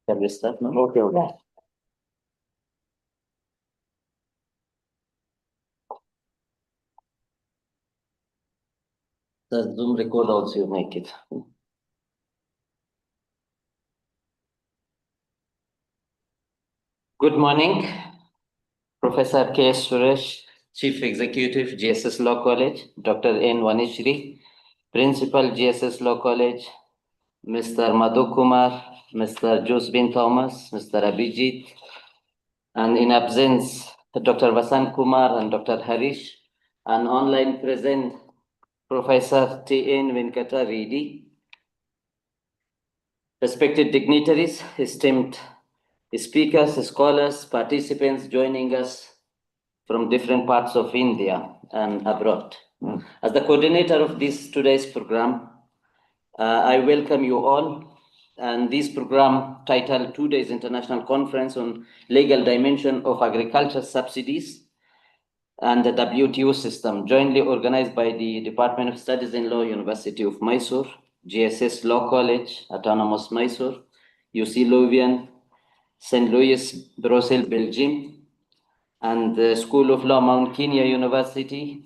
Can we start now? Okay, okay. Yeah. The Zoom record also you make it. Good morning, Professor K. Suresh, Chief Executive, GSS Law College, Dr. N. Vanishri, Principal, GSS Law College, Mr. Madhu Kumar, Mr. Josbin Thomas, Mr. Abhijit, and in absence, Dr. Vasan Kumar and Dr. Harish, and online present, Professor T.N. Venkata Reddy. Respected dignitaries, esteemed speakers, scholars, participants joining us from different parts of India and abroad. As the coordinator of today's program, I welcome you all. And this program titled 2 Days International Conference on Legal Dimension of Agriculture Subsidies and the WTO System, jointly organized by the Department of Studies in Law, University of Mysore, GSS Law College, Autonomous Mysore, UC Leuven, St. Louis, Brussels, Belgium, and the School of Law, Mount Kenya University.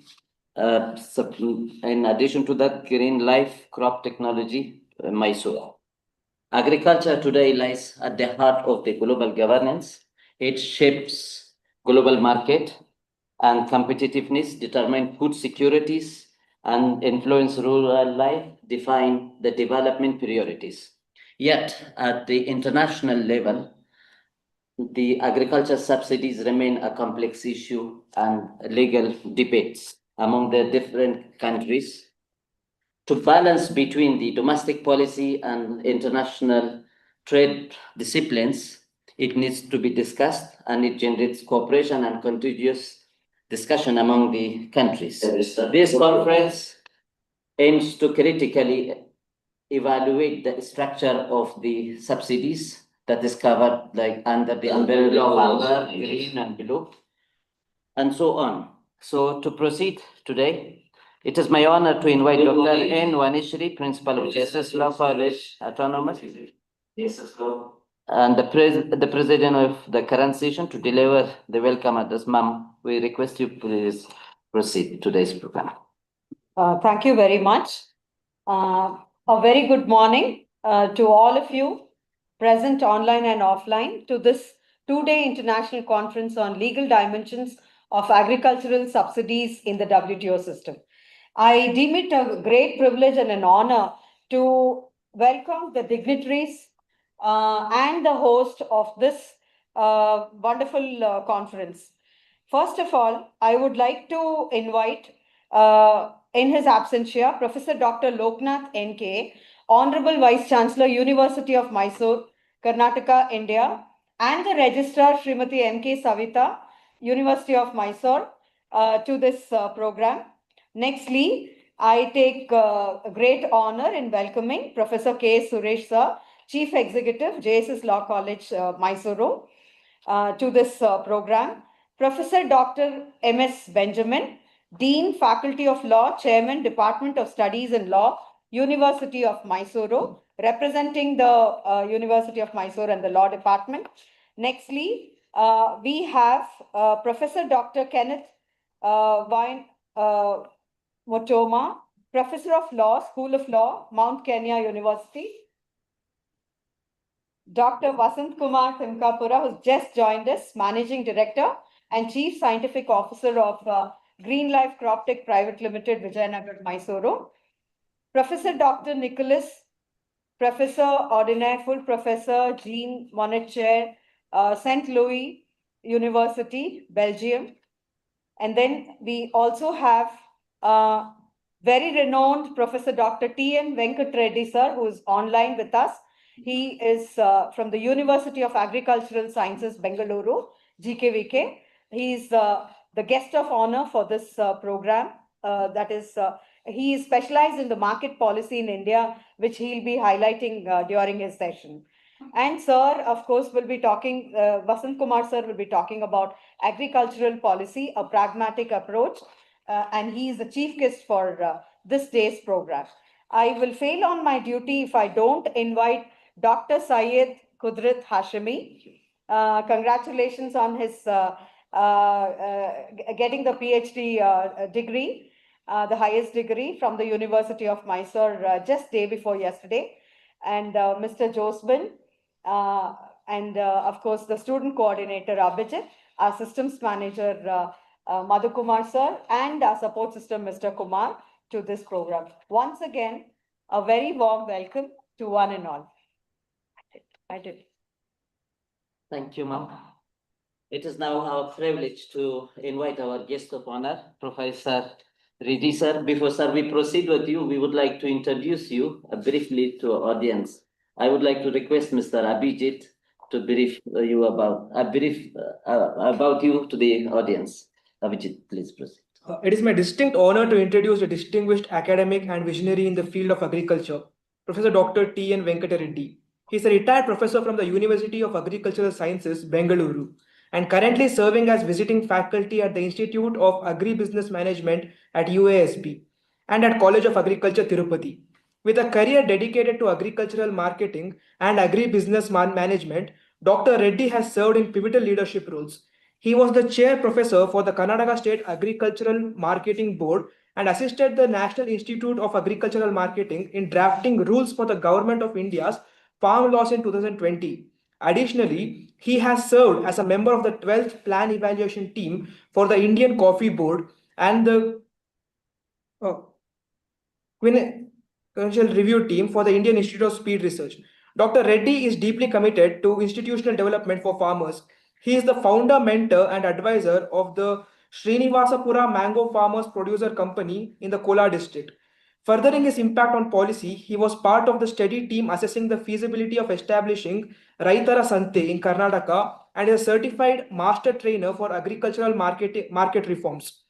In addition to that, Green Life Crop Technology, Mysore. Agriculture today lies at the heart of the global governance. It shapes global market and competitiveness, determine food securities, and influence rural life, define the development priorities. Yet, at the international level, the agriculture subsidies remain a complex issue and legal debates among the different countries. To balance between the domestic policy and international trade disciplines, it needs to be discussed and it generates cooperation and continuous discussion among the countries. This conference aims to critically evaluate the structure of the subsidies that is covered like under the umbrella of amber, green, and blue, and so on. So to proceed today, it is my honor to invite Dr. N. Vanishri, Principal of JSS Law College, Autonomous, and the President of the current session to deliver the welcome address. Ma'am, we request you please proceed today's program. Thank you very much. A very good morning to all of you present online and offline to this two-day international conference on legal dimensions of agricultural subsidies in the WTO system. I deem it a great privilege and an honor to welcome the dignitaries and the host of this wonderful conference. First of all, I would like to invite in his absentia, Professor Dr. Loknath N.K., Honorable Vice Chancellor, University of Mysore, Karnataka, India, and the Registrar, Srimati M.K. Savita, University of Mysore, to this program. Nextly, I take a great honor in welcoming Professor K. Suresh Sir, Chief Executive, JSS Law College, Mysuru, to this program. Professor Dr. M.S. Benjamin, Dean, Faculty of Law, Chairman, Department of Studies in Law, University of Mysuru, representing the University of Mysore and the Law Department. Nextly, we have Professor Dr. Kenneth Vine Motoma, Professor of Law, School of Law, Mount Kenya University. Dr. Vasant Kumar Timkapura, who's just joined us, Managing Director and Chief Scientific Officer of Green Life Crop Tech Private Limited, Vijayanagar, Mysuru. Professor Dr. Nicholas, Professor Ordinaire, Full Professor, Jean Monnet Chair, St. Louis University, Belgium. And then we also have very renowned Professor Dr. T.N. Venkat Reddy, sir, who is online with us. He is from the University of Agricultural Sciences, Bengaluru, GKVK. He is the guest of honor for this program. He is specialized in the market policy in India, which he'll be highlighting during his session. And sir, of course, will be talking, Vasant Kumar sir will be talking about agricultural policy, a pragmatic approach, and he is the chief guest for this day's program. I will fail on my duty if I don't invite Dr. Syed Kudrat Hashimi. Congratulations on his getting the PhD degree, the highest degree from the University of Mysore just day before yesterday. And Mr. Josbin, and of course, the student coordinator, Abhijit, our systems manager, Madhu Kumar sir, and our support system, Mr. Kumar, to this program. Once again, a very warm welcome to one and all. I did. Thank you, ma'am. It is now our privilege to invite our guest of honor, Professor Reddy sir. Before sir, we proceed with you, we would like to introduce you briefly to our audience. I would like to request Mr. Abhijit to brief you about you to the audience. Abhijit, please proceed. It is my distinct honor to introduce a distinguished academic and visionary in the field of agriculture, Professor Dr. T.N. Venkata Reddy. He is a retired professor from the University of Agricultural Sciences, Bengaluru, and currently serving as visiting faculty at the Institute of Agribusiness Management at UASB and at College of Agriculture, Tirupati. With a career dedicated to agricultural marketing and agribusiness management, Dr. Reddy has served in pivotal leadership roles. He was the chair professor for the Karnataka State Agricultural Marketing Board and assisted the National Institute of Agricultural Marketing in drafting rules for the Government of India's farm laws in 2020. Additionally, he has served as a member of the 12th Plan Evaluation Team for the Indian Coffee Board and the Financial Review Team for the Indian Institute of Speed Research. Dr. Reddy is deeply committed to institutional development for farmers. He is the founder, mentor, and advisor of the Srinivasapura Mango Farmers Producer Company in the Kolar district. Furthering his impact on policy, he was part of the study team assessing the feasibility of establishing Raitara Sante in Karnataka and is a certified master trainer for agricultural market reforms.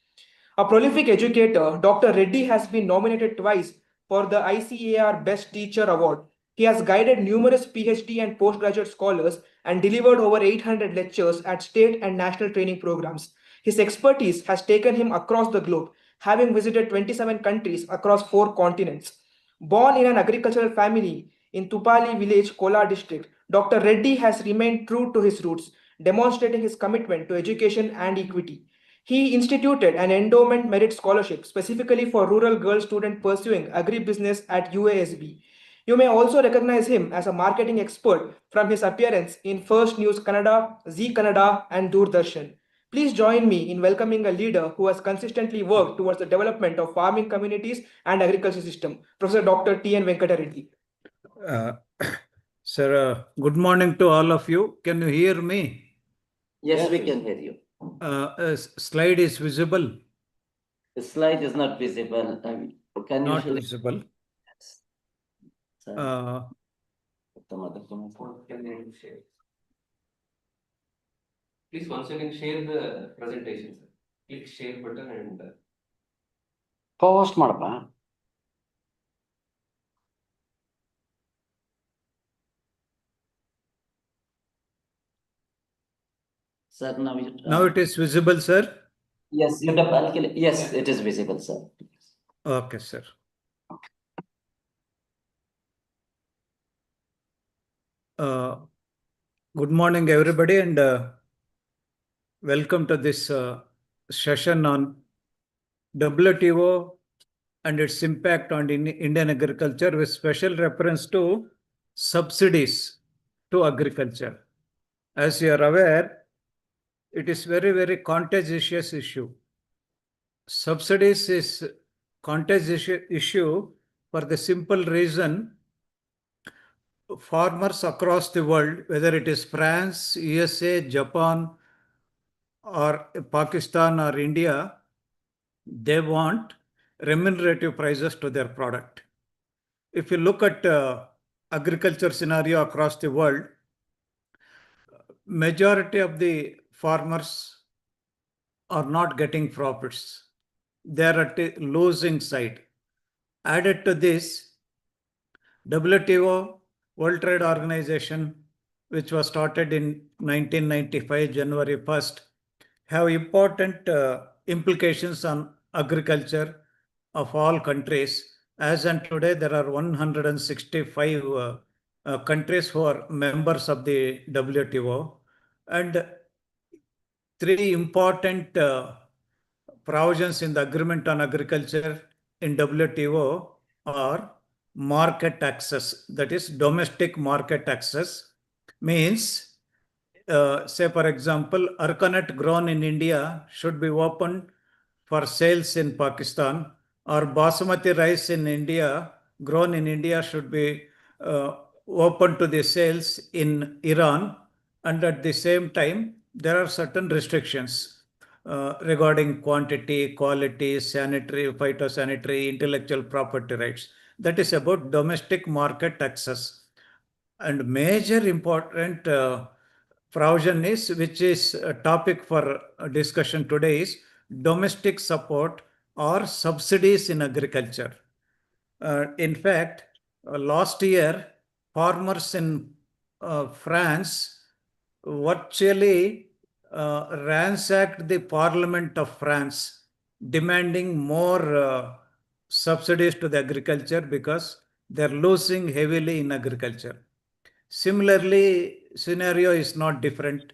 A prolific educator, Dr. Reddy has been nominated twice for the ICAR Best Teacher Award. He has guided numerous PhD and postgraduate scholars and delivered over 800 lectures at state and national training programs. His expertise has taken him across the globe, having visited 27 countries across 4 continents. Born in an agricultural family in Tupali village, Kolar district, Dr. Reddy has remained true to his roots, demonstrating his commitment to education and equity. He instituted an endowment merit scholarship specifically for rural girl students pursuing agribusiness at UASB. You may also recognize him as a marketing expert from his appearance in First News Kannada, Z Kannada, and Doordarshan. Please join me in welcoming a leader who has consistently worked towards the development of farming communities and agriculture system, Professor Dr. T.N. Venkatareddy. Uh, Sir, good morning to all of you. Can you hear me? Yes, we can hear you. Slide is visible? The slide is not visible. Can you Not show it? visible. Yes. Sir, Uh, some other comments? Can you share? Please once again share the presentation, sir. Click share button and post ಮಾಡಪ್ಪ. Sir, now it is visible, sir? Yes, yes, it is visible, sir. Okay, sir. Good morning, everybody, and welcome to this session on WTO and its impact on Indian agriculture, with special reference to subsidies to agriculture. As you are aware, it is very, very contentious issue. Subsidies is contentious issue for the simple reason farmers across the world, whether it is France, USA, Japan, or Pakistan or India, they want remunerative prices to their product. If you look at agriculture scenario across the world, majority of the farmers are not getting profits. They are at the losing side. Added to this, WTO, World Trade Organization, which was started in 1995, January 1st, have important implications on agriculture of all countries. As and today, there are 165 countries who are members of the WTO, and three important provisions in the Agreement on Agriculture in WTO are market access, that is domestic market access, means say for example, arcanut grown in India should be open for sales in Pakistan, or basmati rice in India, grown in India, should be open to the sales in Iran, and at the same time there are certain restrictions regarding quantity, quality, sanitary, phytosanitary, intellectual property rights. That is about domestic market access. And major important provision is, which is a topic for discussion today, is domestic support or subsidies in agriculture. In fact, last year, farmers in France virtually ransacked the Parliament of France, demanding more subsidies to the agriculture, because They're losing heavily in agriculture. Similarly, scenario is not different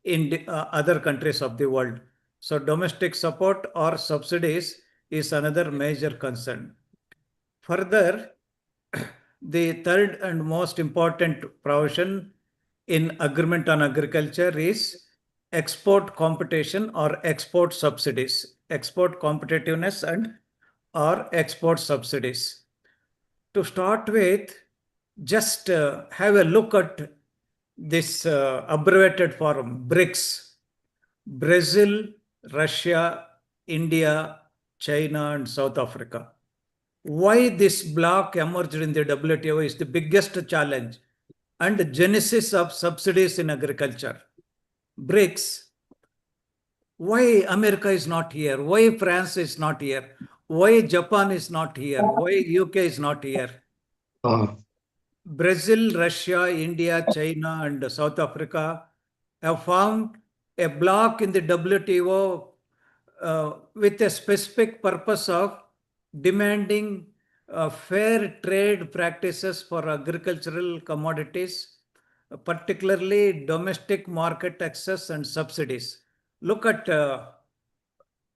in other countries of the world. So domestic support or subsidies is another major concern. Further, the third and most important provision in agreement on agriculture is export competition or export subsidies, export competitiveness and or export subsidies. To start with, just have a look at this abbreviated form, BRICS: Brazil, Russia, India, China, and South Africa. Why this bloc emerged in the WTO is the biggest challenge and genesis of subsidies in agriculture. BRICS, why America is not here? Why France is not here? Why Japan is not here? Why UK is not here? Brazil, Russia, India, China, and South Africa have formed a bloc in the WTO with a specific purpose of demanding fair trade practices for agricultural commodities, particularly domestic market access and subsidies. Look at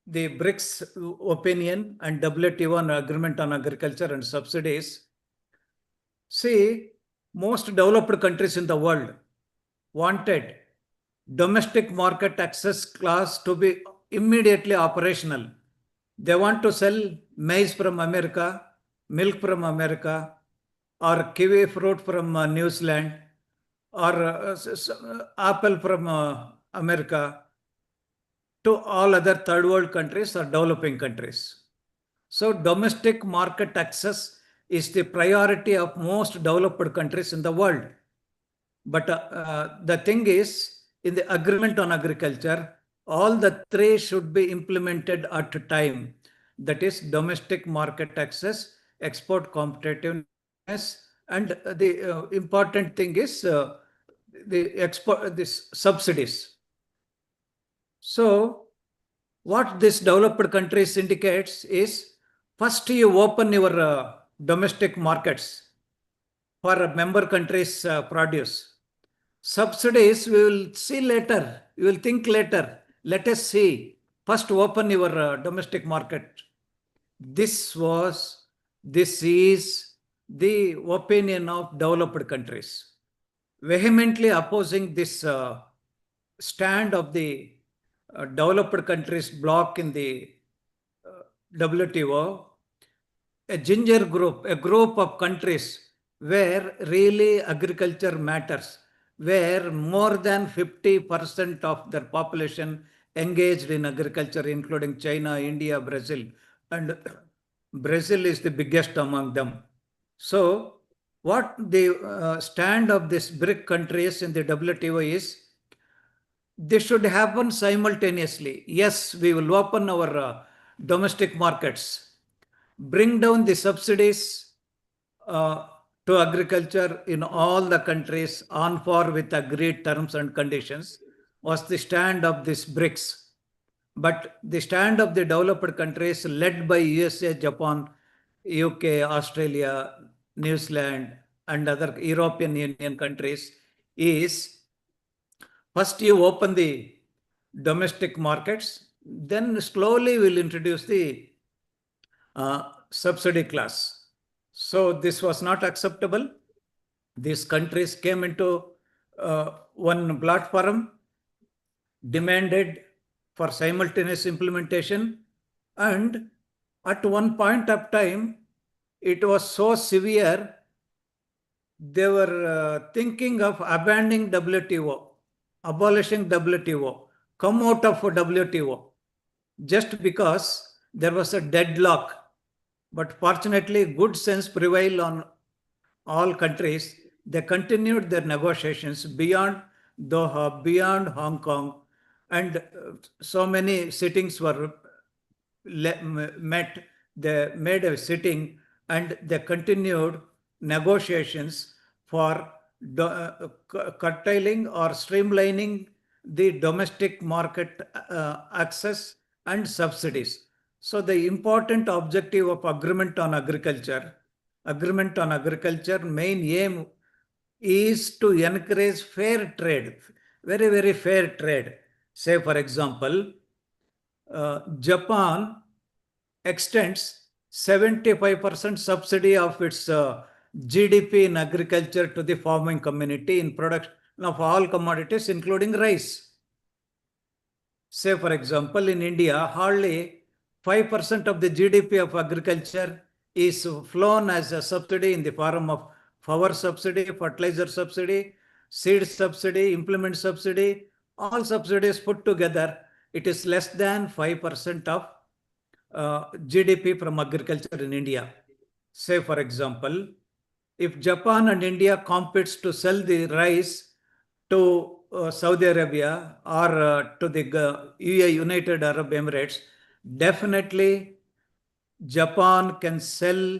the BRICS opinion and WTO on agreement on agriculture and subsidies. See, most developed countries in the world wanted domestic market access clause to be immediately operational. They want to sell maize from America, milk from America, or kiwi fruit from New Zealand, or apple from America to all other third world countries or developing countries. So domestic market access is the priority of most developed countries in the world. But the thing is, in the agreement on agriculture, all the three should be implemented at a time. That is domestic market access, export competitiveness, and the important thing is this subsidies. So what this developed countries indicates is, first you open your domestic markets for member countries' produce. Subsidies we will see later. We will think later. Let us see. First open your domestic market. This is the opinion of developed countries. Vehemently opposing this stand of the developed countries bloc in the WTO, a ginger group, a group of countries where really agriculture matters, where more than 50% of their population engaged in agriculture, including China, India, Brazil, and Brazil is the biggest among them. So, what the stand of these BRIC countries in the WTO is, this should happen simultaneously. Yes, we will open our domestic markets, bring down the subsidies to agriculture in all the countries on par with agreed terms and conditions, was the stand of this BRICS. But the stand of the developed countries led by USA, Japan, UK, Australia, New Zealand, and other European Union countries is, first you open the domestic markets, then slowly we'll introduce the subsidy class. So this was not acceptable. These countries came into one platform, demanded for simultaneous implementation, and at one point of time, it was so severe, they were thinking of abandoning WTO, abolishing WTO, come out of WTO, just because there was a deadlock. But fortunately, good sense prevailed on all countries. They continued their negotiations beyond Doha, beyond Hong Kong, and so many sittings were met. They made a sitting and they continued negotiations for curtailing or streamlining the domestic market access and subsidies. So the important objective of agreement on agriculture agreement on agriculture main aim is to encourage fair trade, very, very fair trade. Say, for example, Japan extends 75% subsidy of its GDP in agriculture to the farming community in production of all commodities, including rice. Say, for example, in India, hardly 5% of the GDP of agriculture is flown as a subsidy in the form of power subsidy, fertilizer subsidy, seed subsidy, implement subsidy, all subsidies put together. It is less than 5% of GDP from agriculture in India. Say, for example, if Japan and India competes to sell the rice to Saudi Arabia or to the UAE, United Arab Emirates, definitely Japan can sell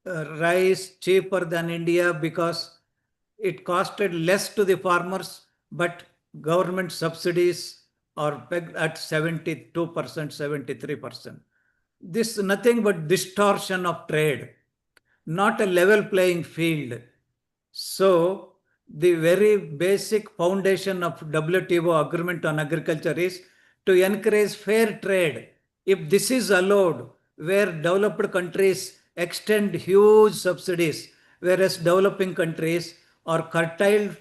rice cheaper than India because it costed less to the farmers, but government subsidies are pegged at 72%, 73%. This is nothing but distortion of trade, not a level playing field. So, the very basic foundation of WTO agreement on agriculture is to encourage fair trade. If this is allowed, where developed countries extend huge subsidies, whereas developing countries are curtailed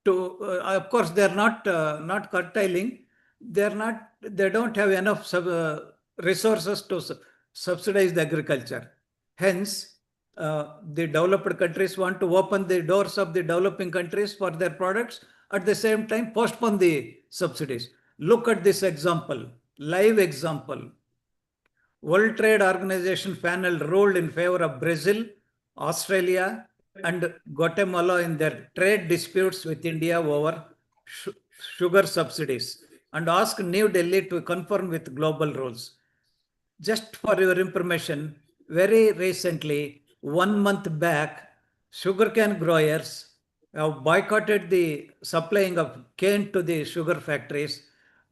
of course, they are not curtailing. They don't have enough resources to subsidize the agriculture. Hence, the developed countries want to open the doors of the developing countries for their products, at the same time postpone the subsidies. Look at this example, live example. World Trade Organization panel ruled in favor of Brazil, Australia, and Guatemala in their trade disputes with India over sugar subsidies and asked New Delhi to conform with global rules. Just for your information, very recently, 1 month back, sugarcane growers have boycotted the supplying of cane to the sugar factories,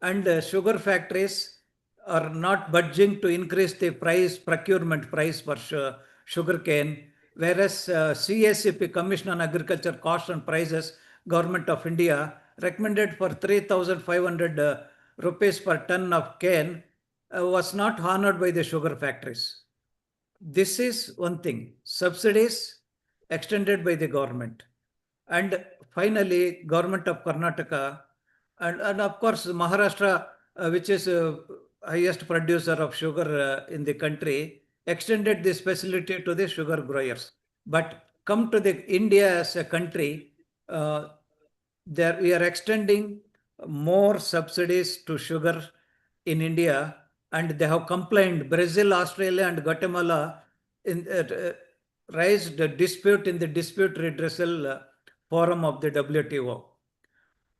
and sugar factories are not budging to increase the procurement price for sugar cane, whereas CACP, Commission on Agriculture Cost and Prices, Government of India recommended for 3,500 rupees per ton of cane was not honored by the sugar factories. This is one thing. Subsidies extended by the government. And finally, government of Karnataka and of course Maharashtra, which is highest producer of sugar in the country, extended this facility to the sugar growers. But come to the India as a country, there we are extending more subsidies to sugar in India, and they have complained. Brazil, Australia, and Guatemala raised a dispute in the dispute redressal forum of the WTO.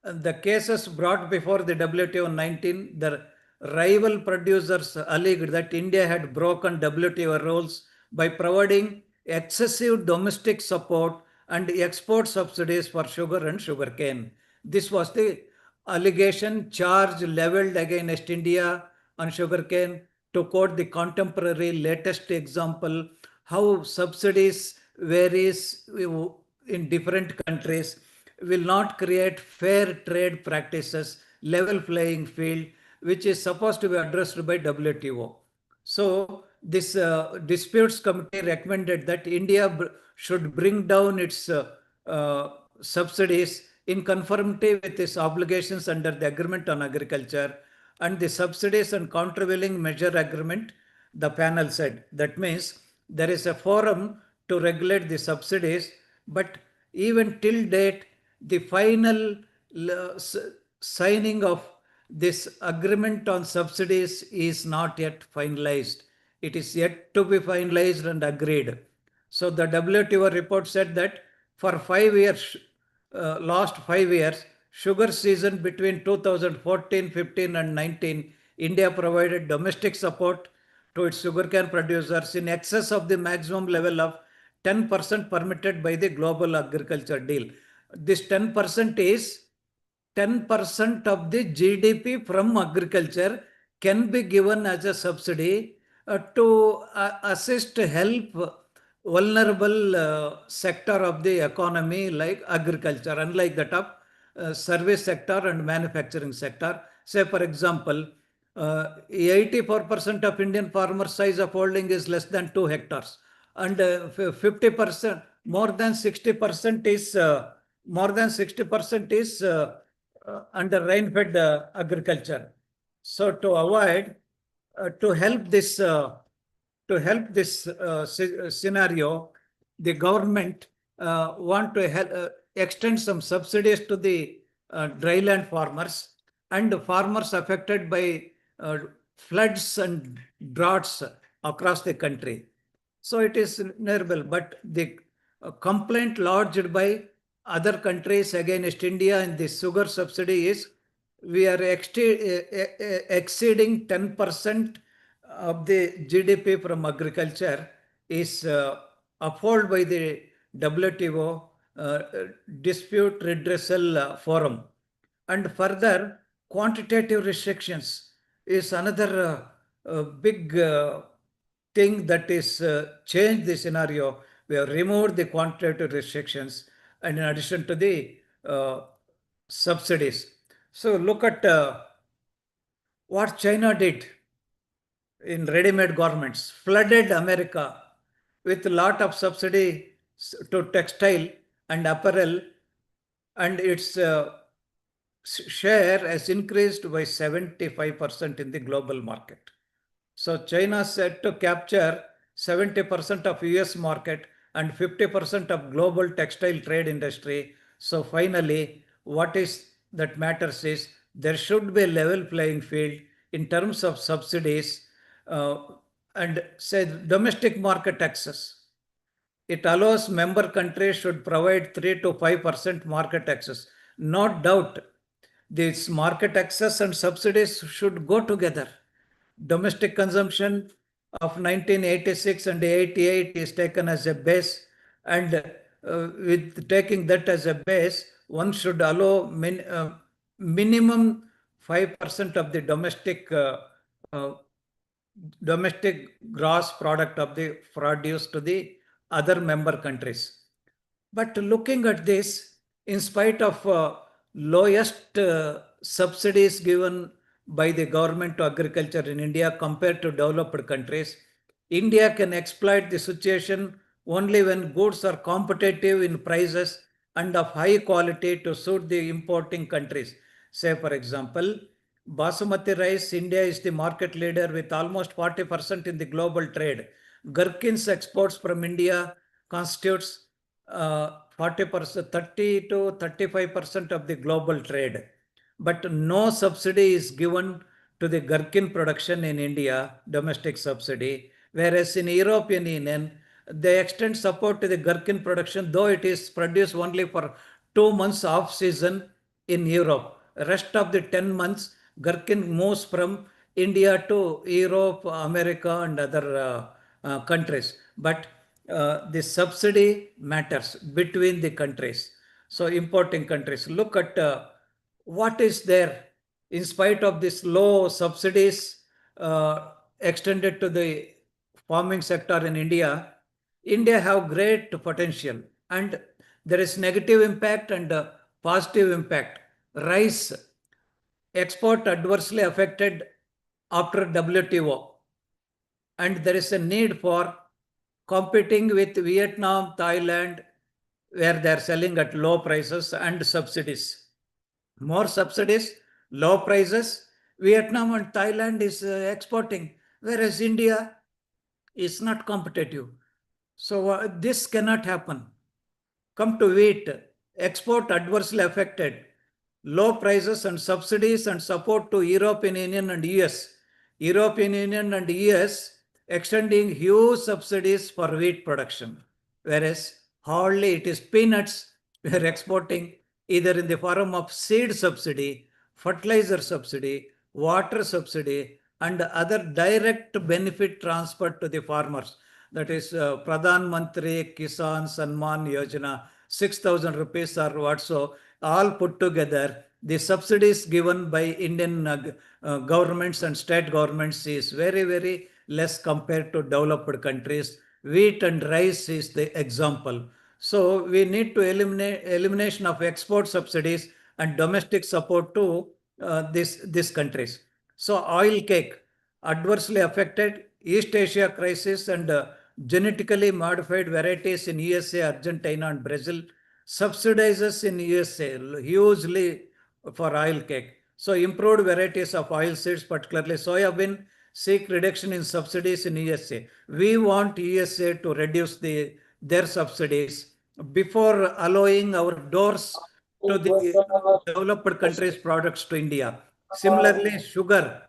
The cases brought before the WTO 19, the rival producers alleged that India had broken WTO rules by providing excessive domestic support and export subsidies for sugar and sugarcane. This was the allegation charge leveled against India on sugarcane. To quote the contemporary latest example, how subsidies varies in different countries will not create fair trade practices, level playing field, which is supposed to be addressed by WTO. So this disputes committee recommended that India should bring down its subsidies in conformity with its obligations under the Agreement on Agriculture and the Subsidies and Countervailing Measure Agreement, the panel said. That means there is a forum to regulate the subsidies, but even till date, the final signing of this agreement on subsidies is not yet finalized. It is yet to be finalized and agreed. So the WTO report said that for 5 years, last 5 years, sugar season between 2014, 15 and 19, India provided domestic support to its sugarcane producers in excess of the maximum level of 10% permitted by the Global Agriculture Deal. This 10% is 10% of the GDP from agriculture can be given as a subsidy, to assist, help vulnerable sector of the economy like agriculture, unlike that of service sector and manufacturing sector. Say, for example, 84% of Indian farmer size of holding is less than 2 hectares, and 50%, more than 60% is under rain-fed agriculture. So to avoid, to help this scenario, the government want to help, extend some subsidies to the dryland farmers and farmers affected by floods and droughts across the country. So it is vulnerable, but the complaint lodged by other countries against India in the sugar subsidy is we are exceeding 10% of the GDP from agriculture is upheld by the WTO dispute redressal forum. And further, quantitative restrictions is another big thing that is changed the scenario. We have removed the quantitative restrictions, and in addition to the subsidies. So look at what China did in ready-made garments, flooded America with a lot of subsidy to textile and apparel, and its share has increased by 75% in the global market. So China said to capture 70% of US market and 50% of global textile trade industry. So finally, what is that matters is there should be a level playing field in terms of subsidies and say domestic market access. It allows member countries should provide 3 to 5% market access. No doubt, this market access and subsidies should go together. Domestic consumption of 1986 and 88 is taken as a base, and with taking that as a base, one should allow minimum 5% of the domestic gross product of the produce to the other member countries. But looking at this, in spite of lowest subsidies given by the government to agriculture in India compared to developed countries, India can exploit the situation only when goods are competitive in prices and of high quality to suit the importing countries. Say, for example, Basmati rice, India is the market leader with almost 40% in the global trade. Gherkins exports from India constitutes 40%, 30 to 35% of the global trade. But no subsidy is given to the gherkin production in India, domestic subsidy, whereas in European Union, they extend support to the gherkin production, though it is produced only for 2 months off season in Europe. Rest of the 10 months, gherkin moves from India to Europe, America, and other countries. But the subsidy matters between the countries. So importing countries, look at what is there in spite of this low subsidies extended to the farming sector in India. India have great potential, and there is negative impact and positive impact. Rice export adversely affected after WTO, and there is a need for competing with Vietnam, Thailand, where they are selling at low prices and subsidies. More subsidies, low prices. Vietnam and Thailand is exporting, whereas India is not competitive. So this cannot happen. Come to wheat, export adversely affected, low prices and subsidies and support to European Union and US. European Union and US extending huge subsidies for wheat production, whereas hardly it is peanuts we are exporting either in the form of seed subsidy, fertilizer subsidy, water subsidy, and other direct benefit transferred to the farmers. That is Pradhan Mantri Kisan Sanman Yojana, 6,000 rupees or what so, all put together. The subsidies given by Indian governments and state governments is very, very less compared to developed countries. Wheat and rice is the example. So we need to elimination of export subsidies and domestic support to these countries. So oil cake adversely affected East Asia crisis and genetically modified varieties in USA, Argentina and Brazil subsidizes in USA hugely for oil cake. So improved varieties of oil seeds, particularly soybean, seek reduction in subsidies in USA. We want USA to reduce their subsidies before allowing our doors to the developed countries' products to India. Similarly, sugar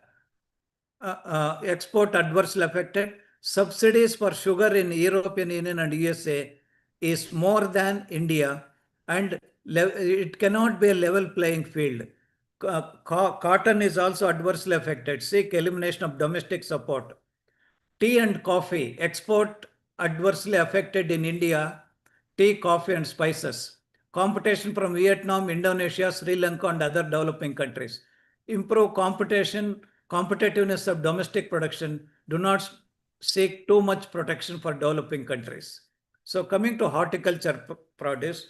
export adversely affected. Subsidies for sugar in European Union and USA is more than India, and it cannot be a level playing field. Cotton is also adversely affected. Seek elimination of domestic support. Tea and coffee export adversely affected in India. Tea, coffee, and spices. Competition from Vietnam, Indonesia, Sri Lanka, and other developing countries. Improve competitiveness of domestic production. Do not seek too much protection for developing countries. So, coming to horticulture produce,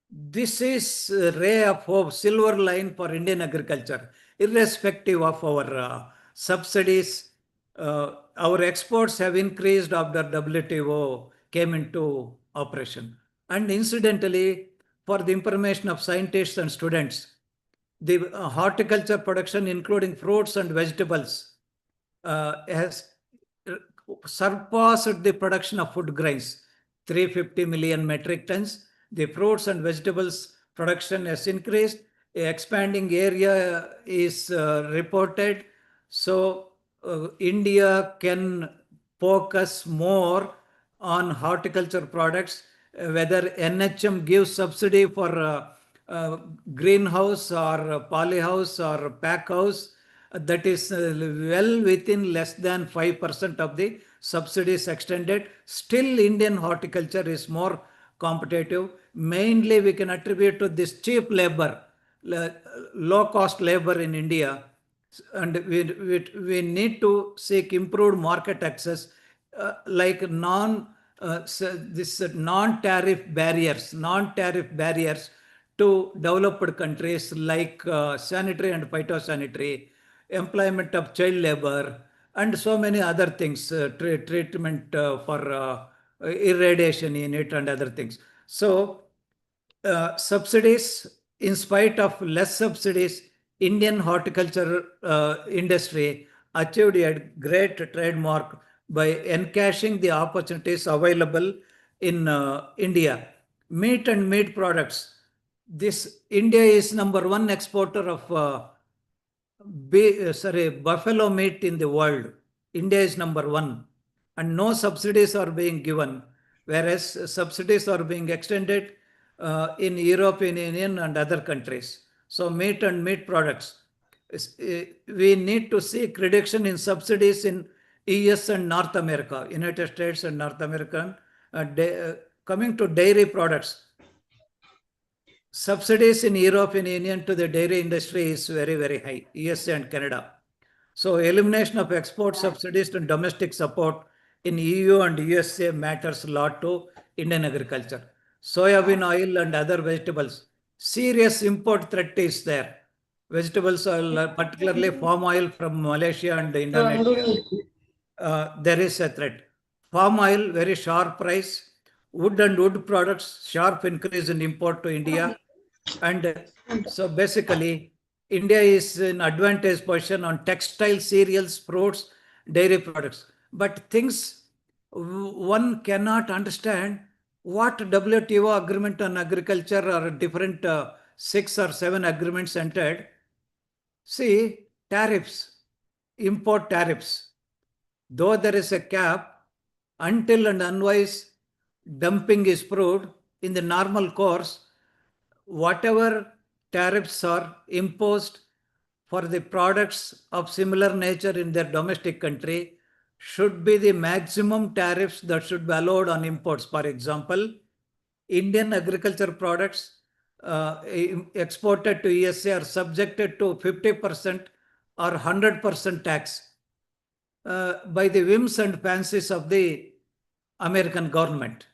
this is a ray of hope, silver line for Indian agriculture, irrespective of our subsidies. Our exports have increased after WTO came into operation. And incidentally, for the information of scientists and students, the horticulture production, including fruits and vegetables, has surpassed the production of food grains, 350 million metric tons. The fruits and vegetables production has increased. Expanding area is reported. So India can focus more on horticulture products, whether NHM gives subsidy for greenhouse or polyhouse or pack house, that is well within less than 5% of the subsidies extended. Still, Indian horticulture is more competitive. Mainly, we can attribute to this cheap labor, low cost labor in India. And we need to seek improved market access, like non-tariff barriers to developed countries, like sanitary and phytosanitary, employment of child labor, and so many other things, treatment for irradiation unit and other things. So subsidies, in spite of less subsidies, Indian horticulture industry achieved a great trademark by encashing the opportunities available in India. Meat and meat products. This India is number one exporter of buffalo meat in the world. India is number one, and no subsidies are being given, whereas subsidies are being extended in European Union and other countries. So meat and meat products, we need to seek reduction in subsidies in US and North America, United States and North America. Coming to dairy products, subsidies in European Union to the dairy industry is very, very high, USA and Canada. So elimination of export subsidies and domestic support in EU and USA matters a lot to Indian agriculture. Soybean oil and other vegetables, serious import threat is there. Vegetables oil, particularly palm oil from Malaysia and Indonesia, there is a threat. Palm oil, very sharp price. Wood and wood products, sharp increase in import to India. And so basically, India is in advantage position on textile, cereals, fruits, dairy products. But things one cannot understand what WTO agreement on agriculture or different 6 or 7 agreements entered. See, tariffs, import tariffs. Though there is a cap, until and unless dumping is proved, in the normal course, whatever tariffs are imposed for the products of similar nature in their domestic country should be the maximum tariffs that should be allowed on imports. For example, Indian agriculture products exported to USA are subjected to 50% or 100% tax. by the whims and fancies of the American government.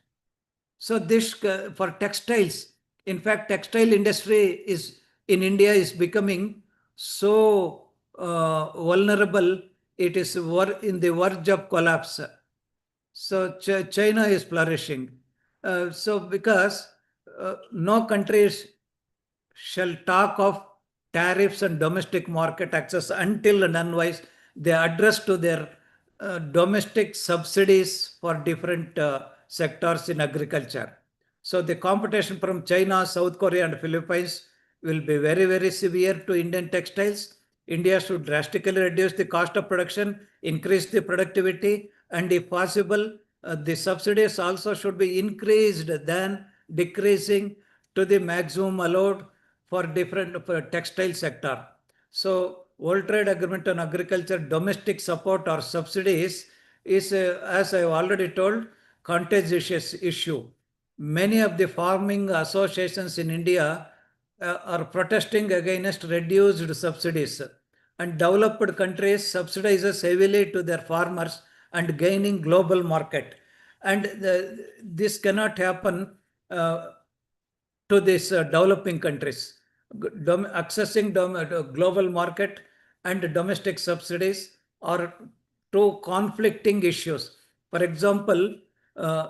So this for textiles, in fact, textile industry is in India is becoming so vulnerable. It is in the verge of collapse. So China is flourishing. So because no countries shall talk of tariffs and domestic market access until and unless they address to their domestic subsidies for different sectors in agriculture. So the competition from China, South Korea and Philippines will be very, very severe to Indian textiles. India should drastically reduce the cost of production, increase the productivity, and if possible, the subsidies also should be increased than decreasing to the maximum allowed for different for textile sector. So World Trade Agreement on Agriculture domestic support or subsidies is, as I have already told, contentious issue. Many of the farming associations in India are protesting against reduced subsidies, and developed countries subsidizes heavily to their farmers and gaining global market. And this cannot happen to these developing countries. Accessing global market and domestic subsidies are two conflicting issues. For example,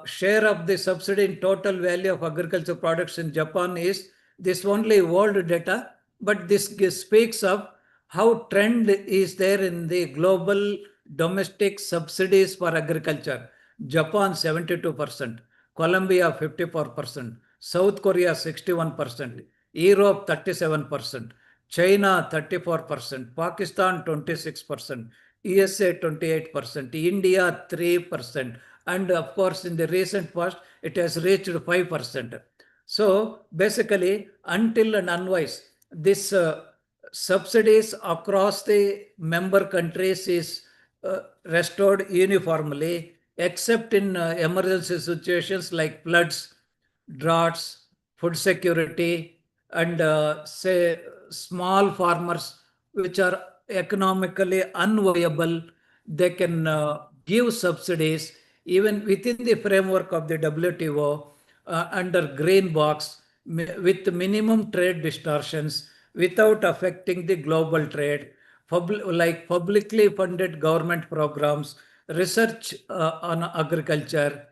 share of the subsidy in total value of agriculture products in Japan is this only world data, but this speaks of how trend is there in the global domestic subsidies for agriculture. Japan 72%, Colombia 54%, South Korea 61%, Europe 37%, China 34%, Pakistan 26%, USA 28%, India 3%, and of course in the recent past it has reached 5%. So basically, until and unwise, this subsidies across the member countries is restored uniformly, except in emergency situations like floods, droughts, food security, and say small farmers which are economically unviable, they can give subsidies even within the framework of the WTO under green box with minimum trade distortions without affecting the global trade, like publicly funded government programs, research on agriculture,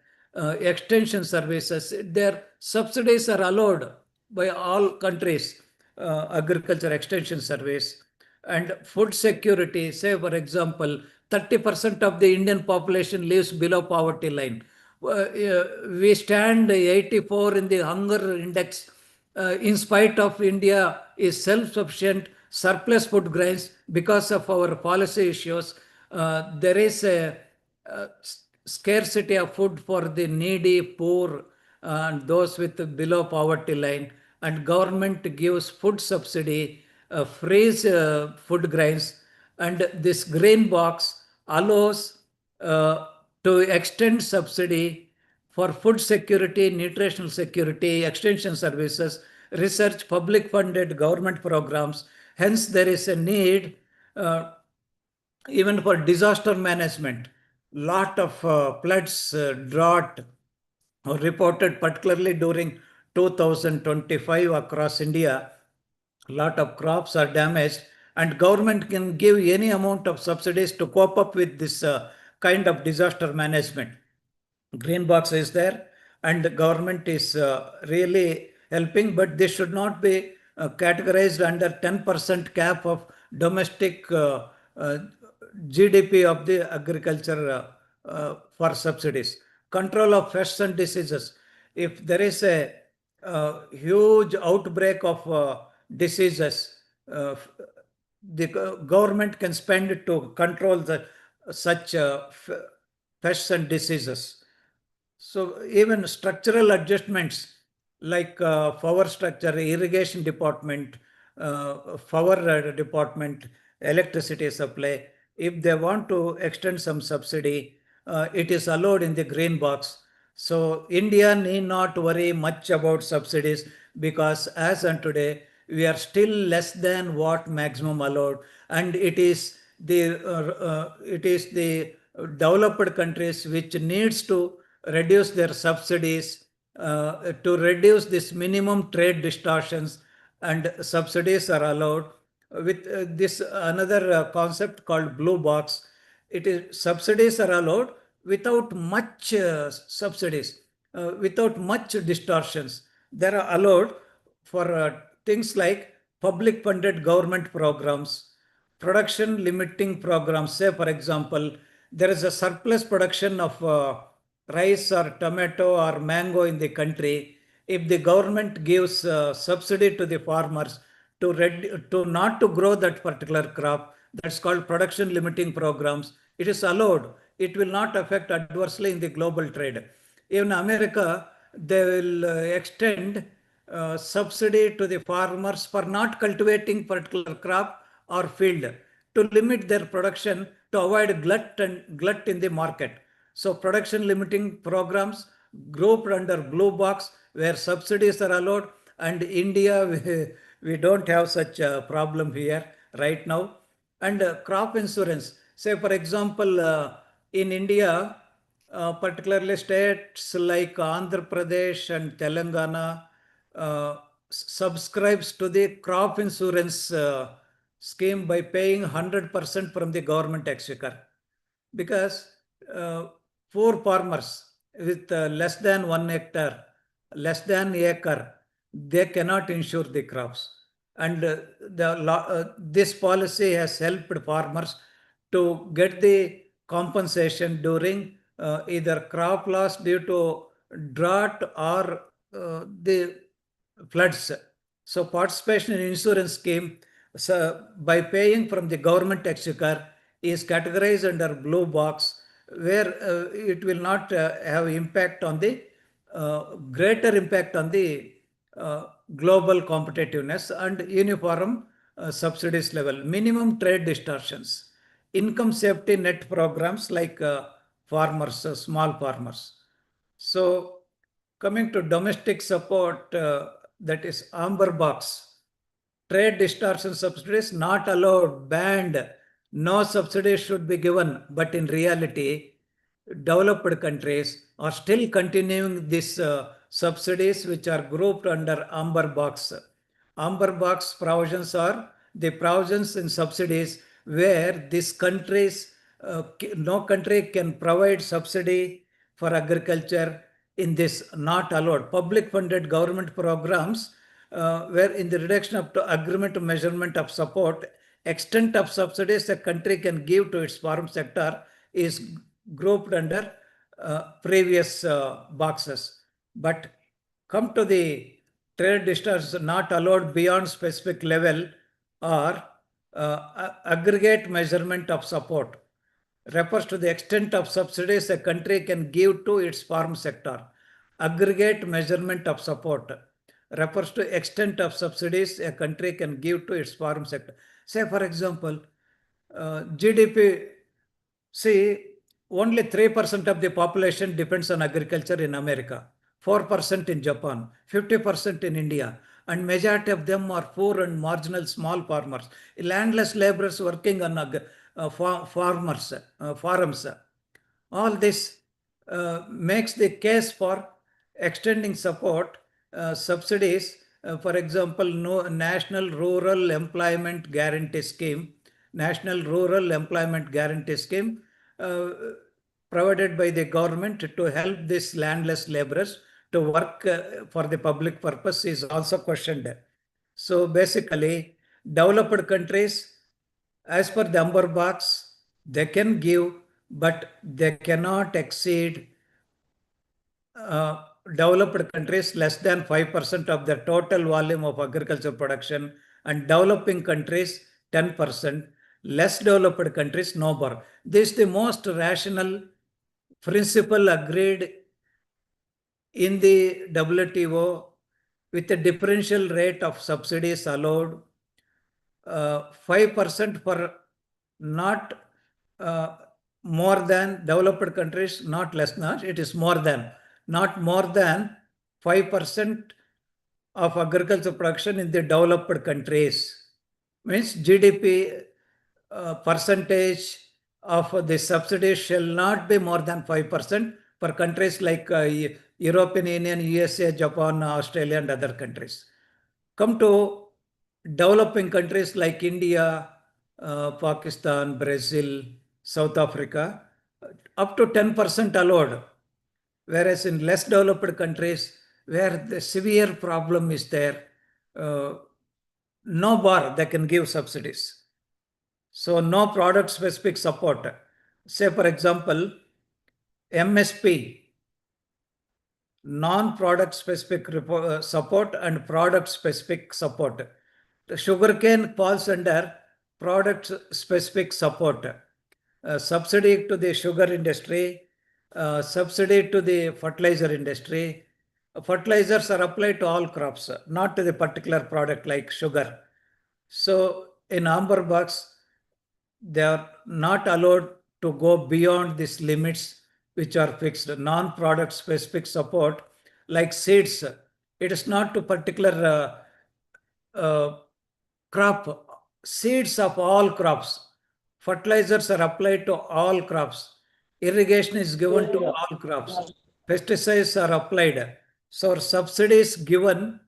extension services. Their subsidies are allowed by all countries, agriculture extension service and food security. Say, for example, 30% of the Indian population lives below poverty line. We stand 84 in the hunger index. In spite of India is self-sufficient, surplus food grains because of our policy issues. There is a scarcity of food for the needy, poor, and those with below poverty line. And government gives food subsidy, freeze food grains, and this grain box allows to extend subsidy for food security, nutritional security, extension services, research, public funded government programs. Hence, there is a need even for disaster management. Lot of floods, drought are reported, particularly during 2025 across India. Lot of crops are damaged, and government can give any amount of subsidies to cope up with this kind of disaster management. Green box is there, and the government is really helping, but this should not be categorized under 10% cap of domestic GDP of the agriculture for subsidies. Control of pests and diseases. If there is a huge outbreak of diseases, the government can spend it to control such pests and diseases. So even structural adjustments like power structure, irrigation department, power department, electricity supply, if they want to extend some subsidy, it is allowed in the green box. So India need not worry much about subsidies, because as on today, we are still less than what maximum allowed, and it is it is the developed countries which needs to reduce their subsidies, to reduce this minimum trade distortions, and subsidies are allowed. With this another concept called blue box, it is subsidies are allowed without much subsidies, without much distortions. They are allowed for things like public funded government programs, production limiting programs. Say, for example, there is a surplus production of rice or tomato or mango in the country. If the government gives subsidy to the farmers to not to grow that particular crop, that's called production limiting programs. It is allowed. It will not affect adversely in the global trade. In America, they will extend subsidy to the farmers for not cultivating particular crop or field to limit their production to avoid glut in the market. So production limiting programs grouped under blue box where subsidies are allowed, and India we don't have such a problem here right now. And crop insurance, say for example, in India, particularly states like Andhra Pradesh and Telangana subscribes to the crop insurance scheme by paying 100% from the government exchequer, because uh, poor farmers with less than 1 hectare, less than acre, they cannot insure the crops. And this policy has helped farmers to get the compensation during either crop loss due to drought or the floods. So participation in insurance scheme, so by paying from the government exchequer, is categorized under blue box, where it will not have impact on the greater impact on the global competitiveness and uniform subsidies level. Minimum trade distortions, income safety net programs like farmers, small farmers. So coming to domestic support, that is amber box. Trade distortion subsidies not allowed, banned. No subsidies should be given. But in reality, developed countries are still continuing these subsidies which are grouped under amber box. Amber box provisions are the provisions in subsidies where these countries, no country can provide subsidy for agriculture in this, not allowed. Public funded government programs where in the reduction of agreement measurement of support, extent of subsidies a country can give to its farm sector is grouped under previous boxes. But come to the trade distortions not allowed beyond specific level, or aggregate measurement of support refers to the extent of subsidies a country can give to its farm sector. Aggregate measurement of support refers to extent of subsidies a country can give to its farm sector. Say, for example, GDP, see, only 3% of the population depends on agriculture in America, 4% in Japan, 50% in India, and majority of them are poor and marginal small farmers, landless laborers working on farms. All this makes the case for extending support, subsidies, for example, National Rural Employment Guarantee Scheme, National Rural Employment Guarantee Scheme, provided by the government to help these landless laborers to work for the public purpose, is also questioned. So basically, developed countries, as per the amber box, they can give, but they cannot exceed developed countries less than 5% of the total volume of agricultural production, and developing countries 10%, less developed countries no more. This is the most rational principle agreed in the WTO, with a differential rate of subsidies allowed, 5% for not more than developed countries, not less than, it is more than, not more than 5% of agricultural production in the developed countries. Means GDP percentage of the subsidies shall not be more than 5% for countries like European Union, USA, Japan, Australia, and other countries. Come to developing countries like India, Pakistan, Brazil, South Africa, up to 10% allowed. Whereas in less developed countries where the severe problem is there, no bar they can give subsidies. So no product specific support. Say for example, MSP, non-product specific support and product specific support. The sugarcane falls under product specific support. Subsidy to the sugar industry, subsidy to the fertilizer industry. Fertilizers are applied to all crops, not to the particular product like sugar. So in amber box, they are not allowed to go beyond these limits which are fixed. Non-product specific support like seeds, it is not to particular crop, seeds of all crops. Fertilizers are applied to all crops. Irrigation is given to all crops. Pesticides are applied. So subsidies given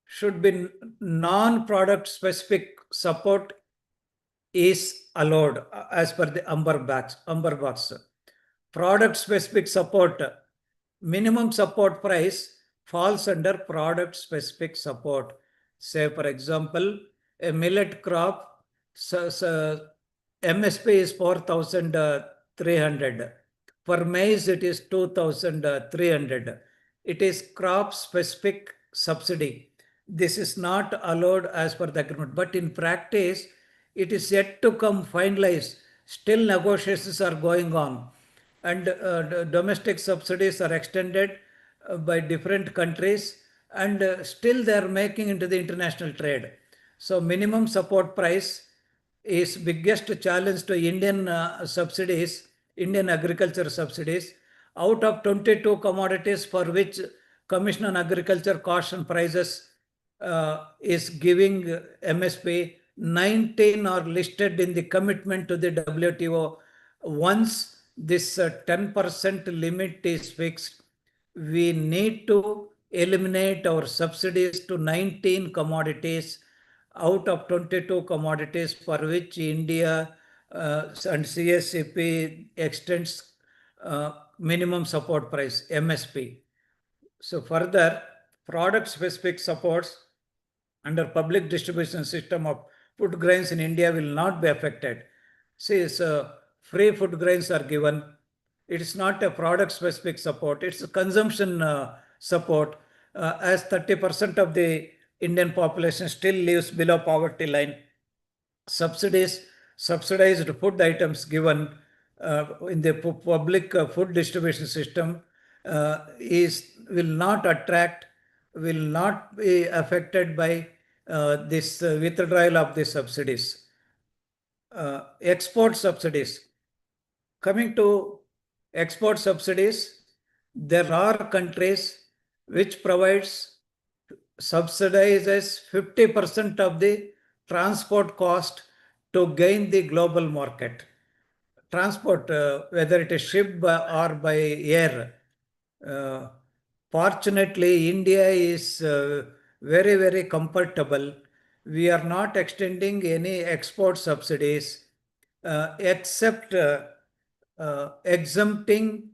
should be non-product specific support is allowed as per the amber box. Product specific support, minimum support price falls under product specific support. Say for example, a millet crop, MSP is 4,300. For maize, it is 2,300. It is crop specific subsidy. This is not allowed as per the agreement, but in practice, it is yet to come finalized. Still negotiations are going on, and domestic subsidies are extended by different countries, and still they are making into the international trade. So minimum support price is biggest challenge to Indian subsidies, Indian agriculture subsidies. Out of 22 commodities for which Commission on Agriculture Cost and Prices is giving MSP, 19 are listed in the commitment to the WTO. Once this 10% limit is fixed, we need to eliminate our subsidies to 19 commodities out of 22 commodities for which India and CSCP extends minimum support price, MSP. So further, product specific supports under public distribution system of food grains in India will not be affected. See, so free food grains are given. It is not a product specific support, it's a consumption support, as 30% of the Indian population still lives below poverty line. Subsidized food items given in the public food distribution system will not attract, will not be affected by this withdrawal of the subsidies. Export subsidies. Coming to export subsidies, there are countries which provides subsidizes 50% of the transport cost to gain the global market. Transport, whether it is shipped or by air. Fortunately, India is very, very comfortable. We are not extending any export subsidies except exempting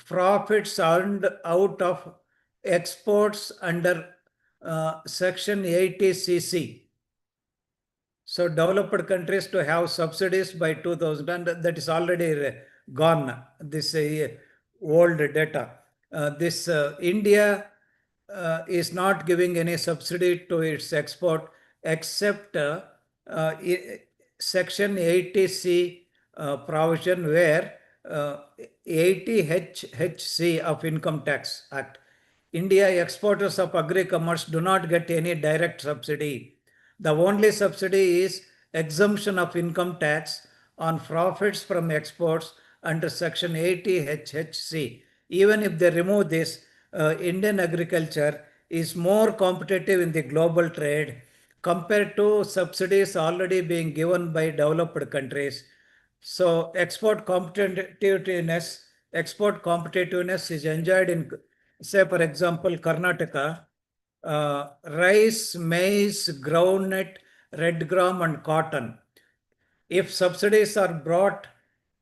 profits earned out of exports under Section 80cc. So developed countries to have subsidies by 2000, and that is already gone, this old data. India is not giving any subsidy to its export except Section 80C provision where 80HC of Income Tax Act. India exporters of agri-commerce do not get any direct subsidy. The only subsidy is exemption of income tax on profits from exports under Section 80HC. Even if they remove this, Indian agriculture is more competitive in the global trade compared to subsidies already being given by developed countries. So export competitiveness is enjoyed in, say, for example, Karnataka, rice, maize, groundnut, red gram, and cotton. If subsidies are brought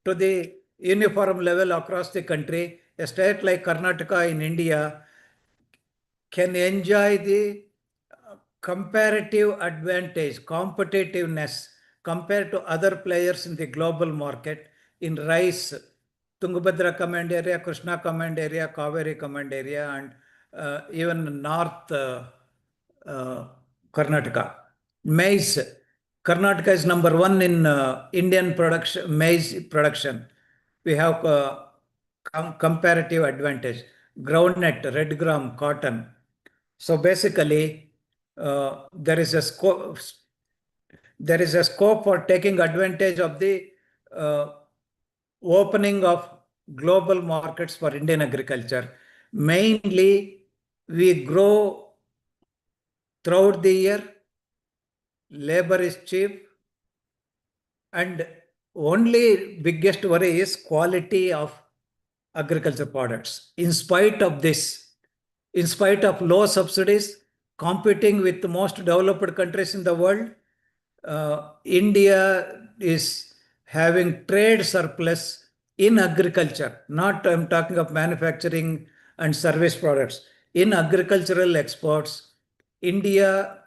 to the uniform level across the country, a state like Karnataka in India can enjoy the comparative advantage, competitiveness compared to other players in the global market in rice, Tungabhadra command area, Krishna command area, Kaveri command area, and even North Karnataka. Maize, Karnataka is number one in Indian production, maize production. We have comparative advantage. Groundnut, red gram, cotton. So basically, there is a scope for taking advantage of the opening of global markets for Indian agriculture. Mainly, we grow throughout the year, labor is cheap, and only biggest worry is quality of agriculture products. In spite of this, in spite of low subsidies, competing with the most developed countries in the world, India is having trade surplus in agriculture. Not I'm talking of manufacturing and service products. In agricultural exports, India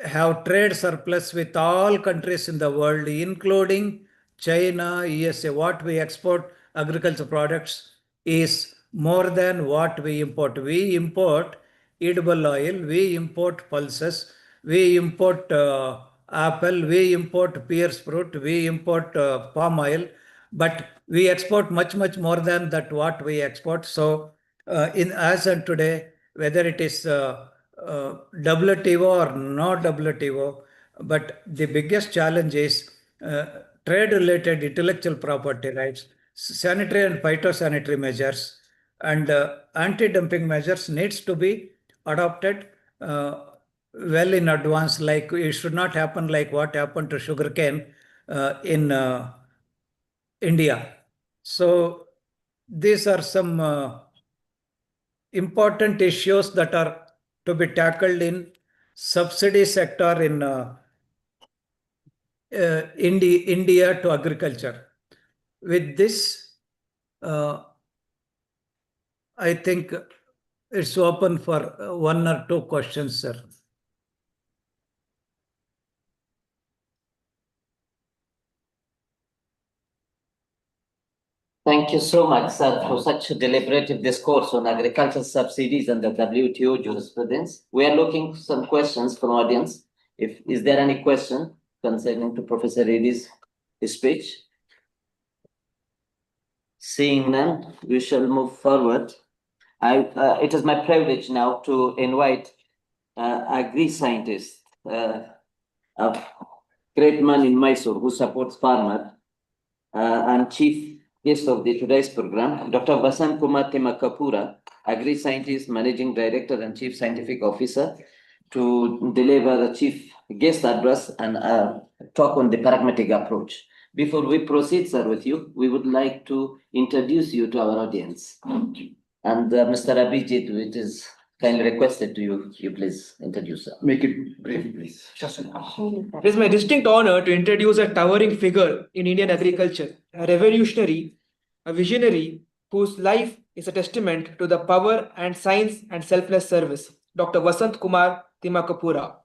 have trade surplus with all countries in the world, including China, USA. What we export agriculture products is more than what we import. We import edible oil, we import pulses, we import apple, we import pears fruit, we import palm oil, but we export much, much more than that what we export. So in as and today, whether it is WTO or not WTO, but the biggest challenge is trade-related intellectual property rights, sanitary and phytosanitary measures, and anti-dumping measures needs to be adopted well in advance. Like it should not happen like what happened to sugarcane in India. So these are some important issues that are to be tackled in subsidy sector in India to agriculture. With this, I think it's open for one or two questions, sir. Thank you so much, sir, for such a deliberative discourse on agricultural subsidies and the WTO jurisprudence. We are looking for some questions from audience. Is there any question concerning to Professor Reddy's speech? Seeing none, we shall move forward. It is my privilege now to invite agri-scientist, a great man in Mysore who supports farmer and chief guest of today's program, Dr. Vasant Kumar Timakapura, agri-scientist, managing director and chief scientific officer, to deliver a chief guest address and talk on the pragmatic approach. Before we proceed, sir, with you, we would like to introduce you to our audience. And Mr. Abhijit, it is kindly requested to you please introduce, sir. Make it brief, please. It is my distinct honor to introduce a towering figure in Indian agriculture, a revolutionary, a visionary whose life is a testament to the power and science and selfless service, Dr. Vasant Kumar Timakapura.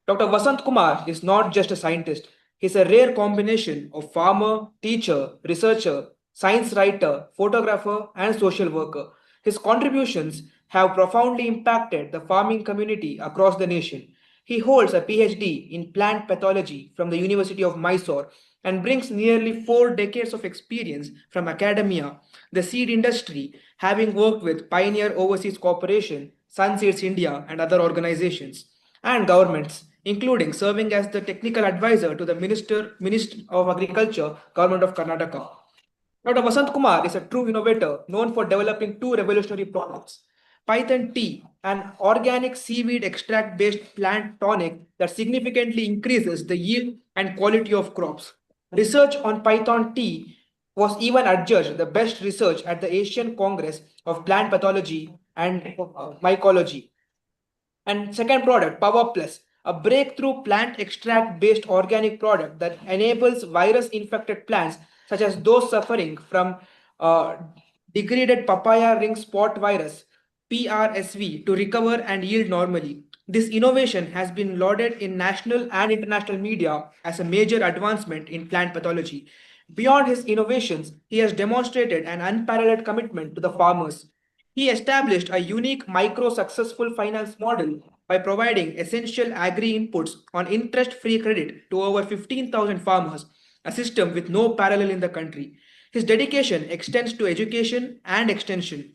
Dr. Vasant Kumar is not just a scientist, he is a rare combination of farmer, teacher, researcher, science writer, photographer, and social worker. His contributions have profoundly impacted the farming community across the nation. He holds a PhD in plant pathology from the University of Mysore and brings nearly 4 decades of experience from academia, the seed industry, having worked with Pioneer Overseas Corporation, Sunseeds India, and other organizations, and governments, including serving as the technical advisor to the Minister of Agriculture, Government of Karnataka. Dr. Vasant Kumar is a true innovator known for developing 2 revolutionary products, Python tea, an organic seaweed extract based plant tonic that significantly increases the yield and quality of crops. Research on Python tea was even adjudged the best research at the Asian Congress of Plant Pathology and Mycology. And second product, Power Plus, a breakthrough plant extract based organic product that enables virus infected plants, such as those suffering from uh, degraded papaya ring spot virus, PRSV, to recover and yield normally. This innovation has been lauded in national and international media as a major advancement in plant pathology. Beyond his innovations, he has demonstrated an unparalleled commitment to the farmers. He established a unique micro successful finance model by providing essential agri inputs on interest free credit to over 15,000 farmers, a system with no parallel in the country. His dedication extends to education and extension.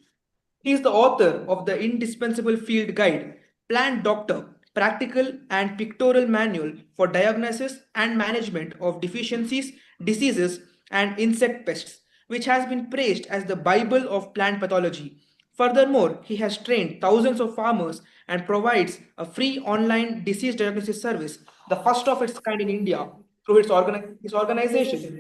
He is the author of the indispensable field guide, Plant Doctor, Practical and Pictorial Manual for Diagnosis and Management of Deficiencies, Diseases, and Insect Pests, which has been praised as the Bible of plant pathology. Furthermore, he has trained thousands of farmers and provides a free online disease diagnosis service, the first of its kind in India, through his organization,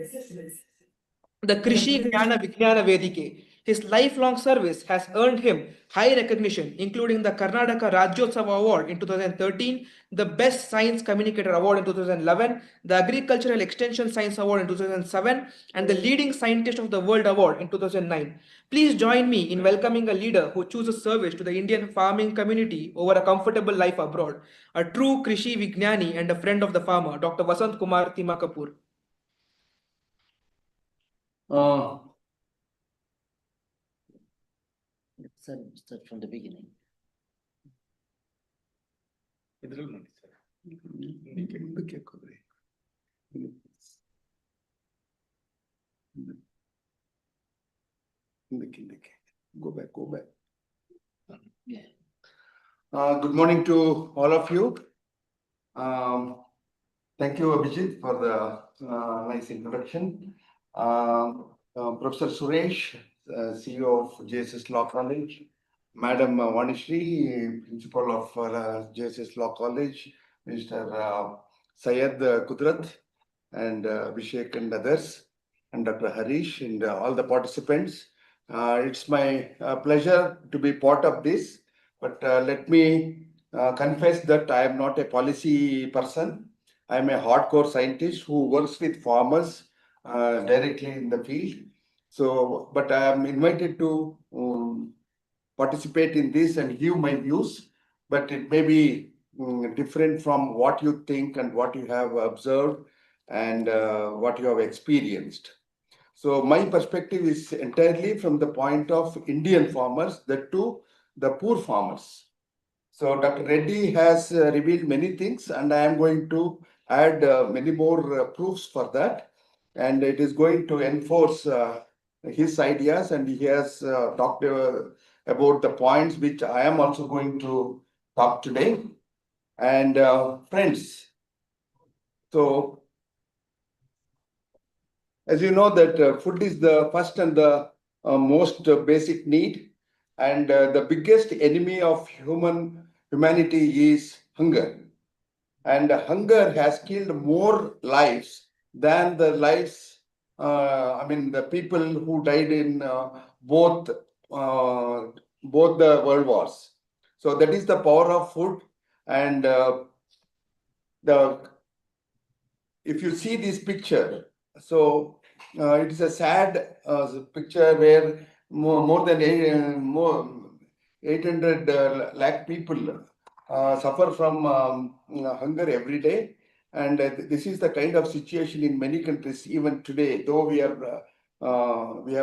the Krishi Gnana Vijnana Vedike. His lifelong service has earned him high recognition, including the Karnataka Rajyotsava Award in 2013, the Best Science Communicator Award in 2011, the Agricultural Extension Science Award in 2007, and the Leading Scientist of the World Award in 2009. Please join me in welcoming a leader who chooses service to the Indian farming community over a comfortable life abroad, a true Krishi Vijnani and a friend of the farmer, Dr. Vasant Kumar Timakapur. Let's start from the beginning. Go back. Yeah. Good morning to all of you. Thank you, Abhijit, for the nice introduction. Professor Suresh, CEO of JSS Law College, Madam Vanishri, Principal of JSS Law College, Mr. Syed Kudrat, and Abhishek and others, and Dr. Harish, and all the participants. It's my pleasure to be part of this, but let me confess that I am not a policy person. I am a hardcore scientist who works with farmers directly in the field. So, but I am invited to participate in this and give my views, but it may be different from what you think and what you have observed and what you have experienced. So my perspective is entirely from the point of Indian farmers, that too the poor farmers. So Dr. Reddy has revealed many things, and I am going to add many more proofs for that. And it is going to enforce his ideas, and he has talked about the points which I am also going to talk today. And friends, so as you know that food is the first and the most basic need, and the biggest enemy of humanity is hunger. And hunger has killed more lives than the lives, the people who died in both the world wars. So that is the power of food. And if you see this picture, so it is a sad picture where more than 800 lakh people suffer from hunger every day. And this is the kind of situation in many countries even today, though we have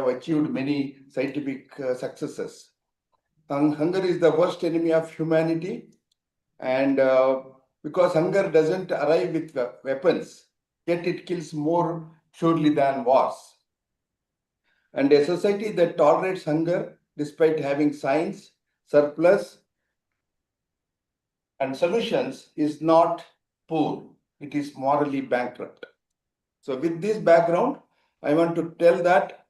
achieved many scientific successes. Hunger is the worst enemy of humanity, and because hunger doesn't arrive with weapons, yet it kills more surely than wars. And a society that tolerates hunger despite having science, surplus, and solutions is not poor, it is morally bankrupt. So with this background, I want to tell that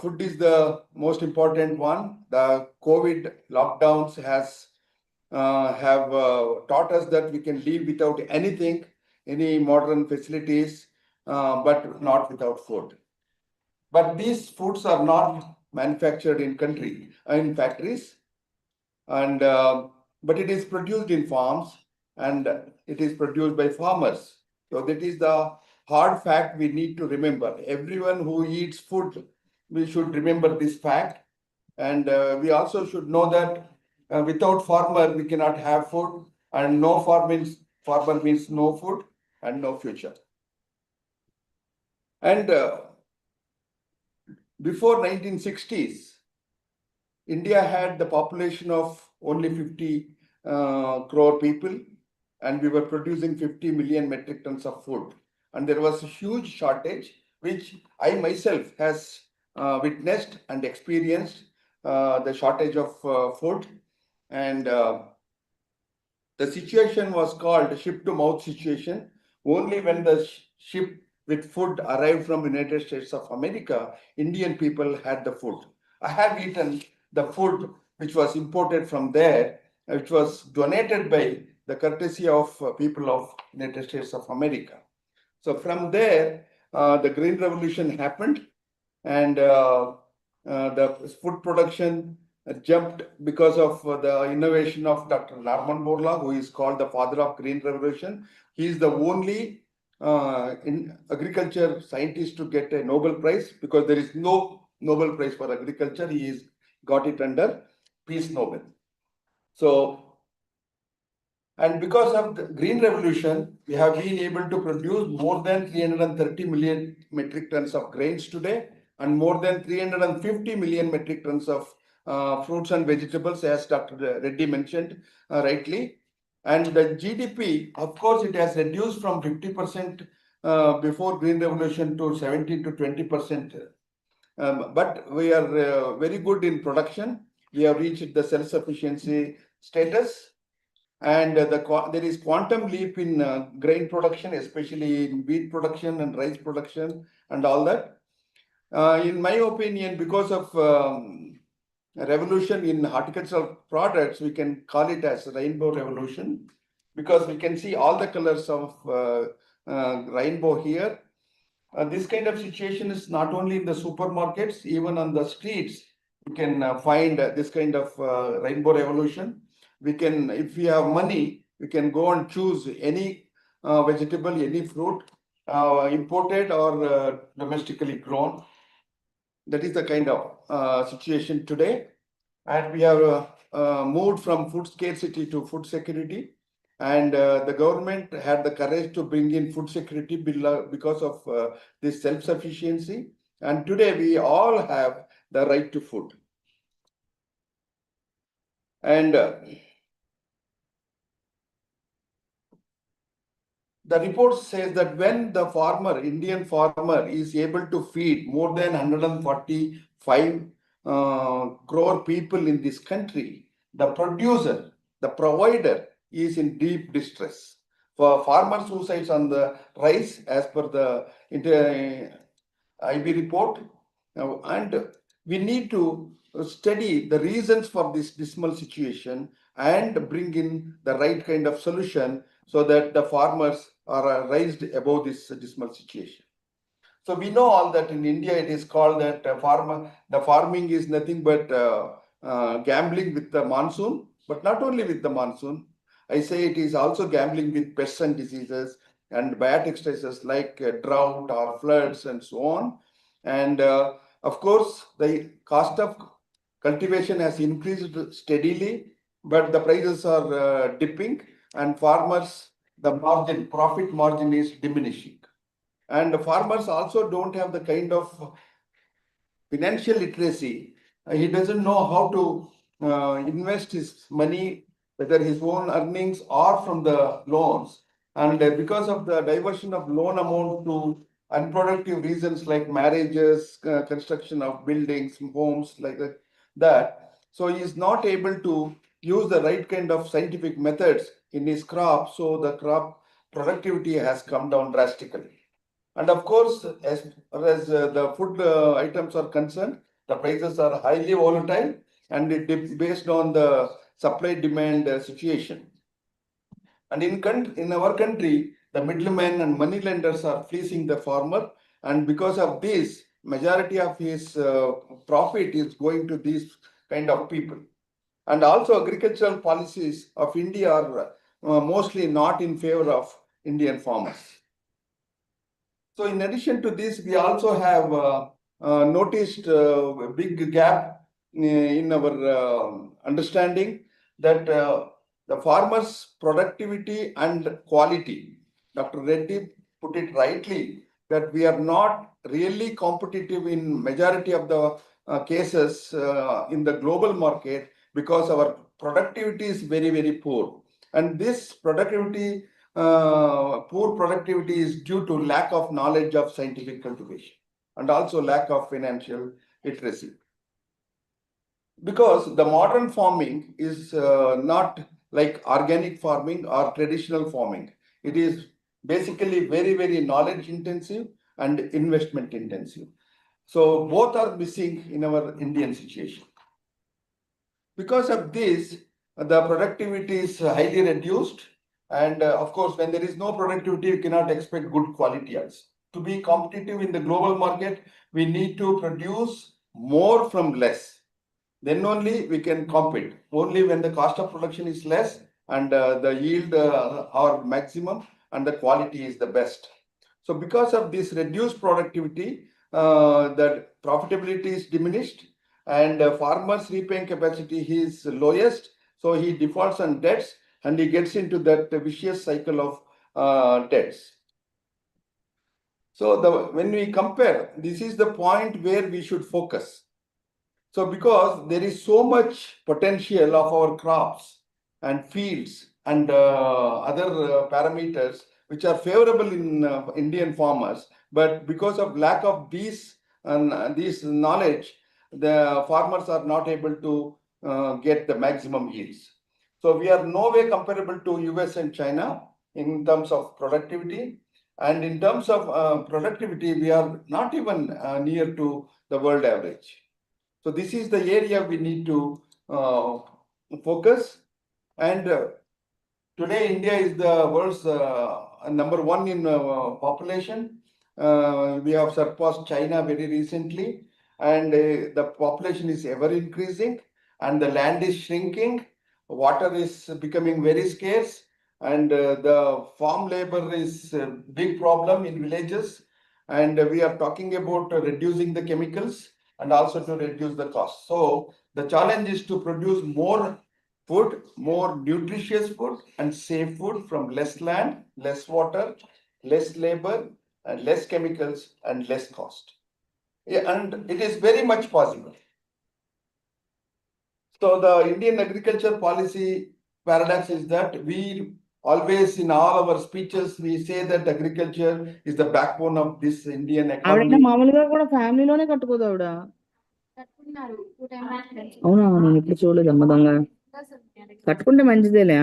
food is the most important one. The COVID lockdowns have taught us that we can live without anything, any modern facilities, but not without food. But these foods are not manufactured in factories, and but it is produced in farms, and it is produced by farmers. So that is the hard fact we need to remember. Everyone who eats food, we should remember this fact, and we also should know that without farmer we cannot have food, and no farmer means no food and no future. And before 1960s, India had the population of only 50 crore people, and we were producing 50 million metric tons of food. And there was a huge shortage, which I myself has witnessed and experienced the shortage of food. And the situation was called ship to mouth situation. Only when the ship with food arrived from United States of America, Indian people had the food. I have eaten the food which was imported from there, which was donated by the courtesy of people of United States of America. So from there, the Green Revolution happened, and the food production jumped because of the innovation of Dr. Norman Borlaug, who is called the father of Green Revolution. He is the only in agriculture scientist to get a Nobel Prize, because there is no Nobel Prize for agriculture. He is got it under Peace Nobel. So, and because of the Green Revolution, we have been able to produce more than 330 million metric tons of grains today, and more than 350 million metric tons of fruits and vegetables, as Dr. Reddy mentioned rightly. And the GDP, of course, it has reduced from 50% before Green Revolution to 17 to 20%. But we are very good in production. We have reached the self-sufficiency status, and there is quantum leap in grain production, especially in wheat production and rice production and all that. In my opinion, because of revolution in horticultural products, we can call it as rainbow revolution, because we can see all the colors of rainbow here. This kind of situation is not only in the supermarkets, even on the streets, you can find this kind of rainbow revolution. We can, if we have money, we can go and choose any vegetable, any fruit, imported or domestically grown. That is the kind of situation today. And we have moved from food scarcity to food security. And the government had the courage to bring in food security bill because of this self-sufficiency. And today we all have the right to food. And the report says that when the Indian farmer is able to feed more than 145 crore people in this country, the producer, the provider is in deep distress. For farmer suicides on the rise, as per the IB report, and we need to study the reasons for this dismal situation and bring in the right kind of solution, so that the farmers are raised above this dismal situation. So we know all that in India it is called that the farming is nothing but gambling with the monsoon, but not only with the monsoon. I say it is also gambling with pests and diseases and biotic stresses like drought or floods and so on. And of course, the cost of cultivation has increased steadily, but the prices are dipping, and farmers, the profit margin is diminishing. And farmers also don't have the kind of financial literacy. He doesn't know how to invest his money, whether his own earnings or from the loans. And because of the diversion of loan amount to unproductive reasons like marriages, construction of buildings, homes, like that. So he is not able to use the right kind of scientific methods in his crop. So the crop productivity has come down drastically. And of course, as far as the food items are concerned, the prices are highly volatile and it is based on the supply demand situation. And in our country, the middlemen and money lenders are fleecing the farmer, and because of this, majority of his profit is going to these kind of people. And also, agricultural policies of India are mostly not in favor of Indian farmers. So, in addition to this, we also have noticed a big gap in our understanding that the farmers' productivity and quality. Dr. Reddy put it rightly that we are not really competitive in majority of the cases in the global market because our productivity is very, very poor. And this productivity poor productivity is due to lack of knowledge of scientific cultivation and also lack of financial literacy. Because the modern farming is not like organic farming or traditional farming. It is basically very, very knowledge intensive and investment intensive. So both are missing in our Indian situation. Because of this, the productivity is highly reduced. And of course, when there is no productivity, you cannot expect good quality also. To be competitive in the global market, we need to produce more from less. Then only we can compete. Only when the cost of production is less and the yield are maximum and the quality is the best. So because of this reduced productivity, the profitability is diminished and farmer's repaying capacity is lowest. So he defaults on debts and he gets into that vicious cycle of debts. So when we compare, this is the point where we should focus. So because there is so much potential of our crops and fields and other parameters which are favorable in Indian farmers, but because of lack of these and this knowledge, the farmers are not able to get the maximum yields. So we are no way comparable to US and China in terms of productivity. And in terms of productivity, we are not even near to the world average. So this is the area we need to focus. And today, India is the world's number one in population. We have surpassed China very recently, and the population is ever increasing, and the land is shrinking. Water is becoming very scarce, and the farm labor is a big problem in villages. And we are talking about reducing the chemicals and also to reduce the cost. So the challenge is to produce more food, more nutritious food and safe food from less land, less water, less labor, and less chemicals and less cost. Yeah, and it is very much possible. So the Indian agriculture policy paradox is that we always in all our speeches we say that agriculture is the backbone of this Indian ఆవిడైనా economy. మామూలుగా కూడా ఫ్యామిలీలోనే కట్టుకోదు ఆవిడ. అవునా, నేను ఎప్పుడు చూడలేదమ్మా దొంగ. కట్టుకుంటే మంచిదేలే,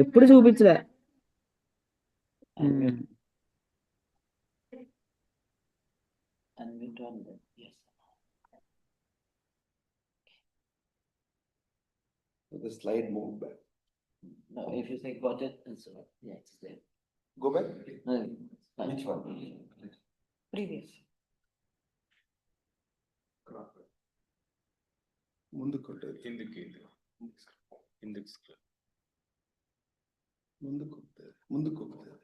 ఎప్పుడు చూపించలే. Yes. So the slide moved back. No, if you say got it, it's yeah, it's there. Go back. No, fine. Which one? Previous. ముందుకు ఉంటుంది. ముందుకు ఉంటుంది.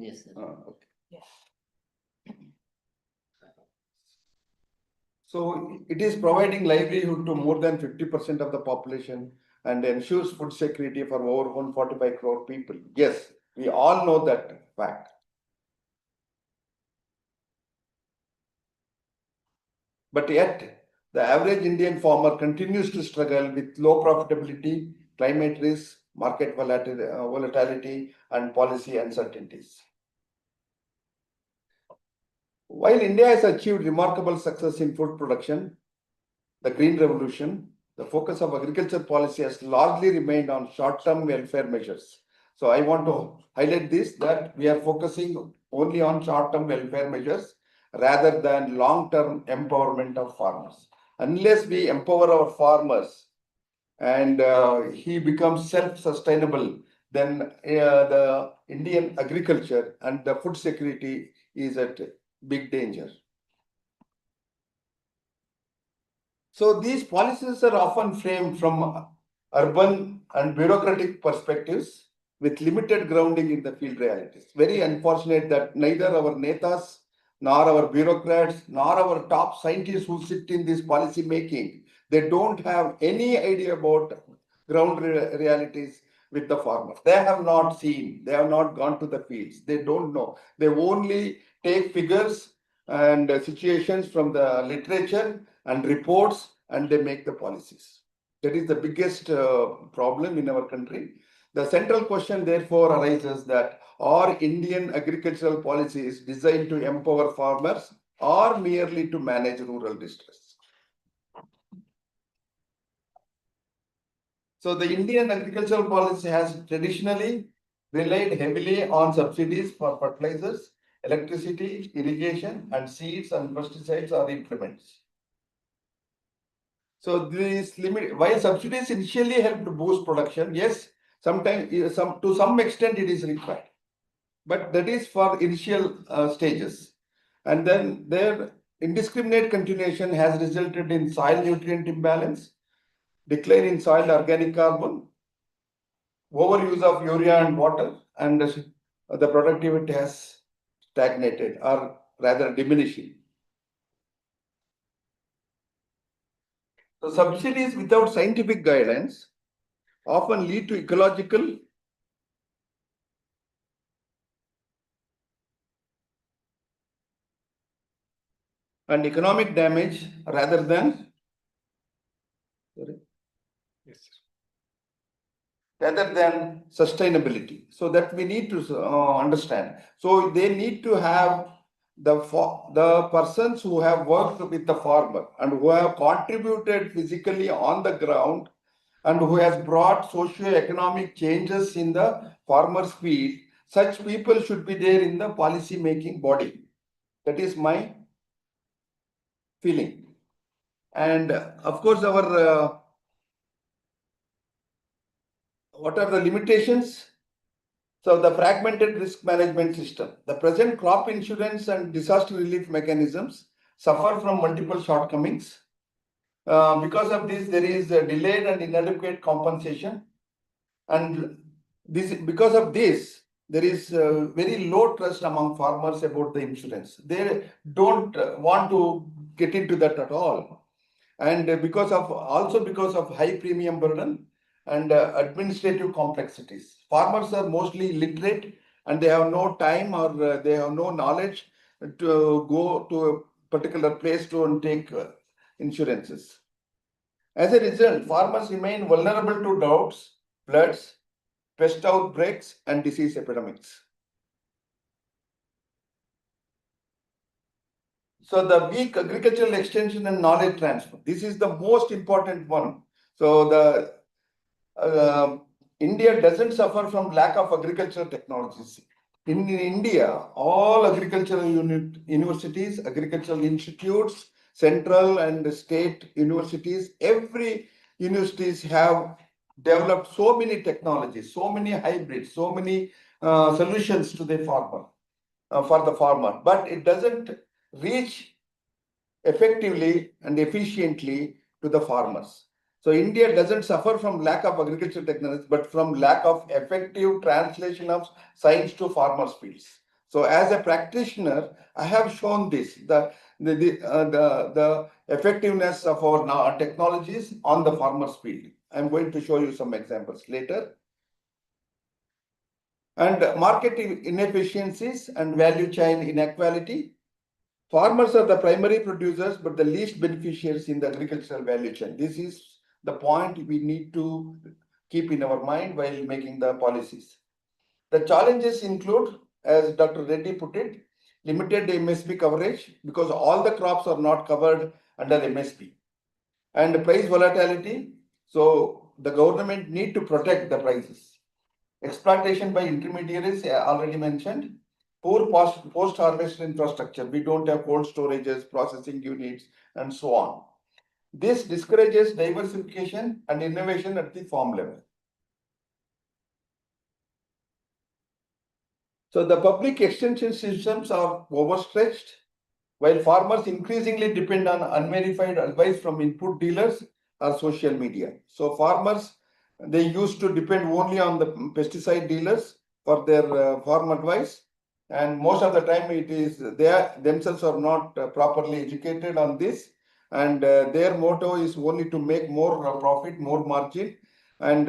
Yes, sir. Okay. Yes. So it is providing livelihood to more than 50% of the population and ensures food security for over 145 crore people. Yes, we all know that fact. But yet, the average Indian farmer continues to struggle with low profitability, climate risk, market volatility, and policy uncertainties. While India has achieved remarkable success in food production, the Green Revolution, The focus of agriculture policy has largely remained on short-term welfare measures. So I want to highlight this, that we are focusing only on short-term welfare measures rather than long-term empowerment of farmers. Unless we empower our farmers and he becomes self-sustainable, then the Indian agriculture and the food security is at big danger. So these policies are often framed from urban and bureaucratic perspectives with limited grounding in the field realities. Very unfortunate that neither our netas, nor our bureaucrats, nor our top scientists who sit in this policy making, they don't have any idea about ground realities with the farmers. They have not seen, they have not gone to the fields, they don't know. They only take figures and situations from the literature and reports, and they make the policies. That is the biggest problem in our country. The central question therefore arises that are Indian agricultural policies designed to empower farmers or merely to manage rural distress? So the Indian agricultural policy has traditionally relied heavily on subsidies for fertilizers, electricity, irrigation, and seeds and pesticides or implements. So this limit, while subsidies initially helped boost production, yes, sometimes to some extent it is required, but that is for initial stages, and then their indiscriminate continuation has resulted in soil nutrient imbalance, decline in soil organic carbon, overuse of urea and water, and the productivity has stagnated or rather diminishing. So subsidies without scientific guidance often lead to ecological and economic damage rather than sustainability. So that we need to understand. So they need to have the persons who have worked with the farmer and who have contributed physically on the ground and who has brought socio-economic changes in the farmer's field. Such people should be there in the policy making body. That is my feeling. And of course, our what are the limitations? So the fragmented risk management system. The present crop insurance and disaster relief mechanisms suffer from multiple shortcomings. Because of this, there is a delayed and inadequate compensation. And because of this, there is very low trust among farmers about the insurance. They don't want to get into that at all. And because of high premium burden and administrative complexities. Farmers are mostly illiterate and they have no time or they have no knowledge to go to a particular place to take insurances. As a result, farmers remain vulnerable to droughts, floods, pest outbreaks, and disease epidemics. So the weak agricultural extension and knowledge transfer. This is the most important one. So the India doesn't suffer from lack of agricultural technologies. In India, all agricultural universities, agricultural institutes, central and state universities, every universities have developed so many technologies, so many hybrids, so many solutions to the farmer, for the farmer, but it doesn't reach effectively and efficiently to the farmers. So India doesn't suffer from lack of agricultural technology, but from lack of effective translation of science to farmers' fields. So as a practitioner, I have shown this, the effectiveness of our technologies on the farmers' field. I'm going to show you some examples later. And market inefficiencies and value chain inequality. Farmers are the primary producers, but the least beneficiaries in the agricultural value chain. This is the point we need to keep in our mind while making the policies. The challenges include, as Dr. Reddy put it, limited MSP coverage because all the crops are not covered under MSP. and price volatility. So the government need to protect the prices. Exploitation by intermediaries, already mentioned. Poor post-harvest infrastructure. We don't have cold storages, processing units, and so on. This discourages diversification and innovation at the farm level. So the public extension systems are overstretched, while farmers increasingly depend on unverified advice from input dealers or social media. So farmers, they used to depend only on the pesticide dealers for their farm advice, and most of the time it is they themselves are not properly educated on this, and their motto is only to make more profit, more margin, and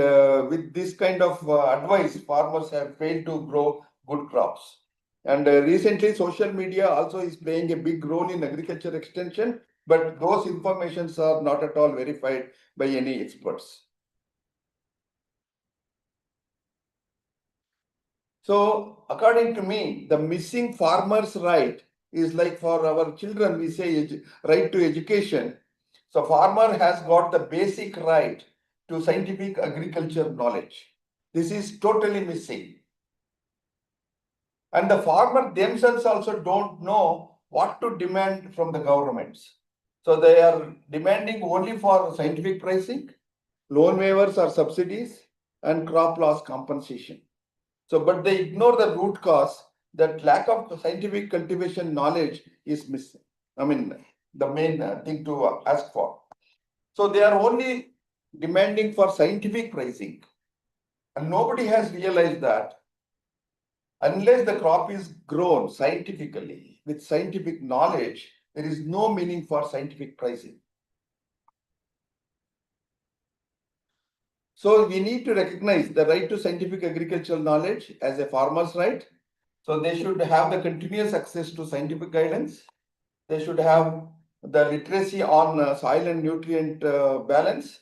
with this kind of advice, farmers have failed to grow good crops. And recently, social media also is playing a big role in agriculture extension, but those informations are not at all verified by any experts. So, according to me, the missing farmer's right is like for our children, we say right to education. So, farmer has got the basic right to scientific agriculture knowledge. This is totally missing. And the farmer themselves also don't know what to demand from the governments. So they are demanding only for scientific pricing, loan waivers or subsidies, and crop loss compensation. So, but they ignore the root cause, that lack of scientific cultivation knowledge is missing. I mean, the main thing to ask for. So they are only demanding for scientific pricing. And nobody has realized that unless the crop is grown scientifically with scientific knowledge, there is no meaning for scientific pricing. So we need to recognize the right to scientific agricultural knowledge as a farmer's right. So they should have the continuous access to scientific guidance. They should have the literacy on soil and nutrient balance,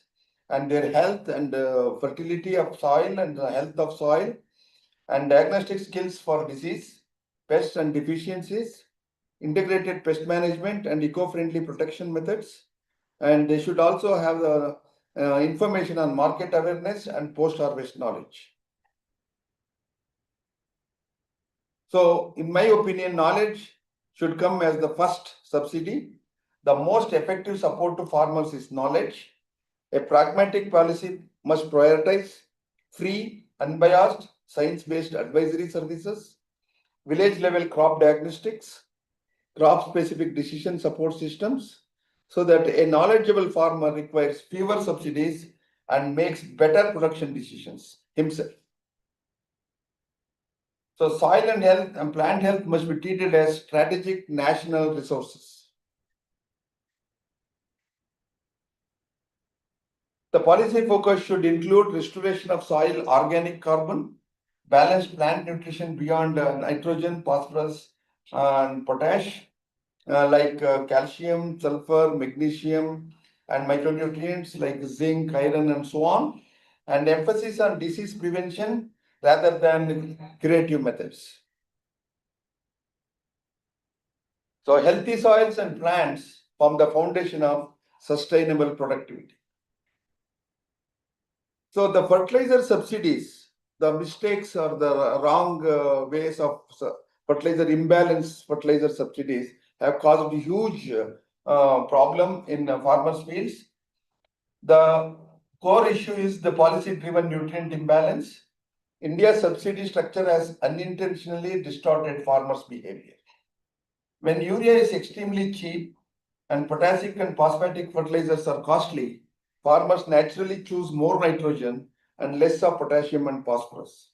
and their health and fertility of soil and the health of soil, and diagnostic skills for disease, pests and deficiencies, integrated pest management and eco-friendly protection methods. And they should also have the information on market awareness and post-harvest knowledge. So in my opinion, knowledge should come as the first subsidy. The most effective support to farmers is knowledge. A pragmatic policy must prioritize free, unbiased, science-based advisory services, village-level crop diagnostics, crop-specific decision support systems, so that a knowledgeable farmer requires fewer subsidies and makes better production decisions himself. So soil and health and plant health must be treated as strategic national resources. The policy focus should include restoration of soil organic carbon, balanced plant nutrition beyond nitrogen, phosphorus, and potash, like calcium, sulfur, magnesium, and micronutrients like zinc, iron, and so on, and emphasis on disease prevention rather than curative methods. So healthy soils and plants form the foundation of sustainable productivity. So the fertilizer subsidies, the mistakes or the wrong ways of fertilizer imbalance fertilizer subsidies have caused a huge problem in farmers' fields. The core issue is the policy-driven nutrient imbalance. India's subsidy structure has unintentionally distorted farmers' behavior. When urea is extremely cheap and potassic and phosphatic fertilizers are costly, farmers naturally choose more nitrogen and less of potassium and phosphorus.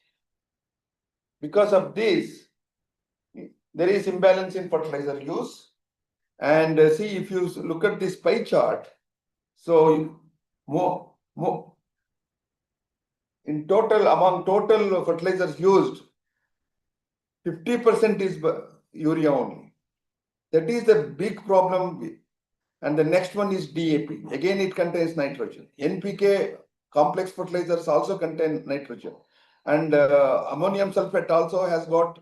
Because of this, there is imbalance in fertilizer use. And see, if you look at this pie chart, so more in total, among total fertilizers used, 50% is urea only. That is the big problem. And the next one is DAP. Again, it contains nitrogen. NPK complex fertilizers also contain nitrogen. And ammonium sulfate also has got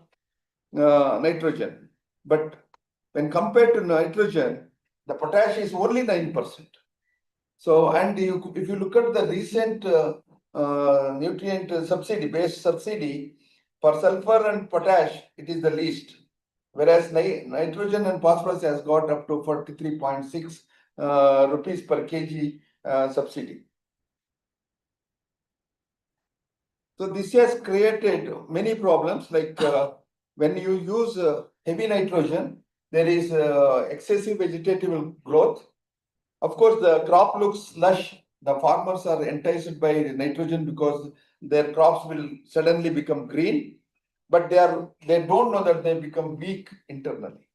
nitrogen. But when compared to nitrogen, the potash is only 9%. So, and if you look at the recent nutrient based subsidy for sulfur and potash, it is the least. Whereas nitrogen and phosphorus has got up to 43.6 rupees per kg subsidy. So this has created many problems, like when you use heavy nitrogen, there is excessive vegetative growth. Of course, the crop looks lush. The farmers are enticed by nitrogen because their crops will suddenly become green, but they don't know that they become weak internally.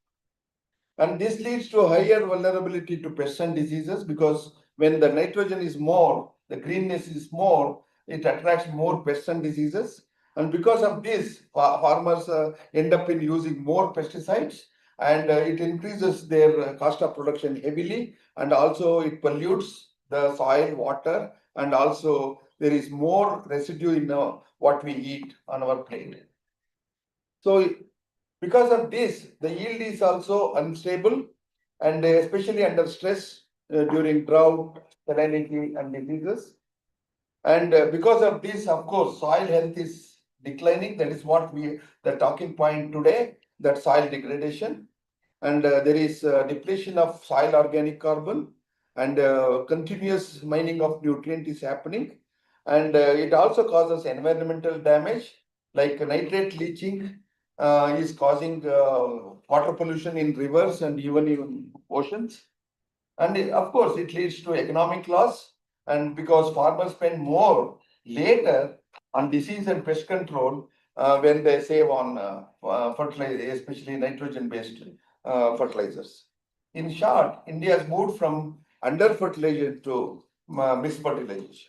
And this leads to a higher vulnerability to pests and diseases, because when the nitrogen is more, the greenness is more, it attracts more pests and diseases. And because of this, farmers end up in using more pesticides, and it increases their cost of production heavily, and also it pollutes the soil, water, and also there is more residue in what we eat on our plate. So because of this, the yield is also unstable, and especially under stress during drought, salinity, and diseases. And because of this, of course, soil health is declining. That is what the talking point today, that soil degradation. And there is depletion of soil organic carbon, and continuous mining of nutrient is happening. And it also causes environmental damage, like nitrate leaching is causing water pollution in rivers and even in oceans. And of course, it leads to economic loss, and because farmers spend more later on disease and pest control when they save on fertilizer, especially nitrogen-based fertilizers. In short, India has moved from under fertilization to misfertilization.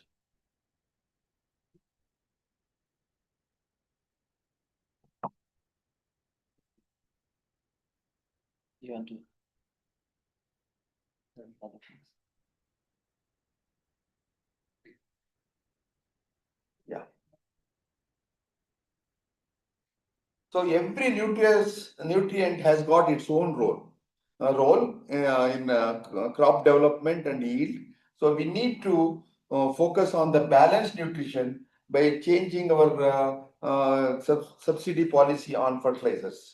You want to? Yeah. So every nutrient has got its own role in crop development and yield. So we need to focus on the balanced nutrition by changing our subsidy policy on fertilizers.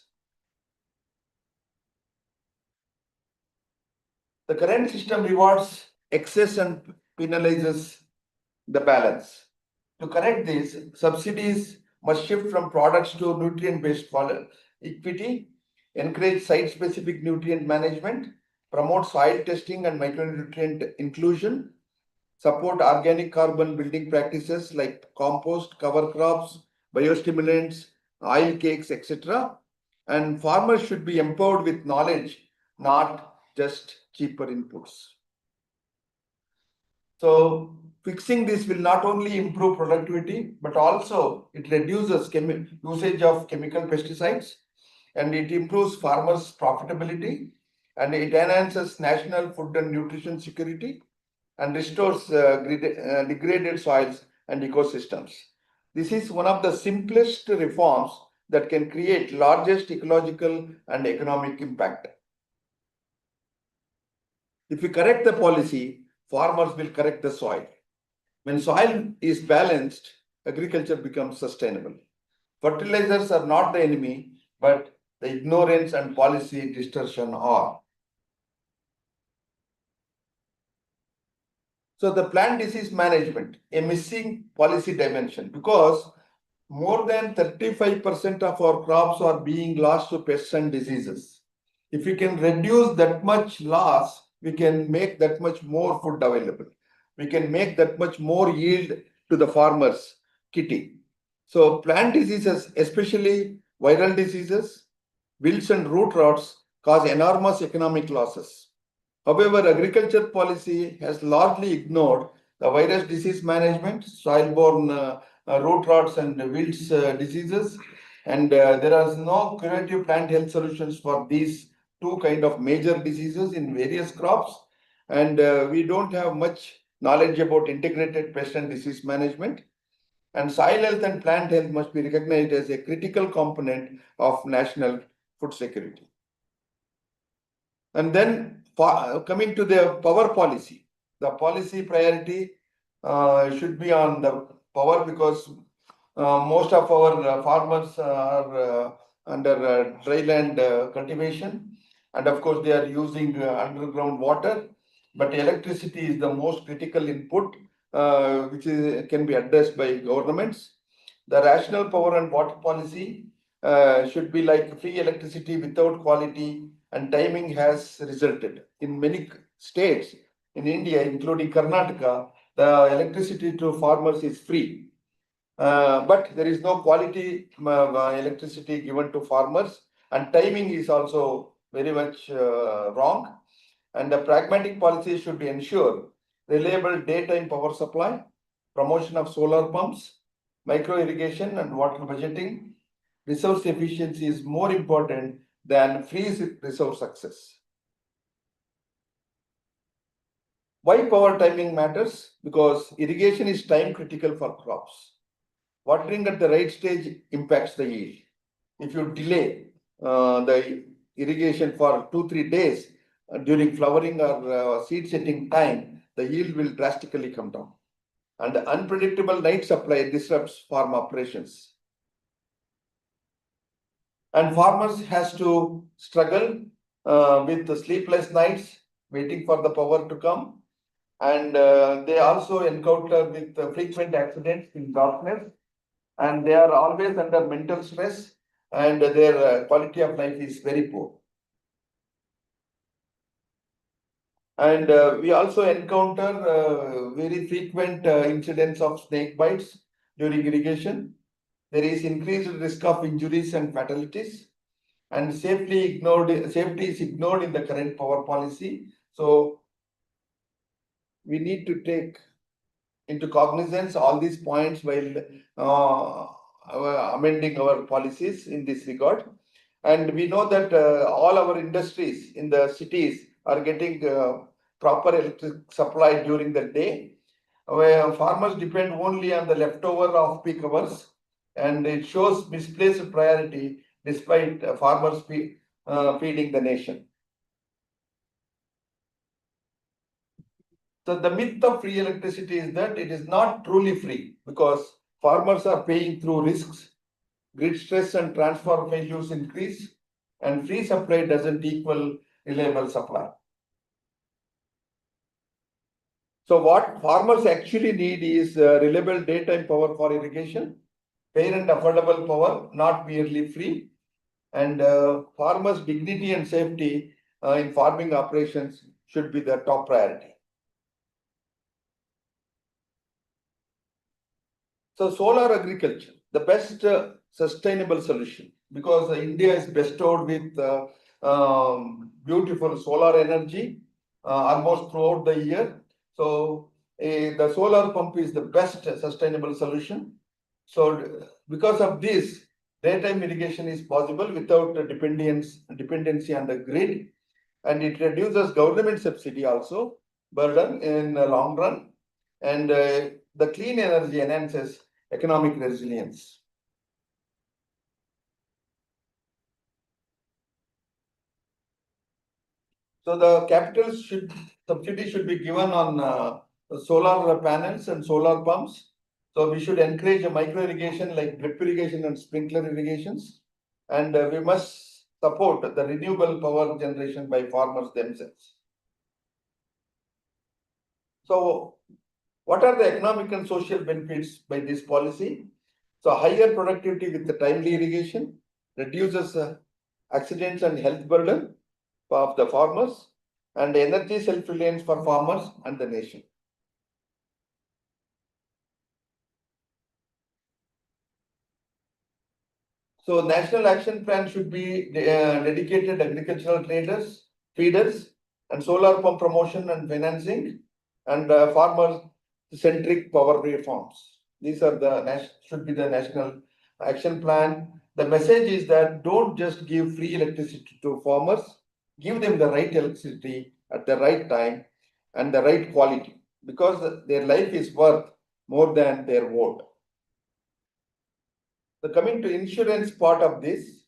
The current system rewards excess and penalizes the balance. To correct this, subsidies must shift from products to nutrient-based equity, encourage site-specific nutrient management, promote soil testing and micronutrient inclusion, support organic carbon building practices like compost, cover crops, biostimulants, oil cakes, etc. And farmers should be empowered with knowledge, not just cheaper inputs. So fixing this will not only improve productivity, but also it reduces usage of chemical pesticides, and it improves farmers' profitability, and it enhances national food and nutrition security, and restores degraded soils and ecosystems. This is one of the simplest reforms that can create largest ecological and economic impact. If we correct the policy, farmers will correct the soil. When soil is balanced, agriculture becomes sustainable. Fertilizers are not the enemy, but the ignorance and policy distortion are. So the plant disease management, a missing policy dimension, because more than 35% of our crops are being lost to pests and diseases. If we can reduce that much loss, we can make that much more food available. We can make that much more yield to the farmers' kitty. So plant diseases, especially viral diseases, wilts and root rots, cause enormous economic losses. However, agriculture policy has largely ignored the virus disease management, soil-borne root rots and wilts diseases, and there are no curative plant health solutions for these two kind of major diseases in various crops, and we don't have much knowledge about integrated pest and disease management. And soil health and plant health must be recognized as a critical component of national food security. And then coming to the power policy, the policy priority should be on the power, because most of our farmers are under dryland cultivation, and of course they are using underground water. But electricity is the most critical input, can be addressed by governments. The rational power and water policy should be like free electricity without quality and timing has resulted in many states in India, including Karnataka. The electricity to farmers is free, but there is no quality electricity given to farmers, and timing is also very much wrong. And the pragmatic policy should ensure reliable daytime power supply, promotion of solar pumps, micro irrigation, and water budgeting. Resource efficiency is more important than free resource access. Why power timing matters? Because irrigation is time critical for crops. Watering at the right stage impacts the yield. If you delay the irrigation for 2-3 days during flowering or seed setting time, the yield will drastically come down. And the unpredictable night supply disrupts farm operations. And farmers has to struggle with the sleepless nights, waiting for the power to come. And they also encounter with frequent accidents in darkness, and they are always under mental stress, and their quality of life is very poor. And we also encounter very frequent incidents of snake bites during irrigation. There is increased risk of injuries and fatalities, and safety is ignored in the current power policy. So we need to take into cognizance all these points while amending our policies in this regard. And we know that all our industries in the cities are getting proper electric supply during the day, where farmers depend only on the leftover of peak hours, and it shows misplaced priority despite farmers feeding the nation. So the myth of free electricity is that it is not truly free, because farmers are paying through risks, grid stress and transformer failures increase, and free supply doesn't equal reliable supply. So what farmers actually need is reliable daytime power for irrigation, fair and affordable power, not merely free, and farmers' dignity and safety in farming operations should be the top priority. So solar agriculture, the best sustainable solution, because India is bestowed with beautiful solar energy almost throughout the year. So the solar pump is the best sustainable solution. So because of this, daytime irrigation is possible without dependency on the grid, and it reduces government subsidy also burden in the long run, and the clean energy enhances economic resilience. So the subsidy should be given on solar panels and solar pumps. So we should encourage a micro irrigation like drip irrigation and sprinkler irrigations, and we must support the renewable power generation by farmers themselves. So what are the economic and social benefits by this policy? So higher productivity with the timely irrigation reduces accidents and health burden of the farmers, and energy self-reliance for farmers and the nation. So national action plan should be dedicated agricultural traders, feeders, and solar pump promotion and financing, and farmer-centric power reforms. These are should be the national action plan. The message is that don't just give free electricity to farmers, give them the right electricity at the right time and the right quality, because their life is worth more than their vote. So coming to insurance part of this,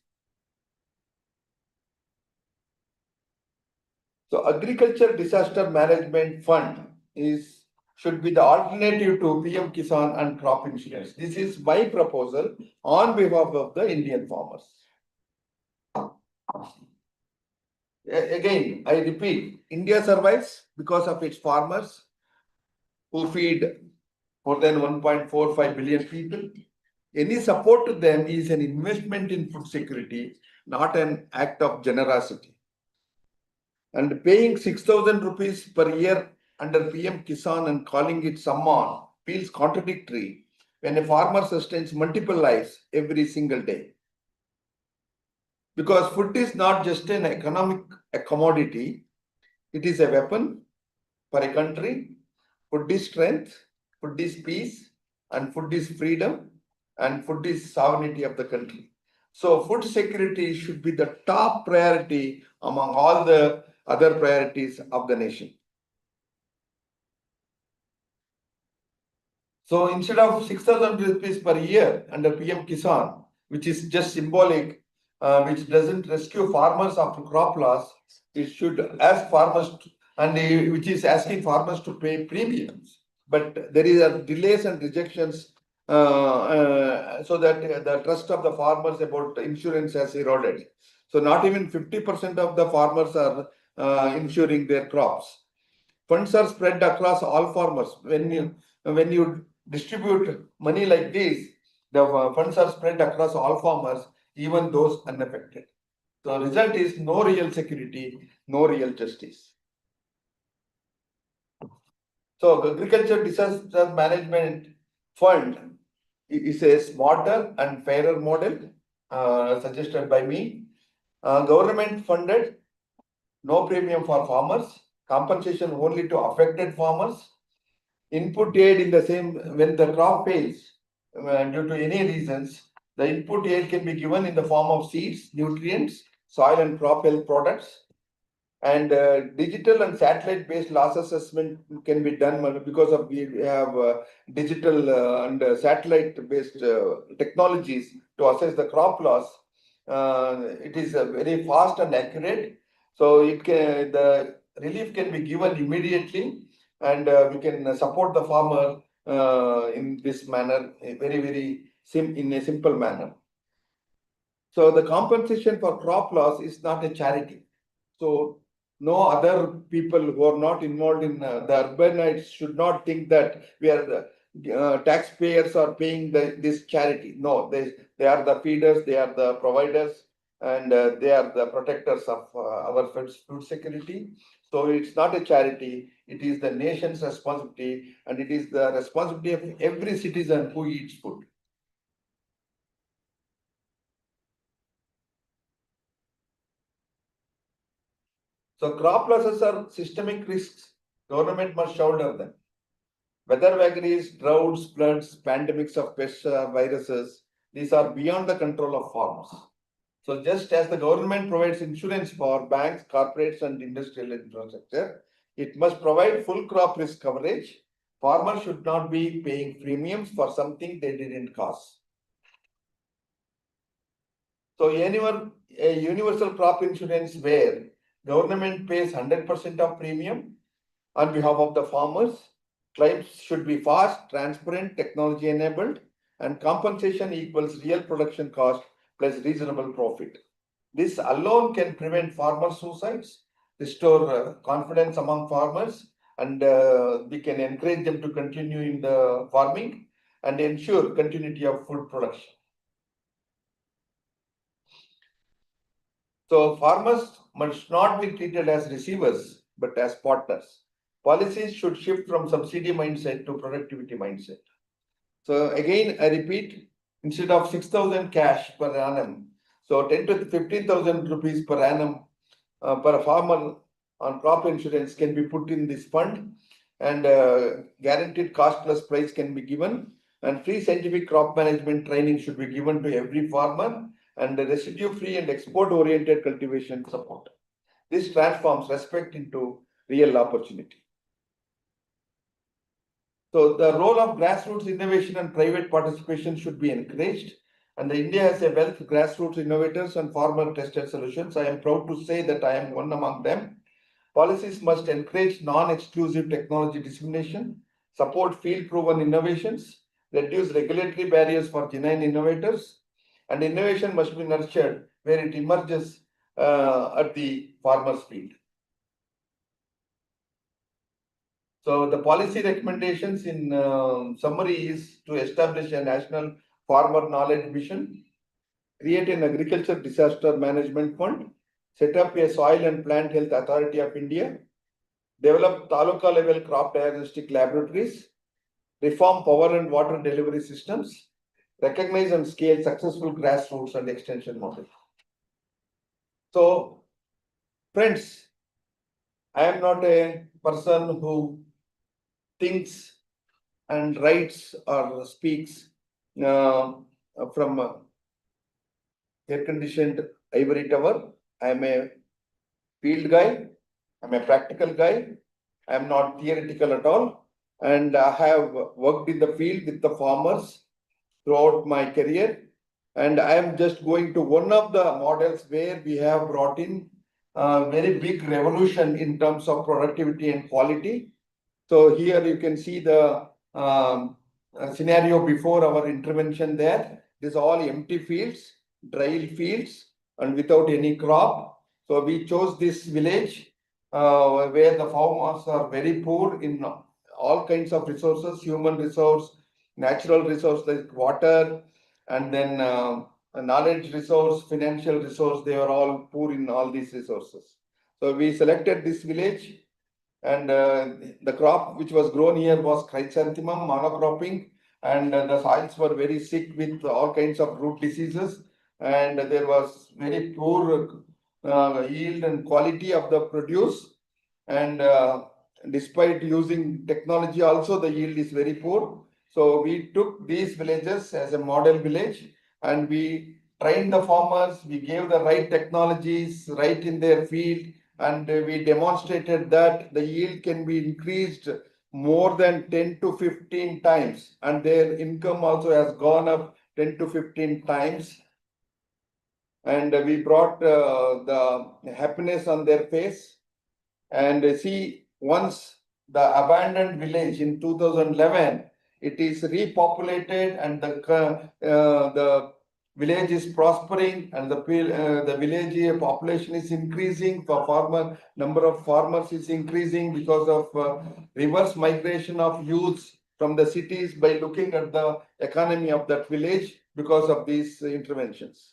so agriculture disaster management fund should be the alternative to PM Kisan and crop insurance. This is my proposal on behalf of the Indian farmers. Again, I repeat, India survives because of its farmers who feed more than 1.45 billion people. Any support to them is an investment in food security, not an act of generosity. And paying 6,000 rupees per year under PM Kisan and calling it Samman feels contradictory when a farmer sustains multiple lives every single day. Because food is not just an a commodity, it is a weapon for a country. Food is strength, food is peace, and food is freedom, and food is sovereignty of the country. So food security should be the top priority among all the other priorities of the nation. So instead of 6,000 rupees per year under PM Kisan, which is just symbolic, which doesn't rescue farmers after crop loss, it should ask farmers which is asking farmers to pay premiums. But there is a delays and rejections so that the trust of the farmers about insurance has eroded. So not even 50% of the farmers are insuring their crops. Funds are spread across all farmers. When you distribute money like this, the funds are spread across all farmers, even those unaffected. The result is no real security, no real justice. So the Agriculture Disaster Management Fund is a smarter and fairer model suggested by me. Government funded, no premium for farmers, compensation only to affected farmers, input aid in the same when the crop fails due to any reasons, the input aid can be given in the form of seeds, nutrients, soil and crop health products, and digital and satellite based loss assessment can be done because of we have digital and satellite based technologies to assess the crop loss. It is very fast and accurate, so the relief can be given immediately, and we can support the farmer in this manner, in a simple manner. So the compensation for crop loss is not a charity. So no other people who are not involved in the urbanites should not think that we are taxpayers are paying this charity. No, they are the feeders, they are the providers, and they are the protectors of our food security. So it's not a charity, it is the nation's responsibility, and it is the responsibility of every citizen who eats food. So crop losses are systemic risks. Government must shoulder them. Weather vagaries, droughts, floods, pandemics of pests, viruses, these are beyond the control of farmers. So just as the government provides insurance for banks, corporates, and industrial infrastructure, it must provide full crop risk coverage. Farmers should not be paying premiums for something they didn't cause. So a universal crop insurance where government pays 100% of premium on behalf of the farmers. Claims should be fast, transparent, technology enabled, and compensation equals real production cost plus reasonable profit. This alone can prevent farmer suicides, restore confidence among farmers, and we can encourage them to continue in the farming and ensure continuity of food production. So farmers must not be treated as receivers, but as partners. Policies should shift from subsidy mindset to productivity mindset. So again, I repeat, instead of 6,000 cash per annum, so 10 to 15,000 rupees per annum per farmer on crop insurance can be put in this fund, and guaranteed cost plus price can be given, and free scientific crop management training should be given to every farmer, and the residue-free and export-oriented cultivation support. This transforms respect into real opportunity. So the role of grassroots innovation and private participation should be encouraged. And India has a wealth of grassroots innovators and farmer-tested solutions. I am proud to say that I am one among them. Policies must encourage non-exclusive technology dissemination, support field-proven innovations, reduce regulatory barriers for genuine innovators, and innovation must be nurtured where it emerges at the farmer's field. So the policy recommendations in summary is to establish a national farmer knowledge mission, create an agriculture disaster management fund, set up a soil and plant health authority of India, develop taluka level crop diagnostic laboratories, reform power and water delivery systems, recognize and scale successful grassroots and extension models. So, friends, I am not a person who thinks and writes or speaks from air-conditioned ivory tower. I am a field guy. I'm a practical guy. I am not theoretical at all. And I have worked in the field with the farmers throughout my career. And I am just going to one of the models where we have brought in a very big revolution in terms of productivity and quality. So here you can see the scenario before our intervention there. It is all empty fields, dry fields, and without any crop. So we chose this village where the farmers are very poor in all kinds of resources, human resource, natural resource like water, and then knowledge resource, financial resource. They are all poor in all these resources. So we selected this village, and the crop which was grown here was chrysanthemum monocropping, and the soils were very sick with all kinds of root diseases, and there was very poor yield and quality of the produce, and despite using technology also the yield is very poor. So we took these villages as a model village, and we trained the farmers, we gave the right technologies right in their field, and we demonstrated that the yield can be increased more than 10 to 15 times, and their income also has gone up 10 to 15 times. And we brought the happiness on their face. And see, once the abandoned village in 2011, it is repopulated, and the village is prospering, and the village population is increasing. For number of farmers is increasing because of reverse migration of youths from the cities by looking at the economy of that village because of these interventions.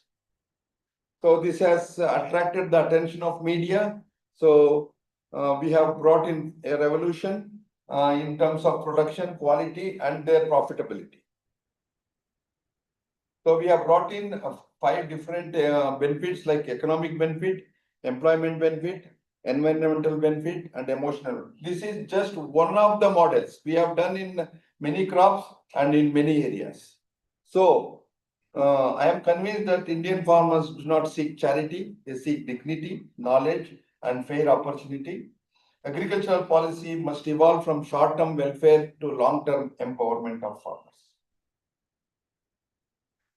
So this has attracted the attention of media. So we have brought in a revolution in terms of production, quality, and their profitability. So we have brought in 5 different benefits like economic benefit, employment benefit, environmental benefit, and emotional. This is just one of the models we have done in many crops and in many areas. So I am convinced that Indian farmers do not seek charity, they seek dignity, knowledge, and fair opportunity. Agricultural policy must evolve from short-term welfare to long-term empowerment of farmers.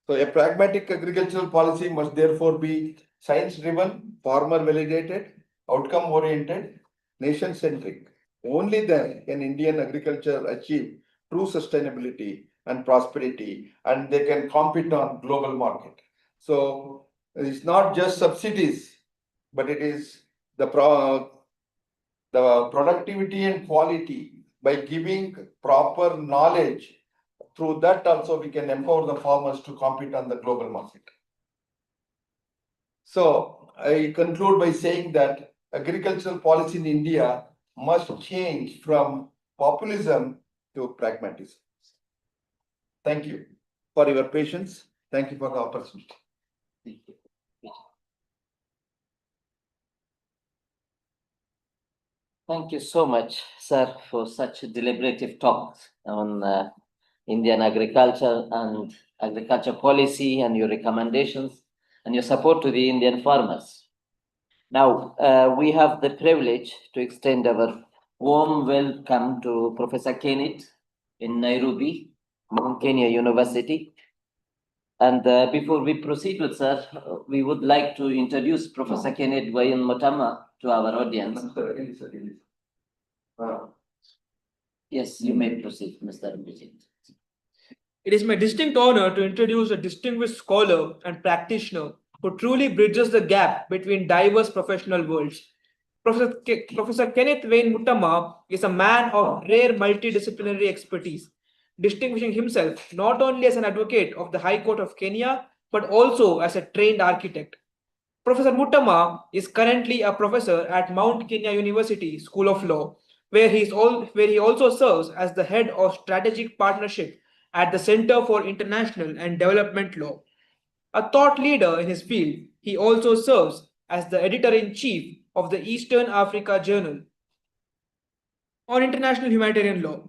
So a pragmatic agricultural policy must therefore be science-driven, farmer-validated, outcome-oriented, nation-centric. Only then can Indian agriculture achieve true sustainability and prosperity, and they can compete on global market. So it's not just subsidies, but it is the productivity and quality by giving proper knowledge. Through that also we can empower the farmers to compete on the global market. So I conclude by saying that agricultural policy in India must change from populism to pragmatism. Thank you for your patience. Thank you for the opportunity. Thank you so much, sir, for such deliberative talks on Indian agriculture and agriculture policy and your recommendations and your support to the Indian farmers. Now, we have the privilege to extend our warm welcome to Professor Kenneth in Nairobi, Mount Kenya University. And before we proceed with sir, we would like to introduce Professor Kenneth Wayan Mutama to our audience. Yes, you may proceed, Mr. Vijay. It is my distinct honor to introduce a distinguished scholar and practitioner who truly bridges the gap between diverse professional worlds. Professor Kenneth Wayne Mutama is a man of rare multidisciplinary expertise, distinguishing himself not only as an advocate of the High Court of Kenya, but also as a trained architect. Professor Mutama is currently a professor at Mount Kenya University School of Law, where where he also serves as the head of strategic partnership at the Center for International and Development Law. A thought leader in his field, he also serves as the editor-in-chief of the Eastern Africa Journal on international humanitarian law.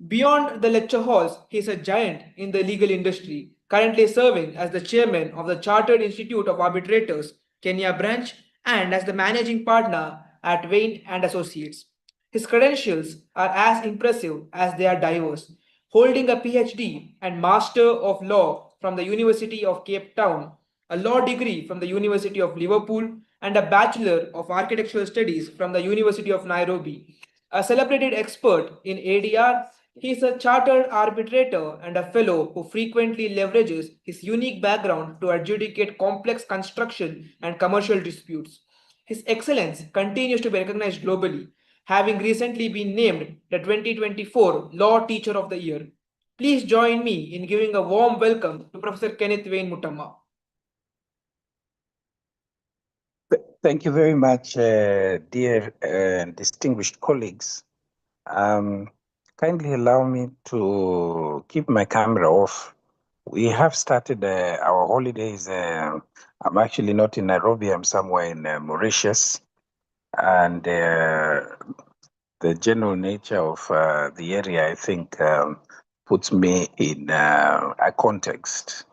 Beyond the lecture halls, he is a giant in the legal industry, currently serving as the chairman of the Chartered Institute of Arbitrators, Kenya branch, and as the managing partner at Wayne and Associates. His credentials are as impressive as they are diverse, holding a PhD and Master of Law from the University of Cape Town, a law degree from the University of Liverpool, and a Bachelor of Architectural Studies from the University of Nairobi. A celebrated expert in ADR, he is a chartered arbitrator and a fellow who frequently leverages his unique background to adjudicate complex construction and commercial disputes. His excellence continues to be recognized globally, having recently been named the 2024 Law Teacher of the Year. Please join me in giving a warm welcome to Professor Kenneth Wayne Mutama. Thank you very much, dear and distinguished colleagues. Kindly allow me to keep my camera off. We have started our holidays. I'm actually not in Nairobi, I'm somewhere in Mauritius. And the general nature of the area, I think, puts me in a context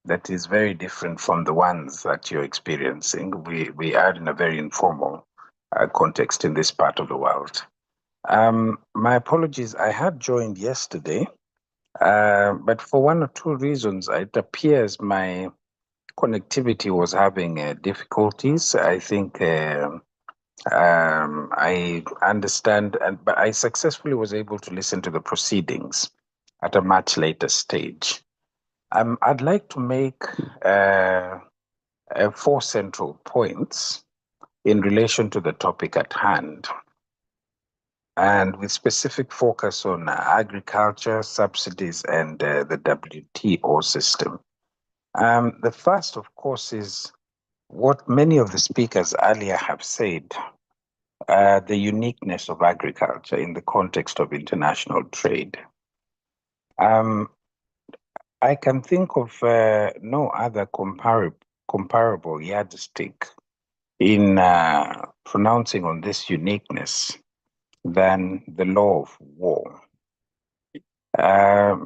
that is very different from the ones that you're experiencing. We are in a very informal context in this part of the world. My apologies, I had joined yesterday, but for one or two reasons, it appears my connectivity was having difficulties. I think I understand, but I successfully was able to listen to the proceedings at a much later stage. I'd like to make 4 central points in relation to the topic at hand, and with specific focus on agriculture, subsidies, and the WTO system. The first, of course, is what many of the speakers earlier have said, the uniqueness of agriculture in the context of international trade. I can think of no other comparable yardstick in pronouncing on this uniqueness than the law of war.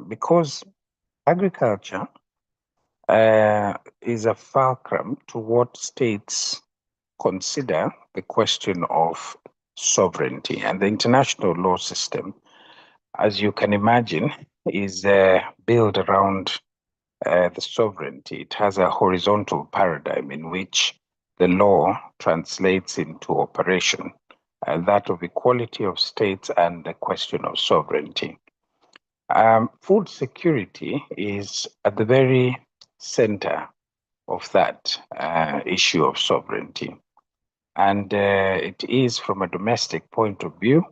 Because agriculture is a fulcrum to what states consider the question of sovereignty. And the international law system, as you can imagine, is built around the sovereignty. It has a horizontal paradigm in which the law translates into operation, that of equality of states and the question of sovereignty. Food security is at the very center of that issue of sovereignty. And it is, from a domestic point of view,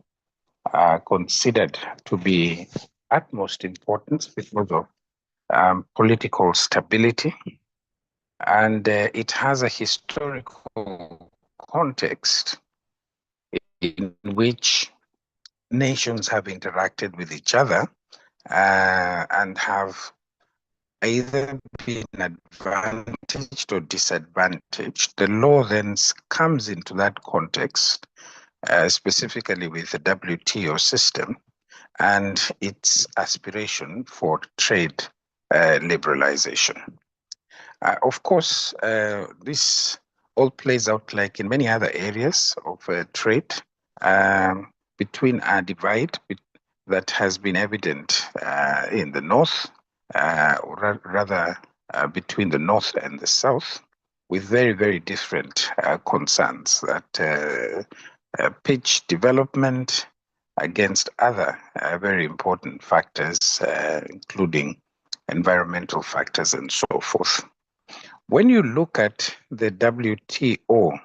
considered to be utmost importance because of political stability. And it has a historical context in which nations have interacted with each other and have either been advantaged or disadvantaged. The law then comes into that context, specifically with the WTO system and its aspiration for trade liberalization. Of course, this all plays out like in many other areas of trade between a divide that has been evident in the north, or rather between the North and the South, with very, very different concerns that pitch development against other very important factors, including environmental factors and so forth. When you look at the WTO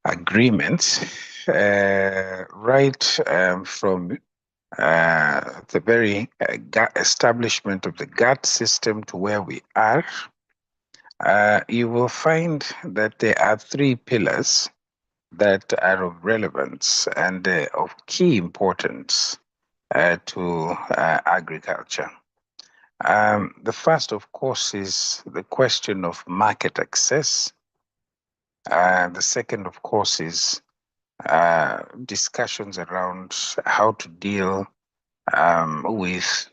agreements, right from the very establishment of the GATT system to where we are, you will find that there are three pillars that are of relevance and of key importance to agriculture. The first, of course, is the question of market access. The second, of course, is discussions around how to deal with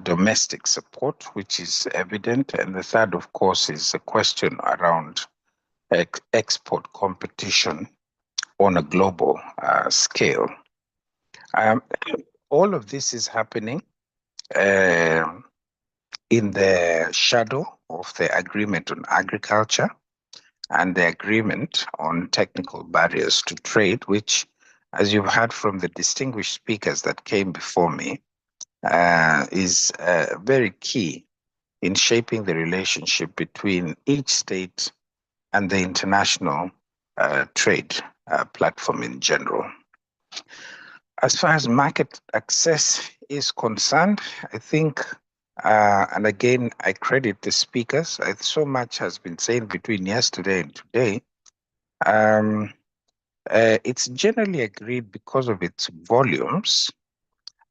domestic support, which is evident. And the third, of course, is a question around export competition on a global scale. All of this is happening in the shadow of the agreement on agriculture and the agreement on technical barriers to trade, which, as you've heard from the distinguished speakers that came before me, is very key in shaping the relationship between each state and the international trade platform in general. As far as market access is concerned, I think, and again, I credit the speakers, so much has been said between yesterday and today. It's generally agreed because of its volumes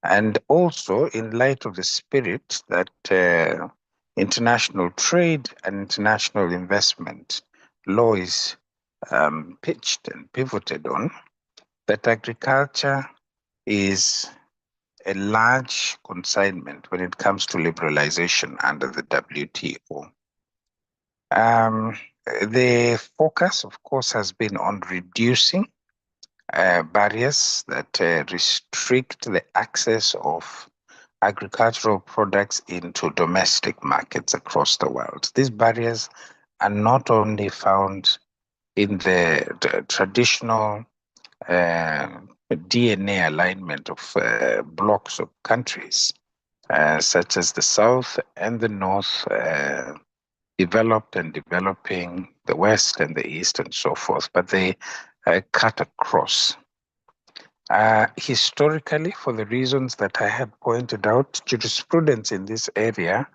and also in light of the spirit that international trade and international investment law is pitched and pivoted on, that agriculture is a large consignment when it comes to liberalization under the WTO. The focus, of course, has been on reducing barriers that restrict the access of agricultural products into domestic markets across the world. These barriers are not only found in the traditional DNA alignment of blocks of countries, such as the South and the North, developed and developing, the West and the East, and so forth, but they cut across. Historically, for the reasons that I had pointed out, jurisprudence in this area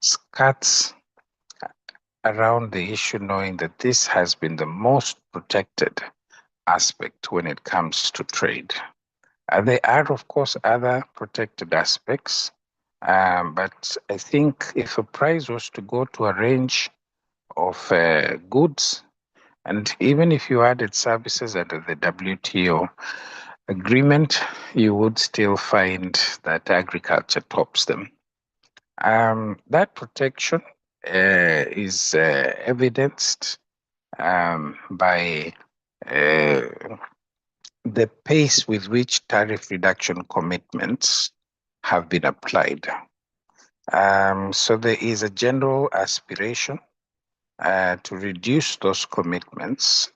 skirts around the issue, knowing that this has been the most protected aspect when it comes to trade. There are, of course, other protected aspects, but I think if a price was to go to a range of goods, and even if you added services under the WTO agreement, you would still find that agriculture tops them. That protection is evidenced by the pace with which tariff reduction commitments have been applied. So there is a general aspiration to reduce those commitments,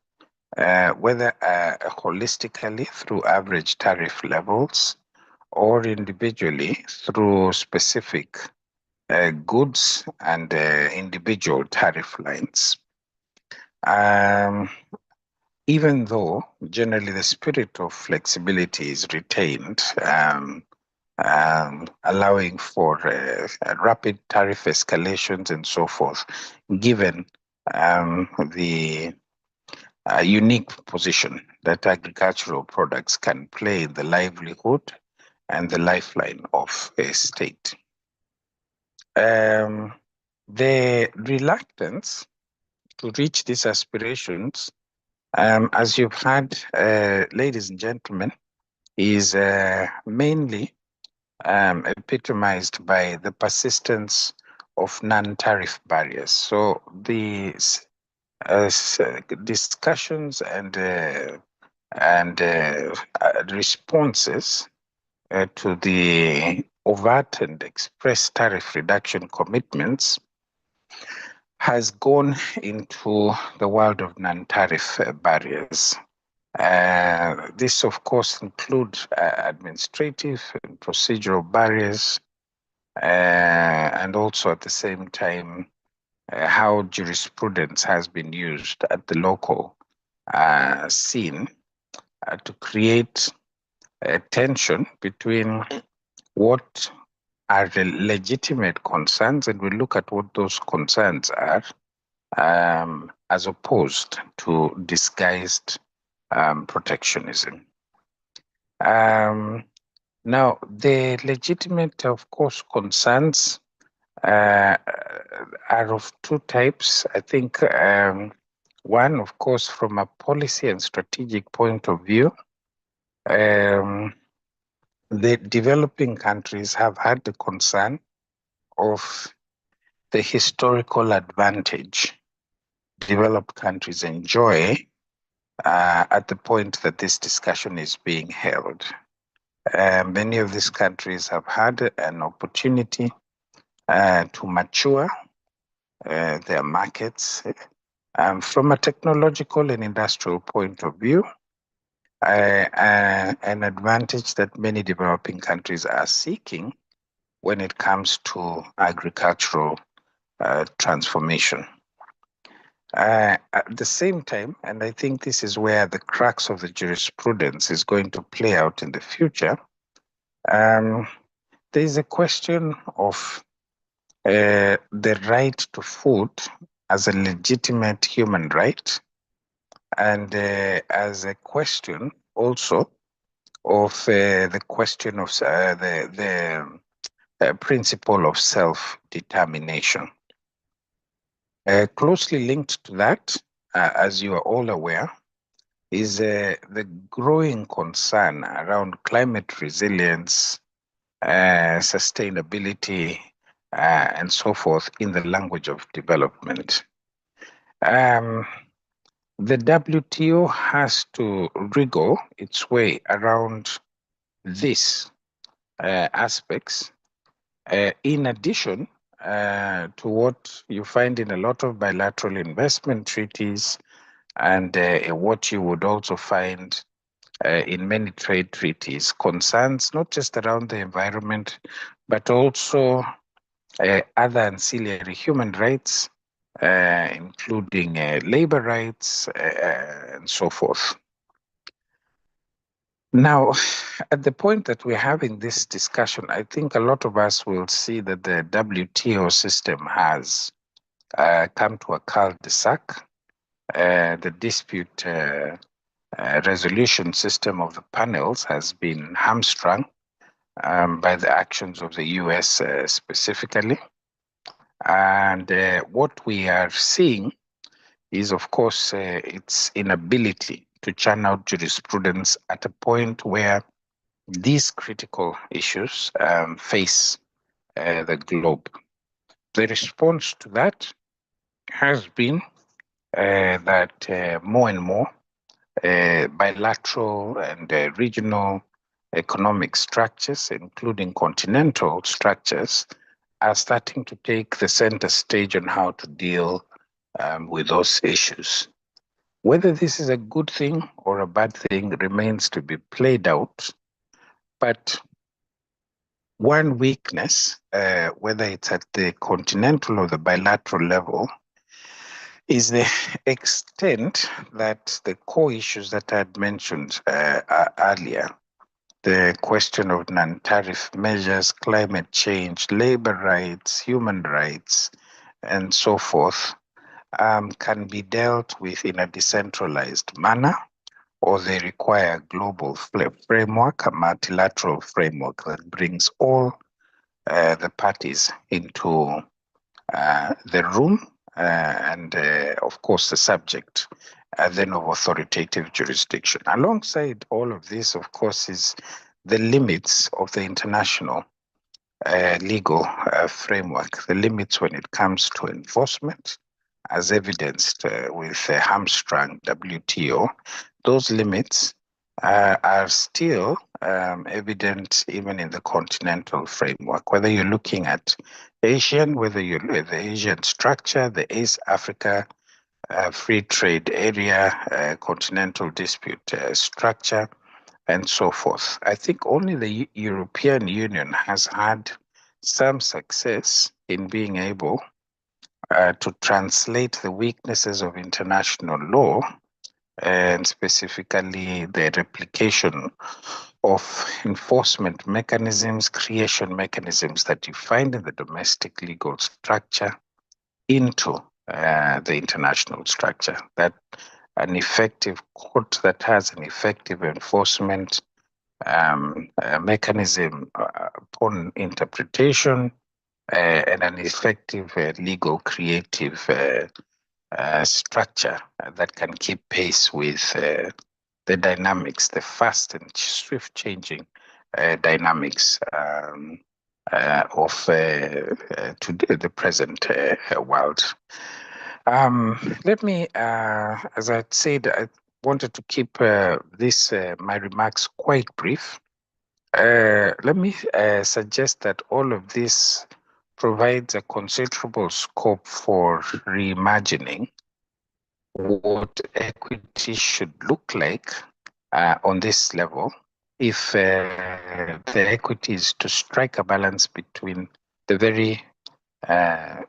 whether holistically through average tariff levels or individually through specific goods and individual tariff lines. Even though generally the spirit of flexibility is retained, allowing for rapid tariff escalations and so forth, given the unique position that agricultural products can play in the livelihood and the lifeline of a state. The reluctance to reach these aspirations, as you've had, ladies and gentlemen, is mainly epitomized by the persistence of non-tariff barriers. So the discussions and responses to the overt and express tariff reduction commitments has gone into the world of non-tariff barriers. This, of course, includes administrative and procedural barriers, and also at the same time, how jurisprudence has been used at the local scene to create a tension between what are the legitimate concerns, and we look at what those concerns are, as opposed to disguised protectionism. Now, the legitimate, of course, concerns are of two types. I think one, of course, from a policy and strategic point of view, the developing countries have had the concern of the historical advantage developed countries enjoy at the point that this discussion is being held. Many of these countries have had an opportunity to mature their markets from a technological and industrial point of view, an advantage that many developing countries are seeking when it comes to agricultural transformation. At the same time, and I think this is where the crux of the jurisprudence is going to play out in the future, there is a question of the right to food as a legitimate human right, and as a question also of the question of the principle of self-determination. Closely linked to that, as you are all aware, is the growing concern around climate resilience, sustainability, and so forth in the language of development. The WTO has to wriggle its way around these aspects, in addition to what you find in a lot of bilateral investment treaties, and what you would also find in many trade treaties, concerns not just around the environment, but also other ancillary human rights, including labor rights, and so forth. Now, at the point that we're having this discussion, I think a lot of us will see that the WTO system has come to a cul-de-sac. The dispute resolution system of the panels has been hamstrung by the actions of the US specifically. And what we are seeing is, of course, its inability to churn out jurisprudence at a point where these critical issues face the globe. The response to that has been that more and more bilateral and regional economic structures, including continental structures, are starting to take the center stage on how to deal with those issues. Whether this is a good thing or a bad thing remains to be played out, but one weakness, whether it's at the continental or the bilateral level, is the extent that the core issues that I had mentioned earlier, the question of non-tariff measures, climate change, labor rights, human rights, and so forth, can be dealt with in a decentralized manner, or they require a global framework, a multilateral framework that brings all the parties into the room, and of course the subject then of authoritative jurisdiction. Alongside all of this, of course, is the limits of the international legal framework, the limits when it comes to enforcement, as evidenced with the hamstrung WTO. Those limits are still evident even in the continental framework, whether you're looking at Asian, whether you look at the Asian structure, the East Africa free trade area, continental dispute structure, and so forth. I think only the European Union has had some success in being able to translate the weaknesses of international law, and specifically the replication of enforcement mechanisms, creation mechanisms that you find in the domestic legal structure into the international structure. That an effective court that has an effective enforcement mechanism upon interpretation and an effective legal creative structure that can keep pace with the dynamics, the fast and swift changing dynamics of today, the present world. Let me, as I said, I wanted to keep this my remarks quite brief. Let me suggest that all of this provides a considerable scope for reimagining what equity should look like on this level if the equity is to strike a balance between the very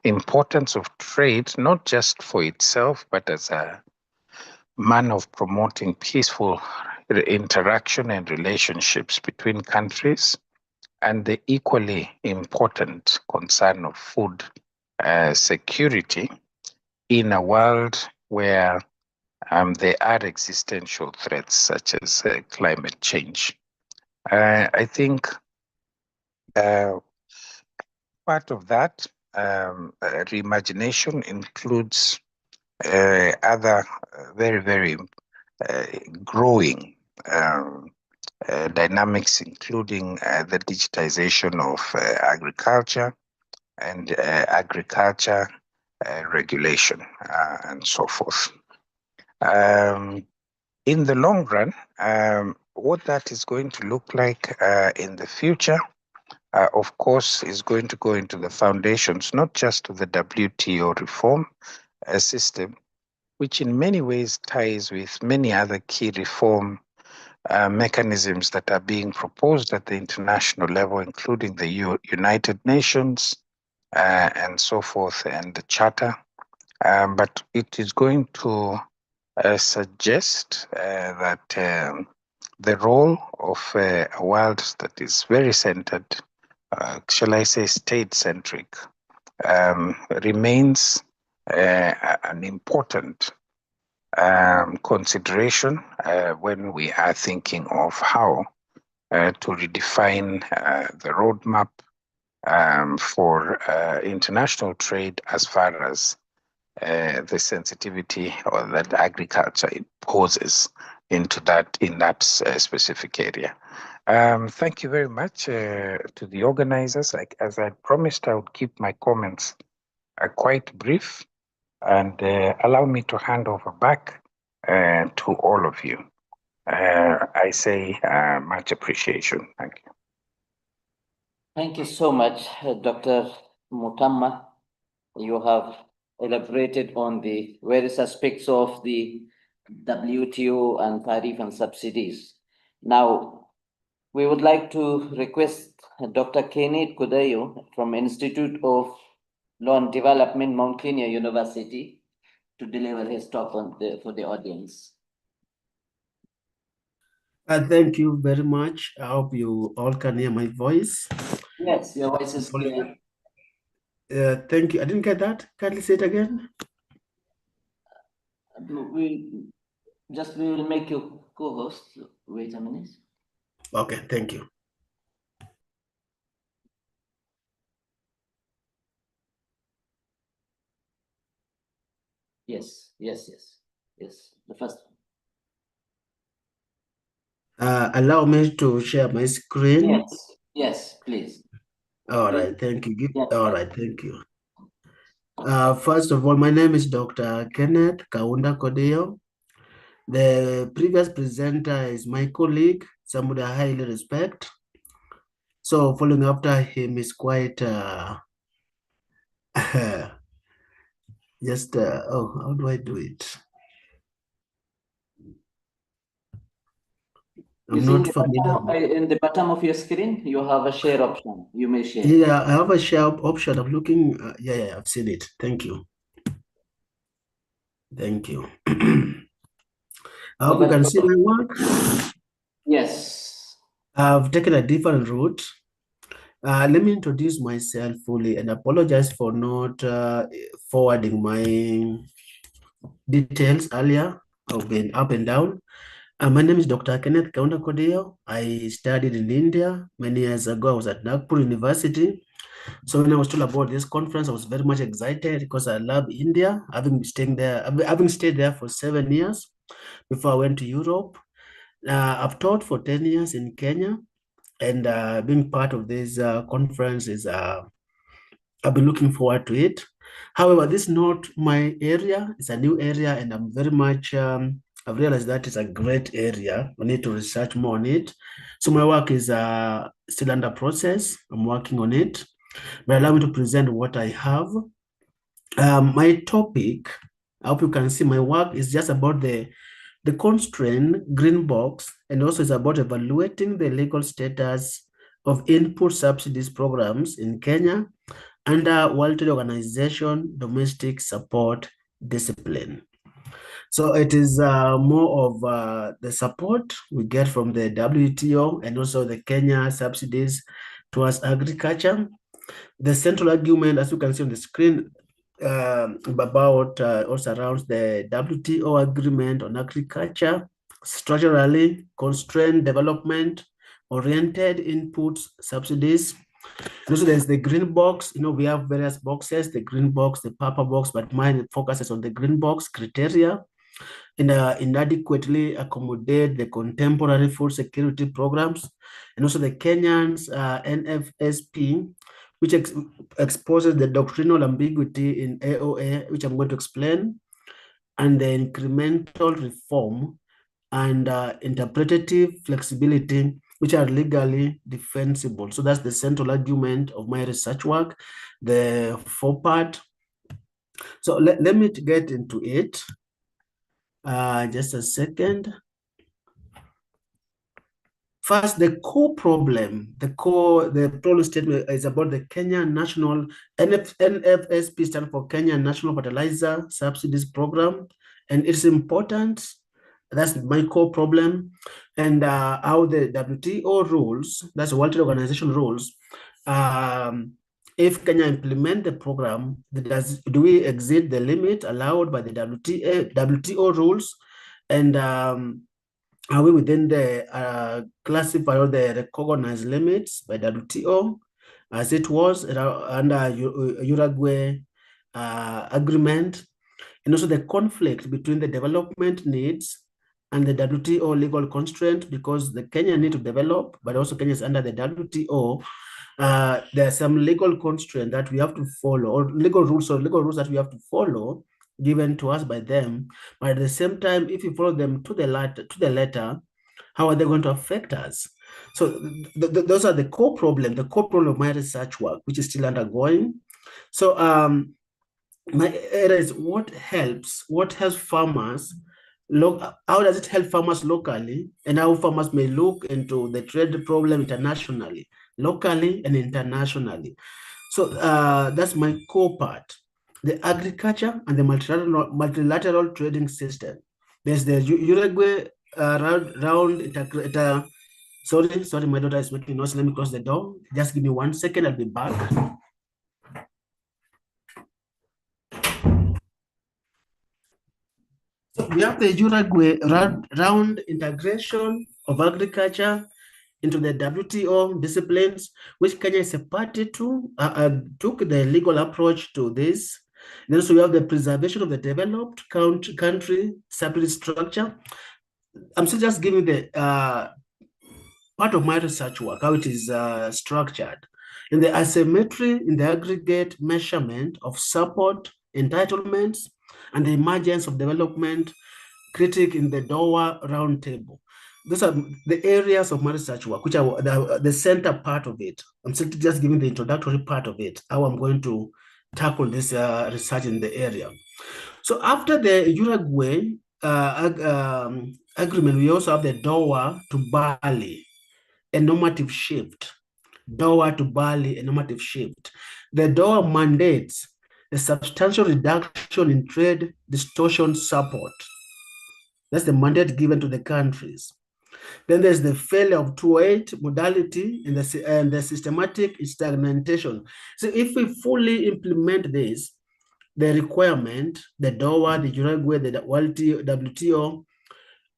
importance of trade, not just for itself, but as a man of promoting peaceful interaction and relationships between countries, and the equally important concern of food security in a world where there are existential threats such as climate change. I think part of that reimagination includes other very, very growing dynamics, including the digitization of agriculture and agriculture regulation and so forth. In the long run, what that is going to look like in the future, of course, is going to go into the foundations, not just of the WTO reform system, which in many ways ties with many other key reform mechanisms that are being proposed at the international level, including the United Nations and so forth, and the Charter. But it is going to suggest that the role of a world that is very centered, shall I say state-centric, remains an important consideration when we are thinking of how to redefine the roadmap for international trade as far as the sensitivity or that agriculture poses into that in that specific area. Thank you very much to the organizers. As I promised, I would keep my comments quite brief and allow me to hand over back to all of you. I say much appreciation. Thank you. Thank you so much, Dr. Mutamma. You have elaborated on the various aspects of the WTO and tariff and subsidies. Now, we would like to request Dr. Kenneth Kudayo from Institute of Law and Development, Mount Kenya University, to deliver his talk for the audience. Thank you very much. I hope you all can hear my voice. Yes, your voice is clear. Thank you. I didn't get that. Kindly say it again. We will make you co-host. Wait a minute. Okay, thank you. Yes. The first one. Allow me to share my screen. Yes, please. All right, thank you. Yes, all right, thank you. First of all, my name is Dr. Kenneth Kaunda Kodeo. The previous presenter is my colleague, somebody I highly respect. So following after him is quite Just, how do I do it? You I'm see not familiar. in the bottom of your screen, you have a share option. You may share. Yeah, I have a share option. I'm looking. Yeah, I've seen it. Thank you. Thank you. I hope you can see my work. Yes. I've taken a different route. Let me introduce myself fully and apologize for not forwarding my details earlier. I've been up and down. My name is Dr. Kenneth Kaunda Kodeo. I studied in India many years ago. I was at Nagpur University. So when I was told about this conference, I was very much excited because I love India. Having stayed there for 7 years before I went to Europe. I've taught for 10 years in Kenya, and being part of this conference is I've been looking forward to it. However, this is not my area. It's a new area, and I'm very much, I've realized that it's a great area. I need to research more on it. So my work is still under process. I'm working on it. But allow me to present what I have. My topic, I hope you can see my work is just about the constraint green box, and also it's about evaluating the legal status of input subsidies programs in Kenya under World Trade Organization domestic support discipline. So it is more of the support we get from the WTO and also the Kenya subsidies towards agriculture. The central argument, as you can see on the screen, about also surrounds the WTO agreement on agriculture, structurally constrained development, oriented inputs, subsidies. And also there's the green box. We have various boxes, the green box, the purple box, but mine focuses on the green box criteria and inadequately accommodate the contemporary food security programs, and also the Kenyans NFSP, which exposes the doctrinal ambiguity in AOA, which I'm going to explain, and the incremental reform and interpretative flexibility, which are legally defensible. So that's the central argument of my research work, the four-part. So let me get into it. Just a second. First, the problem statement is about the Kenya National NFSP stands for Kenya National Fertilizer Subsidies Program, and it's important. That's my core problem, and how the WTO rules, that's the World Trade Organization rules. If Kenya implement the program, do we exceed the limit allowed by the WTO rules, and are we within the classified or the recognized limits by WTO, as it was under Uruguay agreement, and also the conflict between the development needs and the WTO legal constraint, because the Kenya need to develop, but also Kenya is under the WTO. There are some legal constraints that we have to follow, or legal rules that we have to follow, given to us by them. But at the same time, if you follow them to the letter, how are they going to affect us? So those are the core problem of my research work, which is still undergoing. So my area is what helps farmers. How does it help farmers locally, and how farmers may look into the trade problem internationally, locally and internationally. So that's my core part. The agriculture and the multilateral trading system. There's the Uruguay sorry, my daughter is making noise. Let me close the door. Just give me 1 second, I'll be back. So we have the Uruguay round integration of agriculture into the WTO disciplines, which Kenya is a party to, took the legal approach to this. Then so we have the preservation of the developed country subsidy structure. I'm still just giving the part of my research work, how it is structured. In the asymmetry in the aggregate measurement of support, entitlements, and the emergence of development critic in the Doha roundtable. Those are the areas of my research work, which are the center part of it. I'm still just giving the introductory part of it, how I'm going to tackle this research in the area. So after the Uruguay agreement, we also have the Doha to Bali, a normative shift. Doha to Bali, a normative shift. The Doha mandates a substantial reduction in trade distortion support. That's the mandate given to the countries. Then there's the failure of 208 modality and the systematic stagnation. So if we fully implement this, the requirement, the Doha, the Uruguay, the WTO,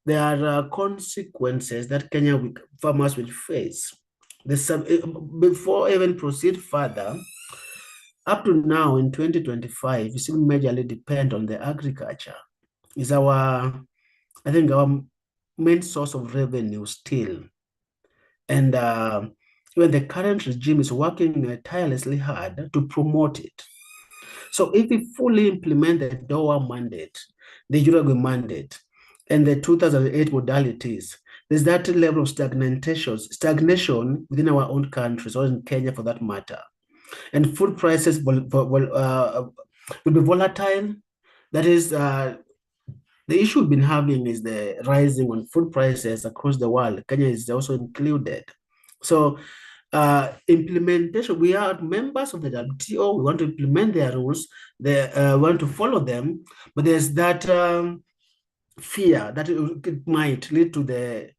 there are consequences that Kenya farmers will face. Before I even proceed further, up to now in 2025, we still majorly depend on the agriculture. Is our, I think, our main source of revenue still. And when the current regime is working tirelessly hard to promote it. So if we fully implement the Doha mandate, the Uruguay mandate, and the 2008 modalities, there's that level of stagnation within our own countries, or in Kenya for that matter. And food prices will be volatile. That is, the issue we've been having is the rising on food prices across the world. Kenya is also included. So implementation, we are members of the WTO, we want to implement their rules, they want to follow them, but there's that fear that it might lead to the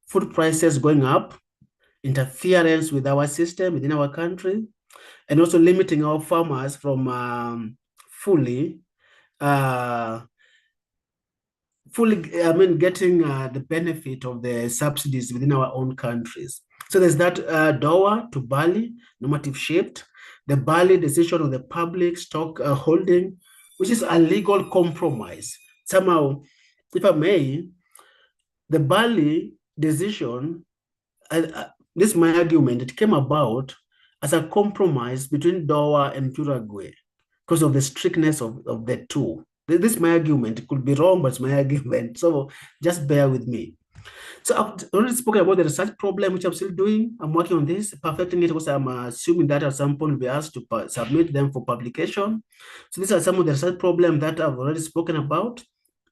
food prices going up, interference with our system within our country, and also limiting our farmers from fully getting the benefit of the subsidies within our own countries. So there's that Doha to Bali normative shift, the Bali decision of the public stock holding, which is a legal compromise. Somehow, if I may, the Bali decision, this is my argument, it came about as a compromise between Doha and Uruguay because of the strictness of the two. This is my argument. It could be wrong, but it's my argument. So just bear with me. So I've already spoken about the research problem, which I'm still doing. I'm working on this, perfecting it, because I'm assuming that at some point we'll be asked to submit them for publication. So these are some of the research problems that I've already spoken about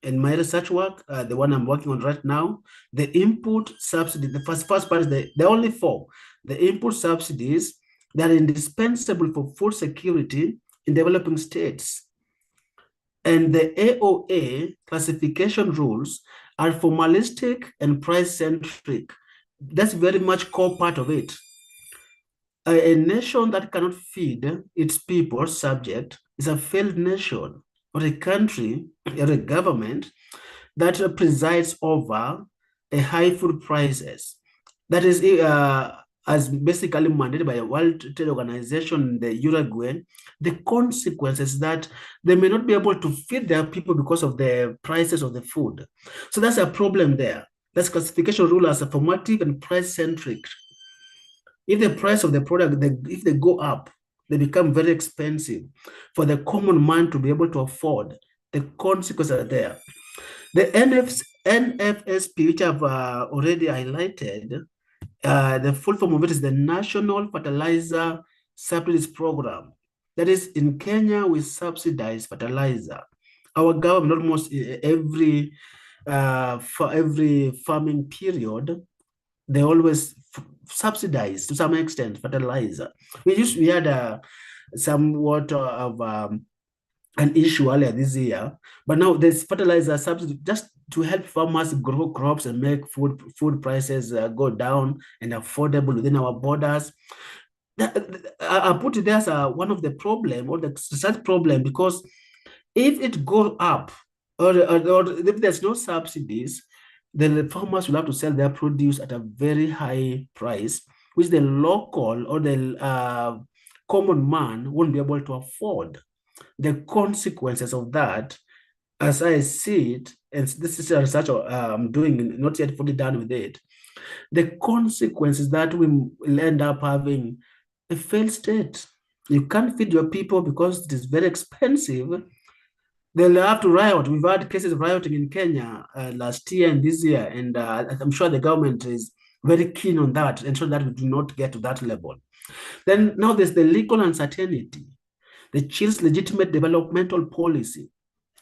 in my research work, the one I'm working on right now. The input subsidy, the first part is the only four. The input subsidies that are indispensable for food security in developing states. And the AOA classification rules are formalistic and price-centric. That's very much core part of it. A nation that cannot feed its people subject is a failed nation, or a country or a government that presides over a high food prices. That is as basically mandated by a World Trade Organization, the Uruguay. The consequences that they may not be able to feed their people because of the prices of the food. So that's a problem there. That's classification rule as a formative and price-centric. If the price of the product, if they go up, they become very expensive for the common man to be able to afford. The consequences are there. The NFSP, which I've already highlighted, the full form of it is the National Fertilizer Subsidies Program. That is, in Kenya, we subsidize fertilizer. Our government, almost for every farming period, they always subsidize to some extent fertilizer. We had somewhat of an issue earlier this year, but now there's fertilizer subsidy just to help farmers grow crops and make food prices go down and affordable within our borders. I put it there as one of the problem, or the research problem, because if it goes up, or if there's no subsidies, then the farmers will have to sell their produce at a very high price, which the local or the common man won't be able to afford. The consequences of that, as I see it, and this is a research I'm doing, not yet fully done with it, the consequences that we will end up having a failed state. You can't feed your people because it is very expensive. They'll have to riot. We've had cases of rioting in Kenya last year and this year, and I'm sure the government is very keen on that, ensure that we do not get to that level. Then now there's the legal uncertainty. the child's legitimate developmental policy.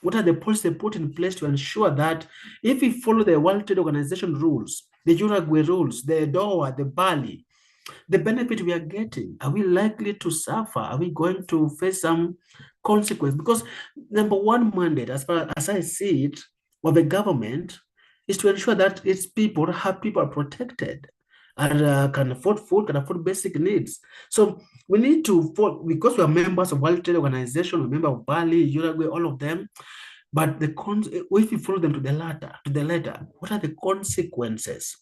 What are the policies they put in place to ensure that if we follow the World Trade Organization rules, the Uruguay rules, the DOA, the Bali, the benefit we are getting, are we likely to suffer? Are we going to face some consequence? Because number one mandate, as far as I see it, of the government is to ensure that its people are protected and can afford food, can afford basic needs. So we need to, because we are members of World Trade Organization, we're member of Bali, Uruguay, all of them. But if we follow them to the letter, what are the consequences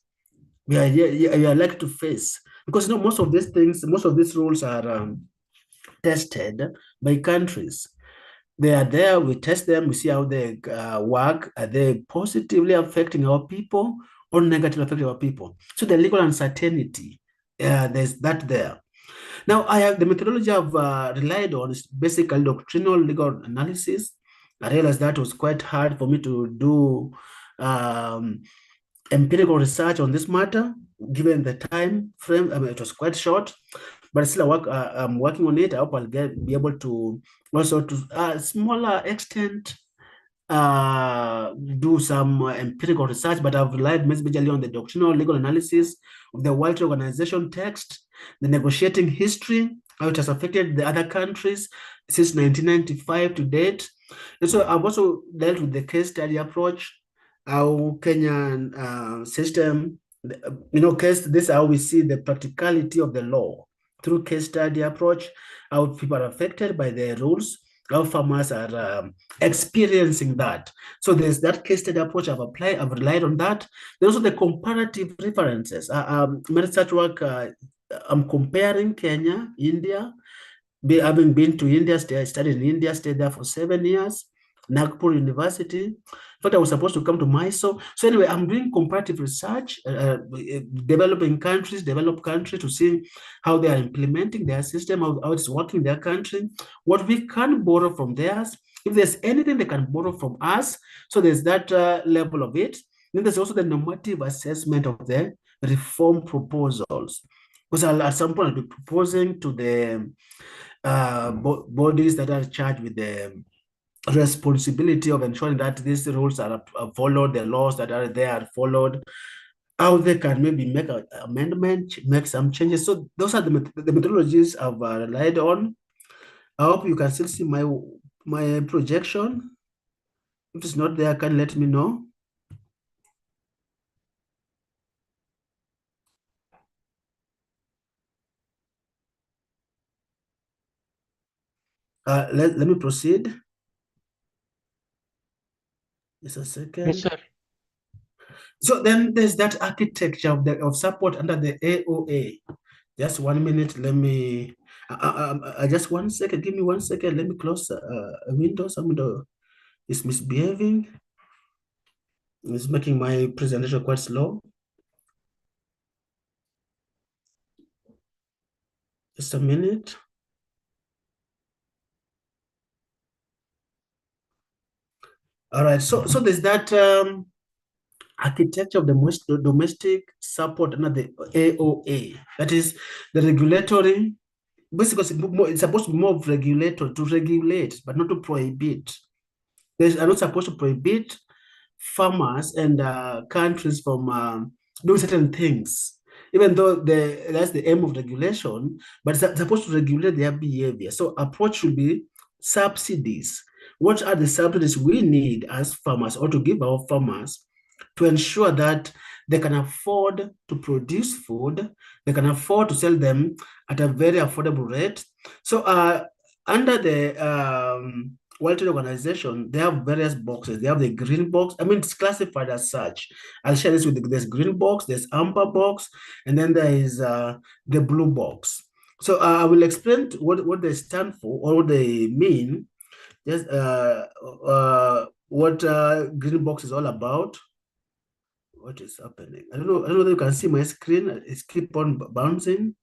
we are likely to face? Because most of these things, most of these rules are tested by countries. They are there, we test them, we see how they work. Are they positively affecting our people or negatively affecting our people? So the legal uncertainty, there's that there. Now, the methodology I've relied on is basically doctrinal legal analysis. I realized that was quite hard for me to do empirical research on this matter, given the time frame. I mean, it was quite short, but still I'm working on it. I hope I'll be able to also, to a smaller extent, do some empirical research, but I've relied majorly on the doctrinal legal analysis of the World Trade Organization text, the negotiating history, how it has affected the other countries since 1995 to date. And so I've also dealt with the case study approach, how Kenyan system, this is how we see the practicality of the law through case study approach, how people are affected by the rules, how farmers are experiencing that. So there's that case study approach I've applied, I've relied on that. There's also the comparative references. My research work, I'm comparing Kenya, India, having been to India, I studied in India, stayed there for 7 years, Nagpur University. In fact, I was supposed to come to Mysore. So anyway, I'm doing comparative research, developing countries, developed countries, to see how they are implementing their system, how it's working in their country, what we can borrow from theirs, if there's anything they can borrow from us. So there's that level of it. Then there's also the normative assessment of the reform proposals. Because at some point I'll be proposing to the bodies that are charged with the responsibility of ensuring that these rules are followed, the laws that are there are followed, how they can maybe make an amendment, make some changes. So those are the methodologies I've relied on. I hope you can still see my projection. If it's not there, can let me know. Let me proceed. Just a second. Yes, sir. So then there's that architecture of support under the AOA. Just 1 minute. Let me. Just 1 second. Give me 1 second. Let me close a window. Some window is misbehaving. It's making my presentation quite slow. Just a minute. All right. So there's that architecture of the domestic support under the AOA. That is the regulatory. Basically, it's supposed to be more of regulator, to regulate, but not to prohibit. They are not supposed to prohibit farmers and countries from doing certain things, even though that's the aim of regulation, but it's supposed to regulate their behavior. So approach should be subsidies. What are the subsidies we need as farmers, or to give our farmers, to ensure that they can afford to produce food, they can afford to sell them at a very affordable rate? So under the World Trade Organization, they have various boxes. They have the green box. I mean, it's classified as such. I'll share this with you. There's green box, there's amber box, and then there is the blue box. So I will explain what they stand for, or what they mean. Just what green box is all about. What is happening? I don't know if you can see my screen. It's keep on bouncing.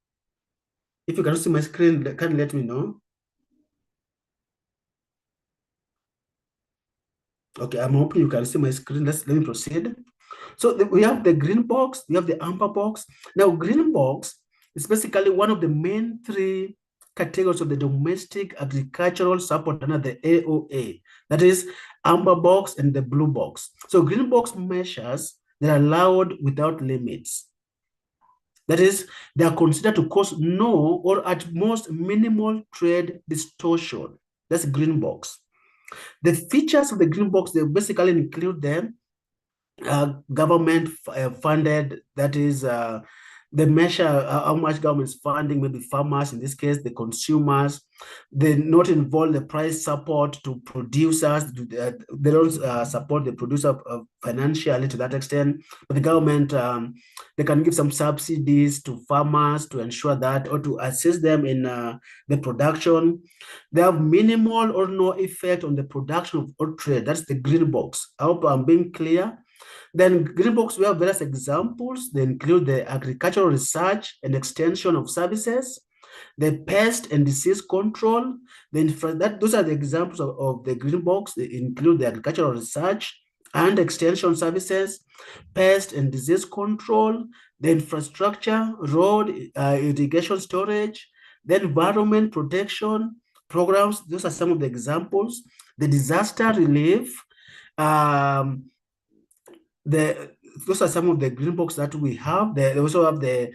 If you can see my screen, can let me know. Okay, I'm hoping you can see my screen. Let me proceed. So we have the green box, we have the amber box. Now, green box is basically one of the main 3 categories of the domestic agricultural support under the AOA, that is amber box and the blue box. So green box measures that are allowed without limits. That is, they are considered to cause no or at most minimal trade distortion. That's green box. The features of the green box, they basically include them government funded, that is the measure how much government is funding, maybe farmers, in this case, the consumers. They not involve the price support to producers. They don't support the producer financially to that extent, but the government, they can give some subsidies to farmers to ensure that, or to assist them in the production. They have minimal or no effect on the production of or trade. That's the green box. I hope I'm being clear. Then green box, we have various examples. They include the agricultural research and extension of services, the pest and disease control. Those are the examples of the green box. They include the agricultural research and extension services, pest and disease control, the infrastructure, road, irrigation storage, the environment protection programs. Those are some of the examples. The disaster relief, those are some of the green box that we have. They also have the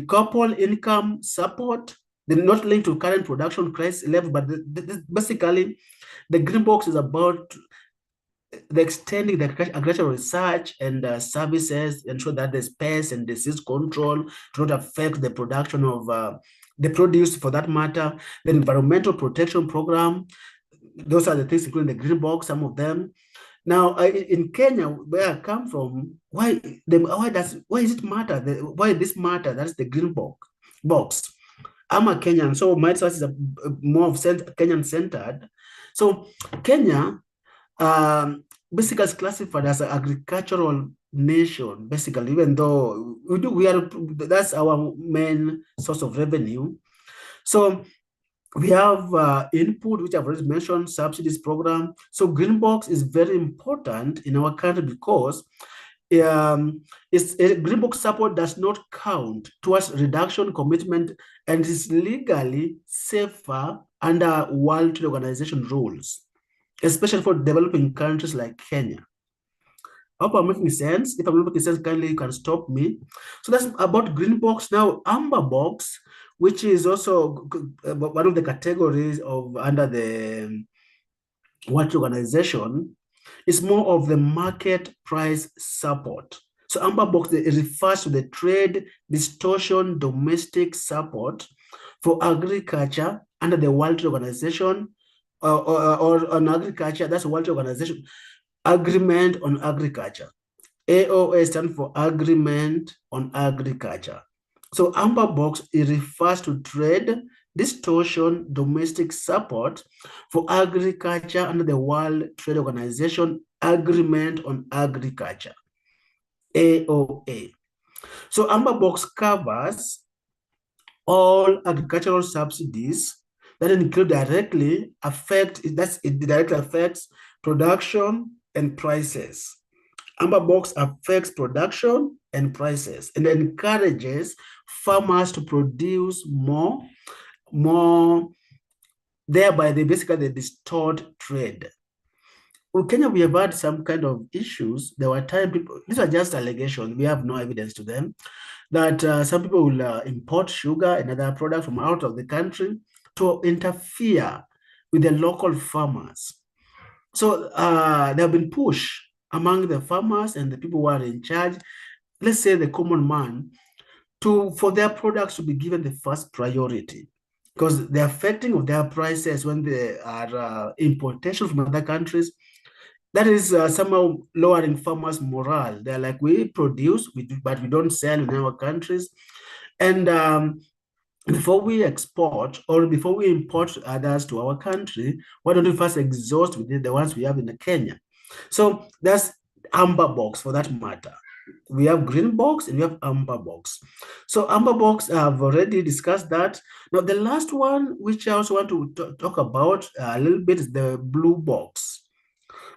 couple income support. They're not linked to current production price level, but basically the green box is about the extending the agricultural research and services, ensure that there's pest and disease control to not affect the production of the produce, for that matter. The environmental protection program, those are the things including the green box, some of them. Now, in Kenya, where I come from, why does it matter? Why this matter? That's the green box. I'm a Kenyan, so my research is more of Kenyan centered. So Kenya, basically is classified as an agricultural nation, basically, even though that's our main source of revenue. So we have input, which I've already mentioned, subsidies program. So green box is very important in our country because green box support does not count towards reduction commitment and is legally safer under World Trade Organization rules, especially for developing countries like Kenya. I hope I'm making sense. If I'm not making sense, kindly you can stop me. So that's about green box. Now, amber box, which is also one of the categories of under the World Trade Organization, is more of the market price support. So amber box, it refers to the trade distortion domestic support for agriculture under the World Trade Organization, or on agriculture. That's the World Trade Organization Agreement on Agriculture. AOA stands for Agreement on Agriculture. So amber box, it refers to trade distortion domestic support for agriculture under the World Trade Organization Agreement on Agriculture, AOA. So amber box covers all agricultural subsidies that directly affects production and prices. Amber box affects production and prices and encourages farmers to produce more, thereby they distort trade. In Kenya, we have had some kind of issues. There were these are just allegations, we have no evidence to them, that some people will import sugar and other products from out of the country to interfere with the local farmers. So there have been push among the farmers and the people who are in charge, let's say the common man, for their products to be given the first priority, because the affecting of their prices when they are importation from other countries, that is somehow lowering farmers' morale. They're like, we produce, but we don't sell in our countries. And before we export or before we import others to our country, why don't we first exhaust with the ones we have in Kenya? So that's amber box for that matter. We have green box and we have amber box. So amber box, I've already discussed that. Now the last one, which I also want to talk about a little bit, is the blue box.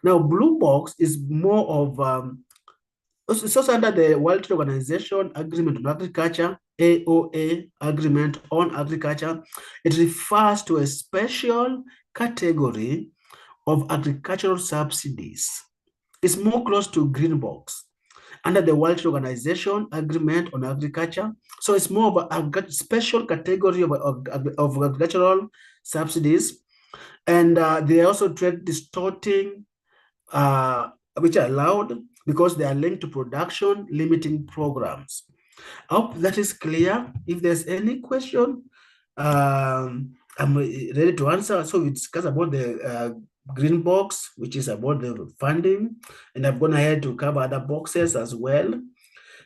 Now blue box is more of, it's also under the World Trade Organization Agreement on Agriculture, AOA, Agreement on Agriculture, it refers to a special category of agricultural subsidies. It's more close to green box under the World Trade Organization Agreement on Agriculture. So it's more of a special category of agricultural subsidies. And they also trade distorting, which are allowed because they are linked to production limiting programs. I hope that is clear. If there's any question, I'm ready to answer. So we discussed about the green box, which is about the funding, and I've gone ahead to cover other boxes as well.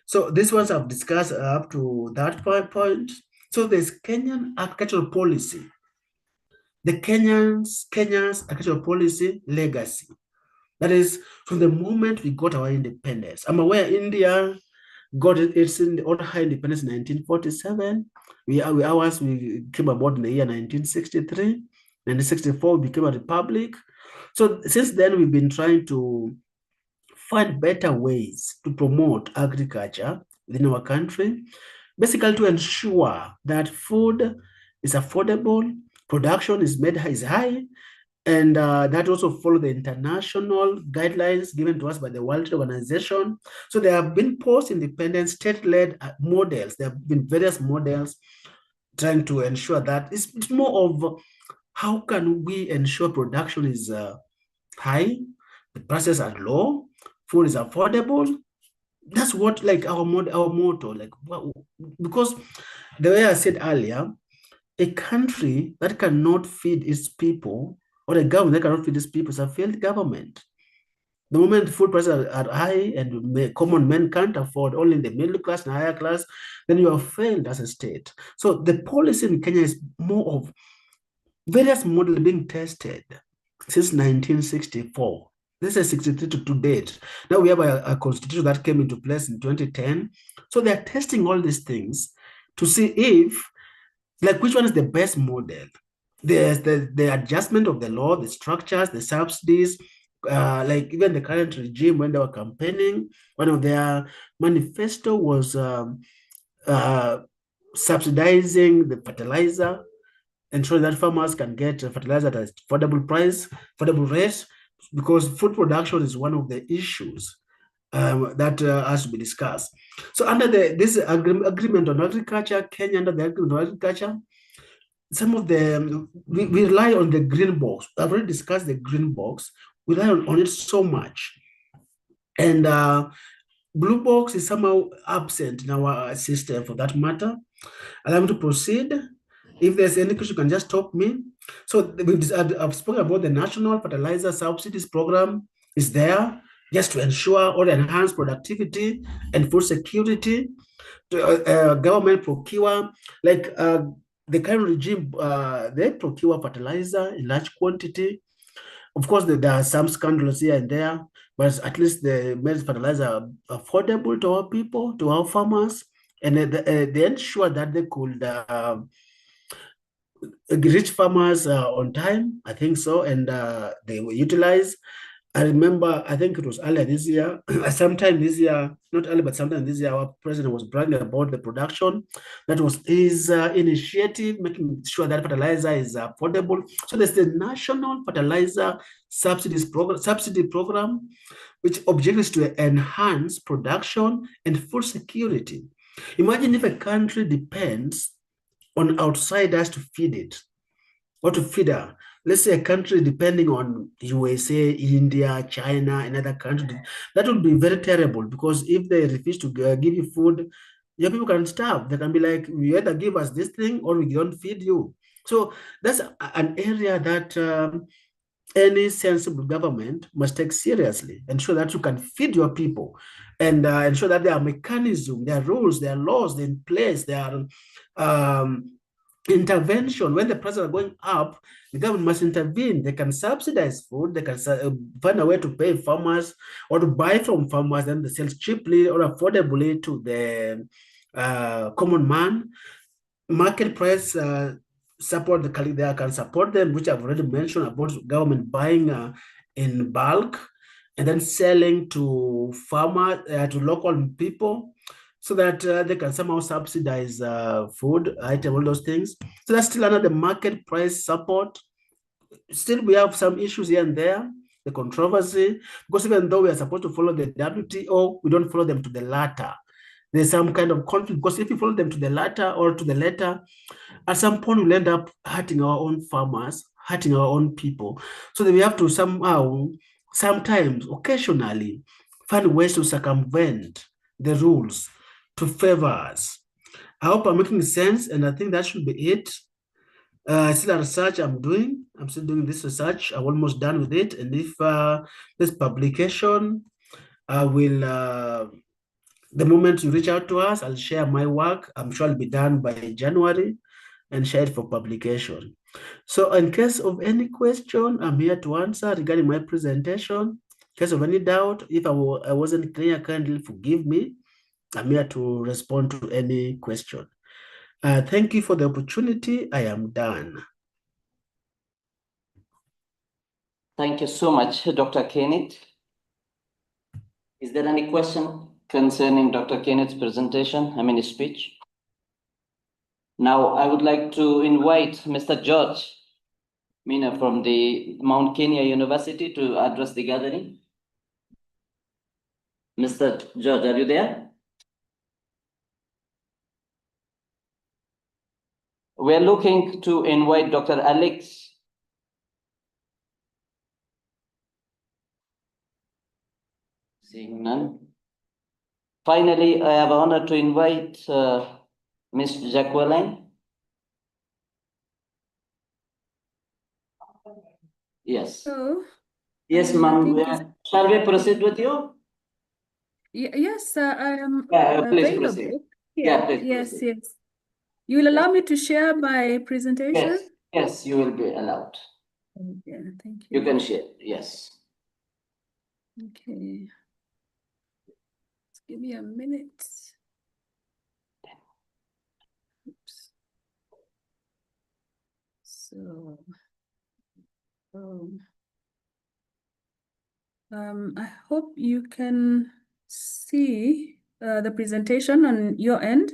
So these ones I've discussed up to that point. So there's Kenyan agricultural policy. The Kenya's agricultural policy legacy. That is from the moment we got our independence. I'm aware India got its high independence in 1947. We came about in the year 1963. 1964 we became a republic. So since then we've been trying to find better ways to promote agriculture within our country, basically to ensure that food is affordable, production is high, and that also follow the international guidelines given to us by the World Trade Organization. So there have been post-independent state-led models. There have been various models trying to ensure that it's more of how can we ensure production is high, the prices are low, food is affordable. That's what like our motto, like because the way I said earlier, a country that cannot feed its people or a government that cannot feed its people is a failed government. The moment food prices are high and common men can't afford, only the middle class and higher class, then you have failed as a state. So the policy in Kenya is more of various models being tested since 1964. This is 63 to date. Now we have a constitution that came into place in 2010. So they're testing all these things to see if, like, which one is the best model. There's the adjustment of the law, the structures, the subsidies, like even the current regime when they were campaigning, one of their manifesto was subsidizing the fertilizer, ensuring that farmers can get fertilizer at an affordable price, affordable rates, because food production is one of the issues that has to be discussed. So under this agreement on agriculture, Kenya under the agreement on agriculture, some of the, we rely on the green box. I've already discussed the green box. We rely on it so much. And blue box is somehow absent in our system for that matter. Allow me to proceed. If there's any question, you can just stop me. So I've spoken about the National Fertilizer Subsidies Program is there just to ensure or enhance productivity and food security. Government procure, like the current regime, they procure fertilizer in large quantity. Of course, there are some scandals here and there, but at least the maize fertilizer are affordable to our people, to our farmers, and they ensure that they could reach farmers on time, I think so, and they were utilized. I remember, I think it was earlier this year, sometime this year, not early, but sometime this year, our president was bragging about the production. That was his initiative, making sure that fertilizer is affordable. So there's the National Fertilizer Subsidy Program, which objective is to enhance production and food security. Imagine if a country depends on outsiders to feed it or to feed her. Let's say a country depending on USA, India, China, and other countries, that would be very terrible because if they refuse to give you food, your people can starve. They can be like, you either give us this thing or we don't feed you. So that's an area that any sensible government must take seriously, ensure that you can feed your people and ensure that there are mechanisms, there are rules, there are laws, they're in place, there are intervention. When the prices are going up, the government must intervene. They can subsidize food, they can find a way to pay farmers or to buy from farmers, then they sell cheaply or affordably to the common man. Market price support, they can support them, which I've already mentioned about government buying in bulk and then selling to farmers, to local people. so that they can somehow subsidize food item, all those things. So that's still another market price support. Still, we have some issues here and there, the controversy, because even though we are supposed to follow the WTO, we don't follow them to the latter. There's some kind of conflict, because if you follow them to the latter or to the letter, at some point we'll end up hurting our own farmers, hurting our own people. So that we have to somehow, sometimes, occasionally, find ways to circumvent the rules to favor us. I hope I'm making sense, and I think that should be it. Still a research I'm doing. I'm still doing this research. I'm almost done with it. And if this publication, I will, the moment you reach out to us, I'll share my work. I'm sure it'll be done by January and share it for publication. So in case of any question, I'm here to answer regarding my presentation. In case of any doubt, if I wasn't clear, kindly forgive me. I'm here to respond to any question. Thank you for the opportunity. I am done. Thank you so much, Dr. Kenneth. Is there any question concerning Dr. Kenneth's presentation, speech? Now, I would like to invite Mr. George Mina from the Mount Kenya University to address the gathering. Mr. George, are you there? We're looking to invite Dr. Alex. Seeing none. Finally, I have honor to invite Ms. Jacqueline. Yes. Hello. Yes, ma'am. Shall we proceed with you? Yes, I am Please available. proceed. Yeah, Please yes, proceed. yes. You will allow me to share my presentation? Yes, you will be allowed. Okay, thank you. You can share, yes. Okay. Just give me a minute. Oops. So, I hope you can see the presentation on your end.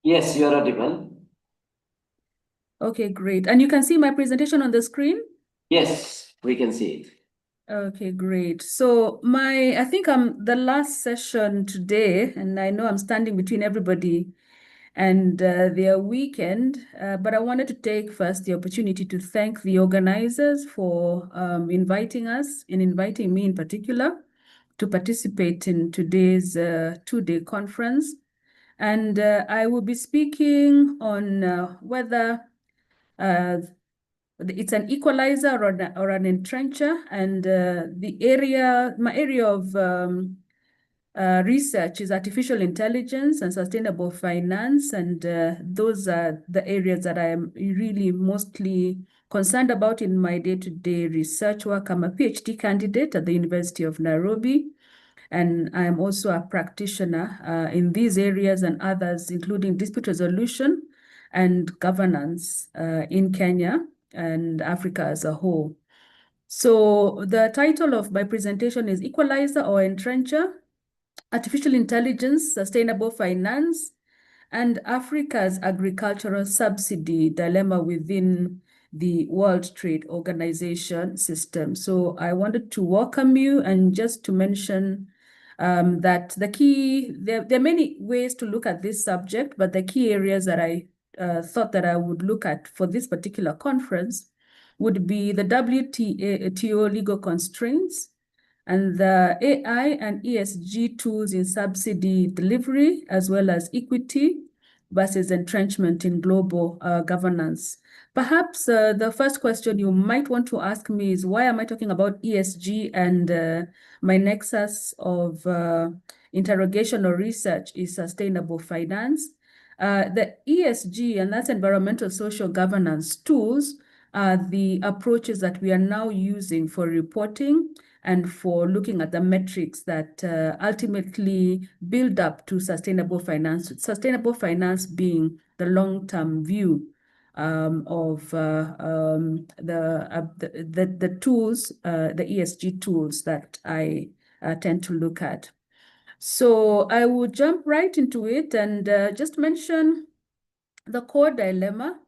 Yes, you are audible. Okay, great. And you can see my presentation on the screen? Yes, we can see it. Okay, great. So I think I'm the last session today, and I know I'm standing between everybody and their weekend, but I wanted to take first the opportunity to thank the organizers for inviting us and inviting me in particular to participate in today's two-day conference. And I will be speaking on whether it's an equalizer or an entrencher, and my area of research is artificial intelligence and sustainable finance, and those are the areas that I am really mostly concerned about in my day-to-day research work. I'm a PhD candidate at the University of Nairobi, and I am also a practitioner in these areas and others, including dispute resolution and governance in Kenya and Africa as a whole. So the title of my presentation is Equalizer or Entrencher, Artificial Intelligence, Sustainable Finance, and Africa's Agricultural Subsidy Dilemma Within the World Trade Organization System. So I wanted to welcome you and just to mention that there are many ways to look at this subject, but the key areas that I thought that I would look at for this particular conference would be the WTO legal constraints and the AI and ESG tools in subsidy delivery, as well as equity versus entrenchment in global governance. Perhaps the first question you might want to ask me is, why am I talking about ESG? And my nexus of interrogation or research is sustainable finance. The ESG, and that's environmental social governance tools, are the approaches that we are now using for reporting and for looking at the metrics that ultimately build up to sustainable finance. Sustainable finance being the long-term view of the tools, the ESG tools that I tend to look at. So I will jump right into it and just mention the core dilemma.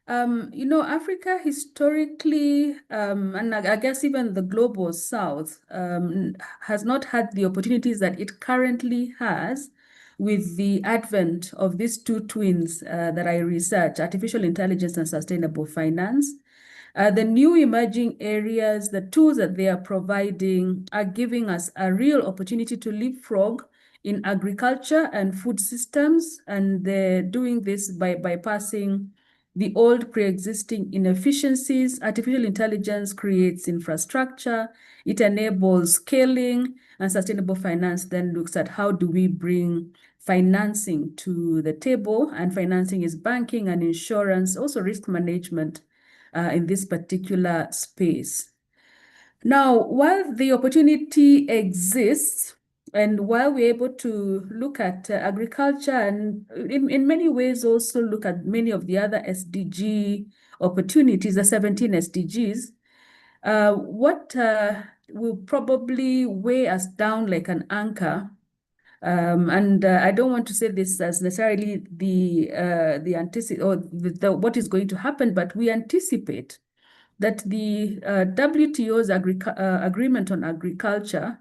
Africa historically, and I guess even the global South, has not had the opportunities that it currently has with the advent of these two twins that I research, artificial intelligence and sustainable finance. The new emerging areas, the tools that they are providing are giving us a real opportunity to leapfrog in agriculture and food systems, and they're doing this by bypassing the old pre-existing inefficiencies. Artificial intelligence creates infrastructure, it enables scaling, and sustainable finance then looks at how do we bring financing to the table, and financing is banking and insurance, also risk management in this particular space. Now, while the opportunity exists, and while we're able to look at agriculture and in many ways also look at many of the other SDG opportunities, the 17 SDGs, what will probably weigh us down like an anchor, and I don't want to say this as necessarily what is going to happen, but we anticipate that the WTO's agreement on agriculture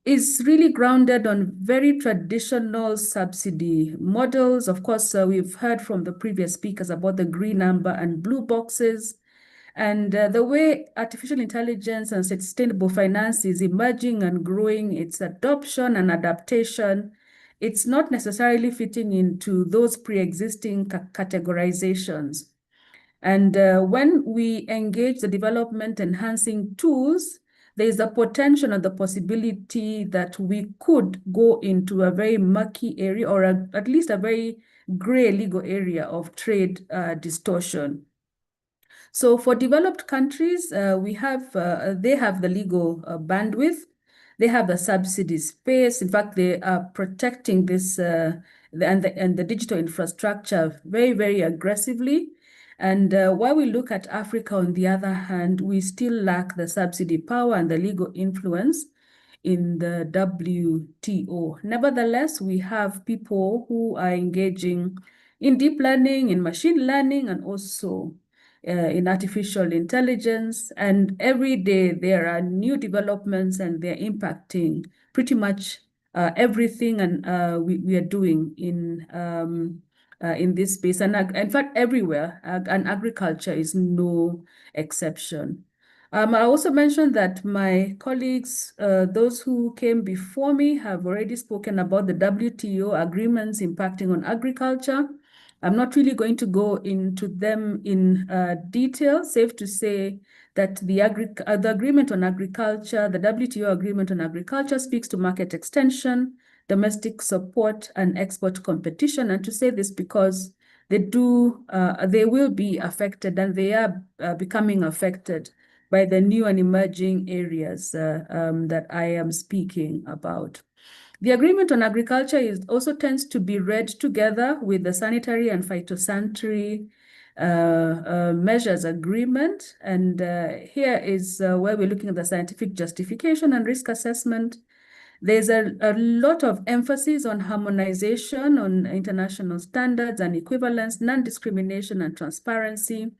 is really grounded on very traditional subsidy models. Of course, we've heard from the previous speakers about the green, amber, and blue boxes. And the way artificial intelligence and sustainable finance is emerging and growing, its adoption and adaptation, it's not necessarily fitting into those pre-existing categorizations. And when we engage the development enhancing tools, there is a potential and the possibility that we could go into a very murky area, or at least a very gray legal area of trade distortion. So for developed countries, they have the legal bandwidth, they have the subsidy space. In fact, they are protecting this and the digital infrastructure very, very aggressively. And while we look at Africa, on the other hand, we still lack the subsidy power and the legal influence in the WTO. Nevertheless, we have people who are engaging in deep learning, in machine learning, and also in artificial intelligence. And every day there are new developments and they're impacting pretty much everything and we are doing in this space. And in fact, everywhere, and agriculture is no exception. I also mentioned that my colleagues, those who came before me, have already spoken about the WTO agreements impacting on agriculture. I'm not really going to go into them in detail. Safe to say that the agreement on agriculture, the WTO agreement on agriculture, speaks to market extension, domestic support, and export competition. And to say this because they will be affected, and they are becoming affected by the new and emerging areas that I am speaking about. The agreement on agriculture also tends to be read together with the sanitary and phytosanitary measures agreement. And here is where we're looking at the scientific justification and risk assessment. There's a lot of emphasis on harmonization, on international standards and equivalence, non-discrimination and transparency.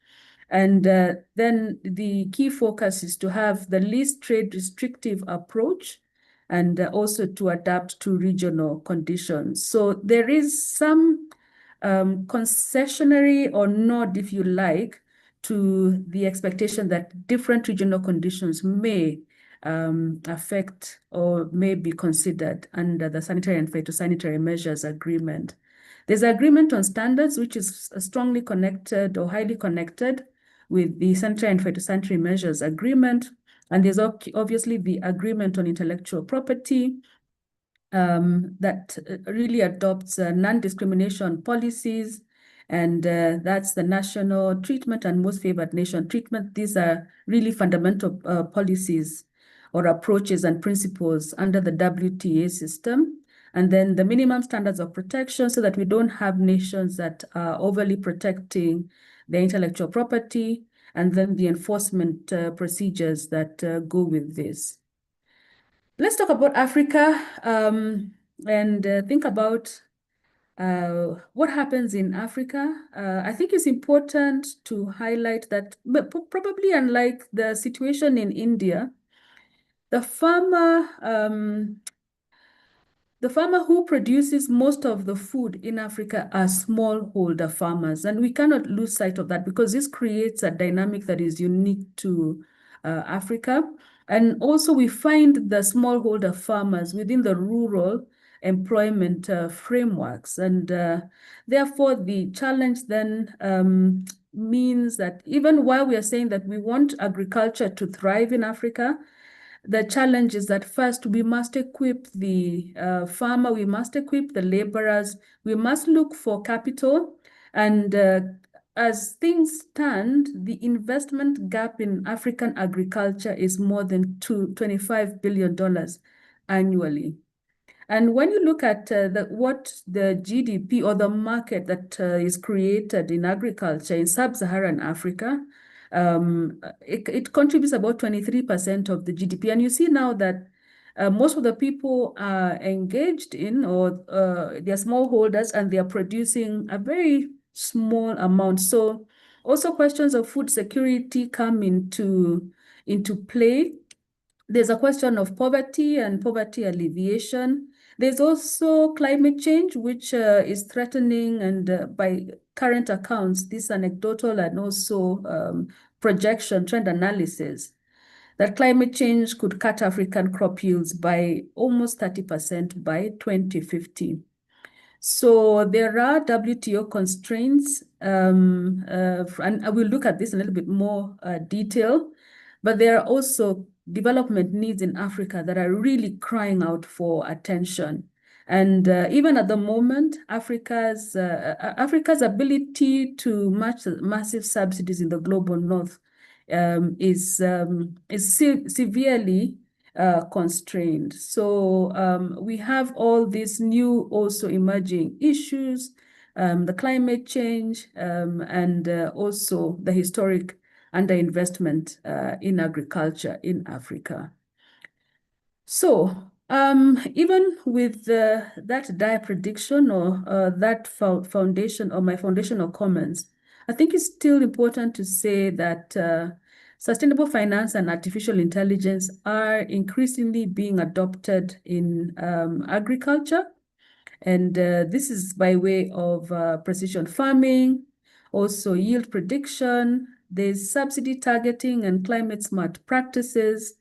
And then the key focus is to have the least trade restrictive approach and also to adapt to regional conditions. So there is some concessionary or nod, if you like, to the expectation that different regional conditions may affect or may be considered under the sanitary and phytosanitary measures agreement. There's agreement on standards, which is strongly connected or highly connected with the sanitary and phytosanitary measures agreement. And there's obviously the agreement on intellectual property that really adopts non-discrimination policies. And that's the national treatment and most favored nation treatment. These are really fundamental policies or approaches and principles under the WTA system. And then the minimum standards of protection, so that we don't have nations that are overly protecting their intellectual property, and then the enforcement procedures that go with this. Let's talk about Africa and think about what happens in Africa. I think it's important to highlight that, but probably unlike the situation in India, the farmer who produces most of the food in Africa are smallholder farmers, and we cannot lose sight of that because this creates a dynamic that is unique to Africa. And also we find the smallholder farmers within the rural employment frameworks. And therefore the challenge then means that even while we are saying that we want agriculture to thrive in Africa, the challenge is that first we must equip the farmer, we must equip the laborers, we must look for capital. And as things stand, the investment gap in African agriculture is more than $25 billion annually. And when you look at what the GDP or the market that is created in agriculture in sub-Saharan Africa, it contributes about 23% of the GDP. And you see now that most of the people are engaged in, or they're smallholders, and they are producing a very small amount. So also questions of food security come into play. There's a question of poverty and poverty alleviation. There's also climate change, which is threatening, and by current accounts, this anecdotal and also projection, trend analysis, that climate change could cut African crop yields by almost 30% by 2050. So there are WTO constraints, and I will look at this in a little bit more detail, but there are also development needs in Africa that are really crying out for attention. And even at the moment, Africa's ability to match the massive subsidies in the global north is severely constrained. So we have all these new also emerging issues, the climate change, and also the historic underinvestment in agriculture in Africa. So even with that dire prediction or that foundation or my foundational comments, I think it's still important to say that sustainable finance and artificial intelligence are increasingly being adopted in agriculture. And this is by way of precision farming, also yield prediction, there's subsidy targeting and climate smart practices.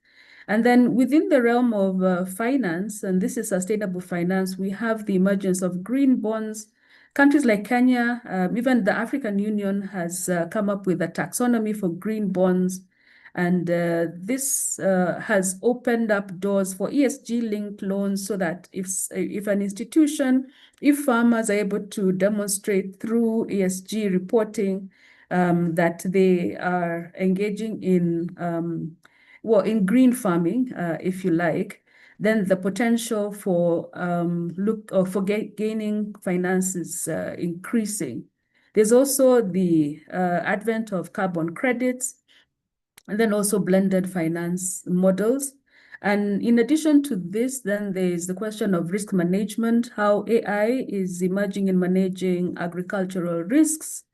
And then within the realm of finance, and this is sustainable finance, we have the emergence of green bonds. Countries like Kenya, even the African Union has come up with a taxonomy for green bonds. And this has opened up doors for ESG-linked loans so that if an institution, if farmers are able to demonstrate through ESG reporting that they are engaging in, in green farming, if you like, then the potential for gaining finance is increasing. There's also the advent of carbon credits, and then also blended finance models. And in addition to this, then there's the question of risk management, how AI is emerging in managing agricultural risks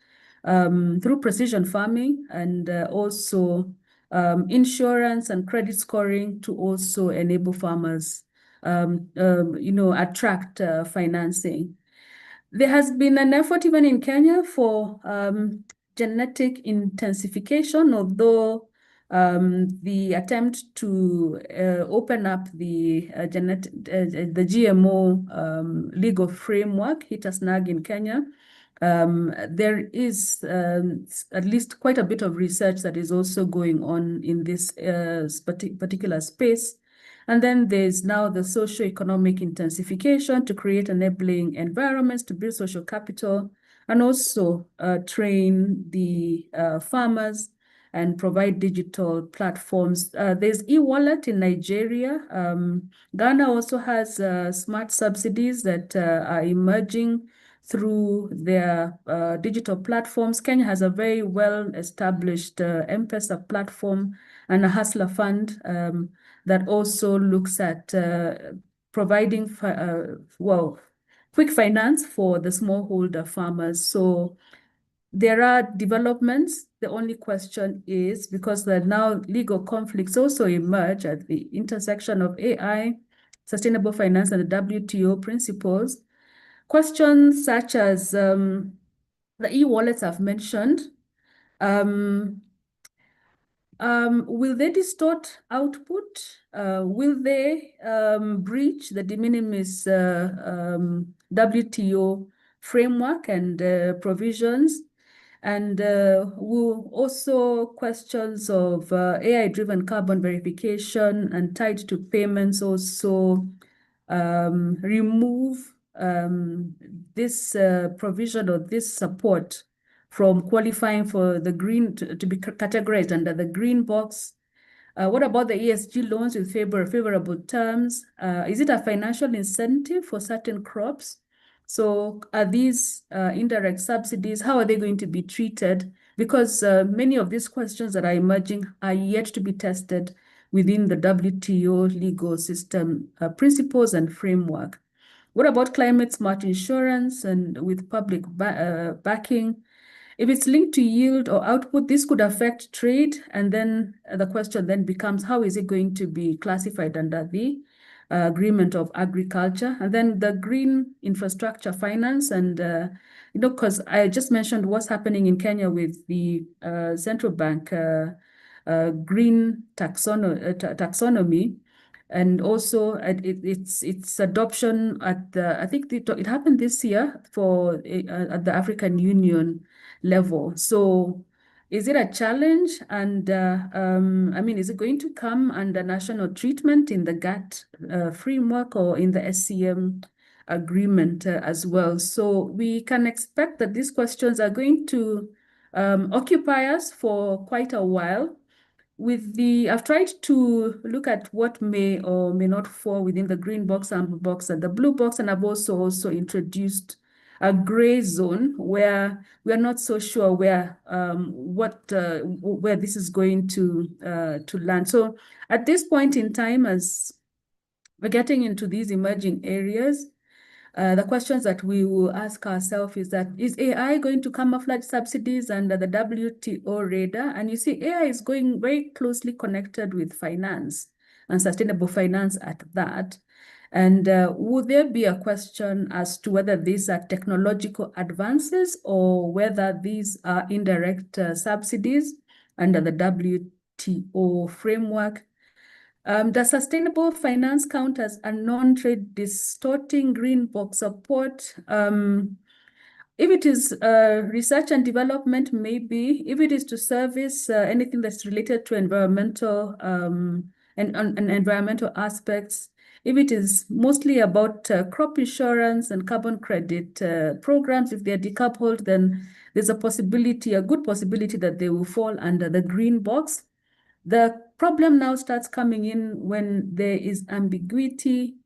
through precision farming, and also insurance and credit scoring to also enable farmers, attract financing. There has been an effort even in Kenya for genetic intensification, although the attempt to open up the GMO legal framework hit a snag in Kenya. There is at least quite a bit of research that is also going on in this particular space. And then there's now the socio-economic intensification to create enabling environments to build social capital, and also train the farmers and provide digital platforms. There's e-wallet in Nigeria. Ghana also has smart subsidies that are emerging through their digital platforms. Kenya has a very well-established M-Pesa platform and a hustler fund that also looks at providing quick finance for the smallholder farmers. So there are developments. The only question is, because there are now legal conflicts also emerge at the intersection of AI, sustainable finance, and the WTO principles, questions such as the e-wallets I've mentioned, will they distort output? Will they breach the de minimis WTO framework and provisions? And will also questions of AI-driven carbon verification and tied to payments also remove this provision or this support from qualifying for the green to be categorized under the green box? What about the ESG loans with favorable terms? Is it a financial incentive for certain crops? So are these indirect subsidies, how are they going to be treated? Because many of these questions that are emerging are yet to be tested within the WTO legal system principles and framework. What about climate smart insurance and with public backing? If it's linked to yield or output, this could affect trade. And then the question then becomes, how is it going to be classified under the agreement of agriculture? And then the green infrastructure finance. And, because I just mentioned what's happening in Kenya with the central bank green taxonomy. And also its adoption at the, I think it happened this year for at the African Union level. So is it a challenge? And I mean, is it going to come under national treatment in the GATT framework or in the SCM agreement as well? So we can expect that these questions are going to occupy us for quite a while. I've tried to look at what may or may not fall within the green box, amber box, and the blue box, and I've also introduced a gray zone where we are not so sure where this is going to land. So at this point in time, as we're getting into these emerging areas, the questions that we will ask ourselves is that, is AI going to camouflage subsidies under the WTO radar? And you see, AI is going very closely connected with finance and sustainable finance at that. And would there be a question as to whether these are technological advances or whether these are indirect subsidies under the WTO framework? Does sustainable finance count as a non-trade distorting green box support? If it is research and development, maybe. If it is to service anything that's related to environmental and environmental aspects, if it is mostly about crop insurance and carbon credit programs, if they're decoupled, then there's a good possibility that they will fall under the green box. The problem now starts coming in when there is ambiguity.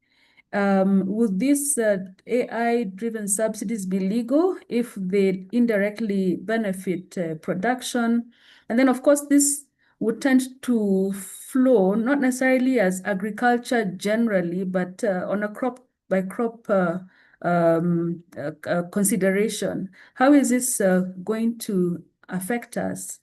Would these AI-driven subsidies be legal if they indirectly benefit production? And then, of course, this would tend to flow, not necessarily as agriculture generally, but on a crop-by-crop consideration. How is this going to affect us?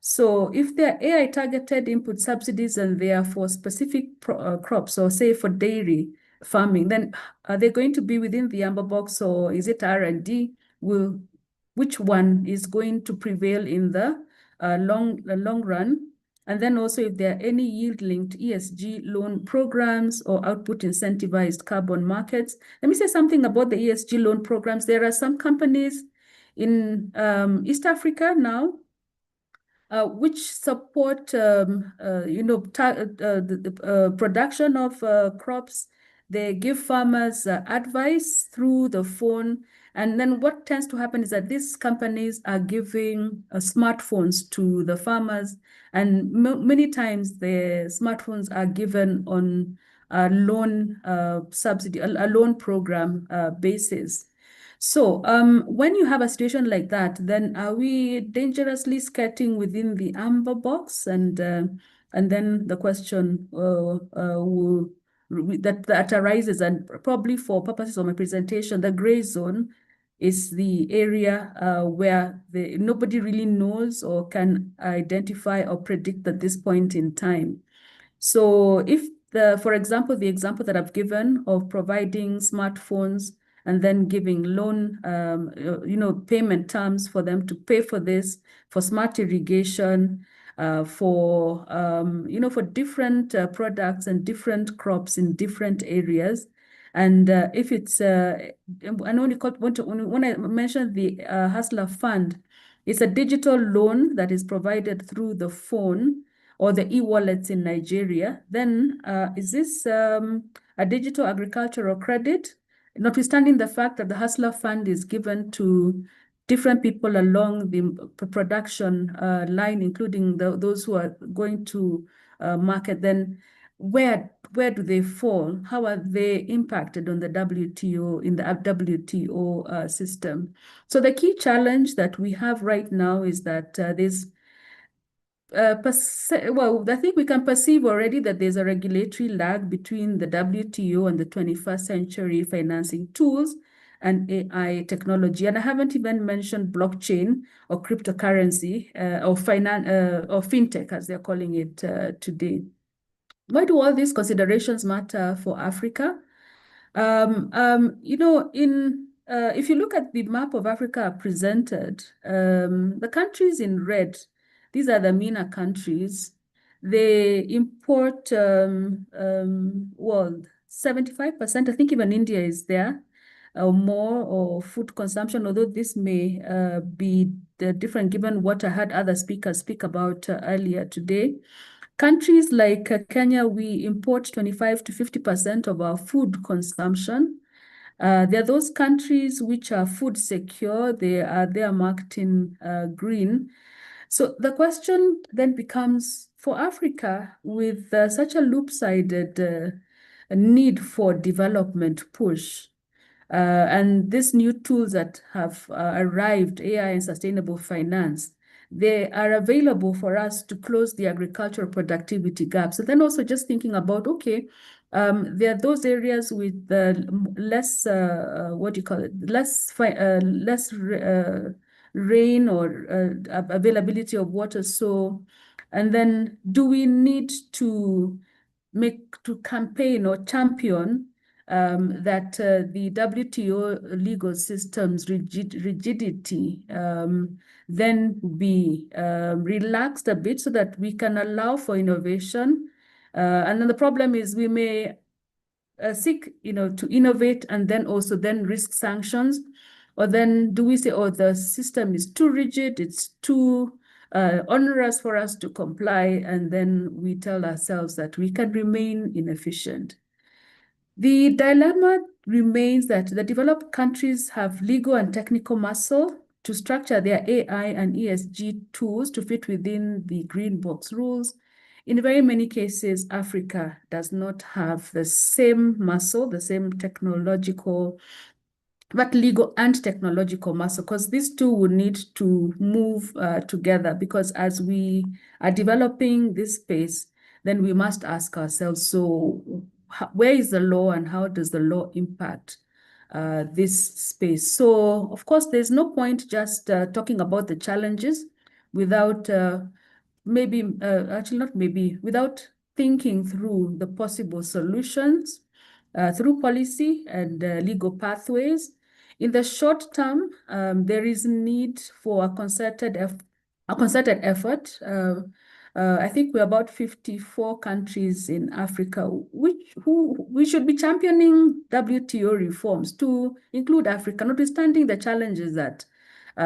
So if they're AI targeted input subsidies and they are for specific crops, or say for dairy farming, then are they going to be within the amber box, or is it R&D? Which one is going to prevail in the long run? And then also, if there are any yield-linked ESG loan programs or output incentivized carbon markets. Let me say something about the ESG loan programs. There are some companies in East Africa now which support, the production of crops. They give farmers advice through the phone. And then what tends to happen is that these companies are giving smartphones to the farmers. And many times the smartphones are given on a loan subsidy, a loan program basis. So when you have a situation like that, then are we dangerously skirting within the amber box? And And then the question that arises, and probably for purposes of my presentation, the gray zone is the area where nobody really knows or can identify or predict at this point in time. So if for example, the example that I've given of providing smartphones and then giving loan, payment terms for them to pay for this, for smart irrigation, for different products and different crops in different areas. And if it's, and when I mentioned the Hustler Fund, it's a digital loan that is provided through the phone or the e-wallets in Nigeria. Then is this a digital agricultural credit? Notwithstanding the fact that the Hustler Fund is given to different people along the production line, including those who are going to market, then where do they fall? How are they impacted on the WTO, in the WTO system? So the key challenge that we have right now is that there's I think we can perceive already that there's a regulatory lag between the WTO and the 21st century financing tools and AI technology. And I haven't even mentioned blockchain or cryptocurrency or fintech, as they're calling it today. Why do all these considerations matter for Africa? If you look at the map of Africa presented, the countries in red, these are the MENA countries. They import, 75%, I think even India is there, or more, or food consumption, although this may be different given what I had other speakers speak about earlier today. Countries like Kenya, we import 25 to 50% of our food consumption. There are those countries which are food secure. They are marked in green. So the question then becomes, for Africa, with such a loop-sided need for development push, and these new tools that have arrived, AI and sustainable finance, they are available for us to close the agricultural productivity gap. So then also just thinking about, okay, there are those areas with less, less rain or availability of water. So, and then do we need to campaign or champion that the WTO legal system's rigidity then be relaxed a bit so that we can allow for innovation. And then the problem is we may seek, to innovate and then also then risk sanctions. Or then do we say, oh, the system is too rigid, it's too onerous for us to comply, and then we tell ourselves that we can remain inefficient. The dilemma remains that the developed countries have legal and technical muscle to structure their AI and ESG tools to fit within the green box rules. In very many cases, Africa does not have the same muscle, the same technological, but legal and technological muscle, because these two will need to move together, because as we are developing this space, then we must ask ourselves, so where is the law and how does the law impact this space? So, of course, there's no point just talking about the challenges without without thinking through the possible solutions through policy and legal pathways. In the short term, there is need for a concerted effort. I think we're about 54 countries in Africa who we should be championing WTO reforms to include Africa, notwithstanding the challenges that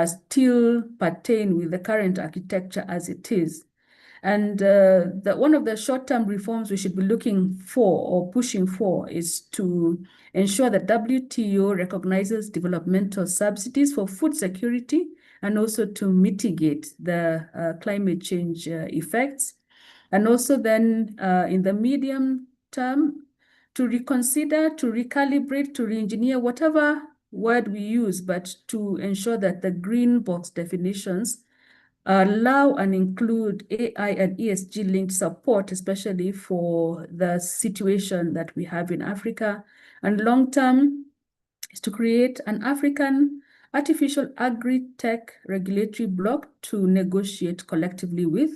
still pertain with the current architecture as it is. And one of the short-term reforms we should be looking for or pushing for is to ensure that WTO recognizes developmental subsidies for food security and also to mitigate the climate change effects. And also then in the medium term, to reconsider, to recalibrate, to re-engineer, whatever word we use, but to ensure that the green box definitions allow and include AI and ESG linked support, especially for the situation that we have in Africa. And long term is to create an African artificial agri-tech regulatory bloc to negotiate collectively with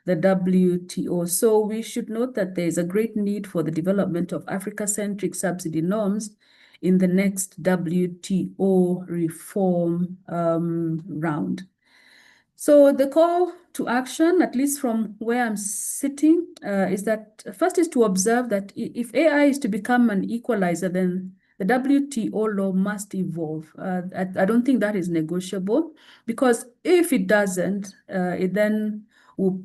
the WTO. So we should note that there is a great need for the development of Africa-centric subsidy norms in the next WTO reform round. So the call to action, at least from where I'm sitting, is that first is to observe that if AI is to become an equalizer, then the WTO law must evolve. I don't think that is negotiable, because if it doesn't, it then will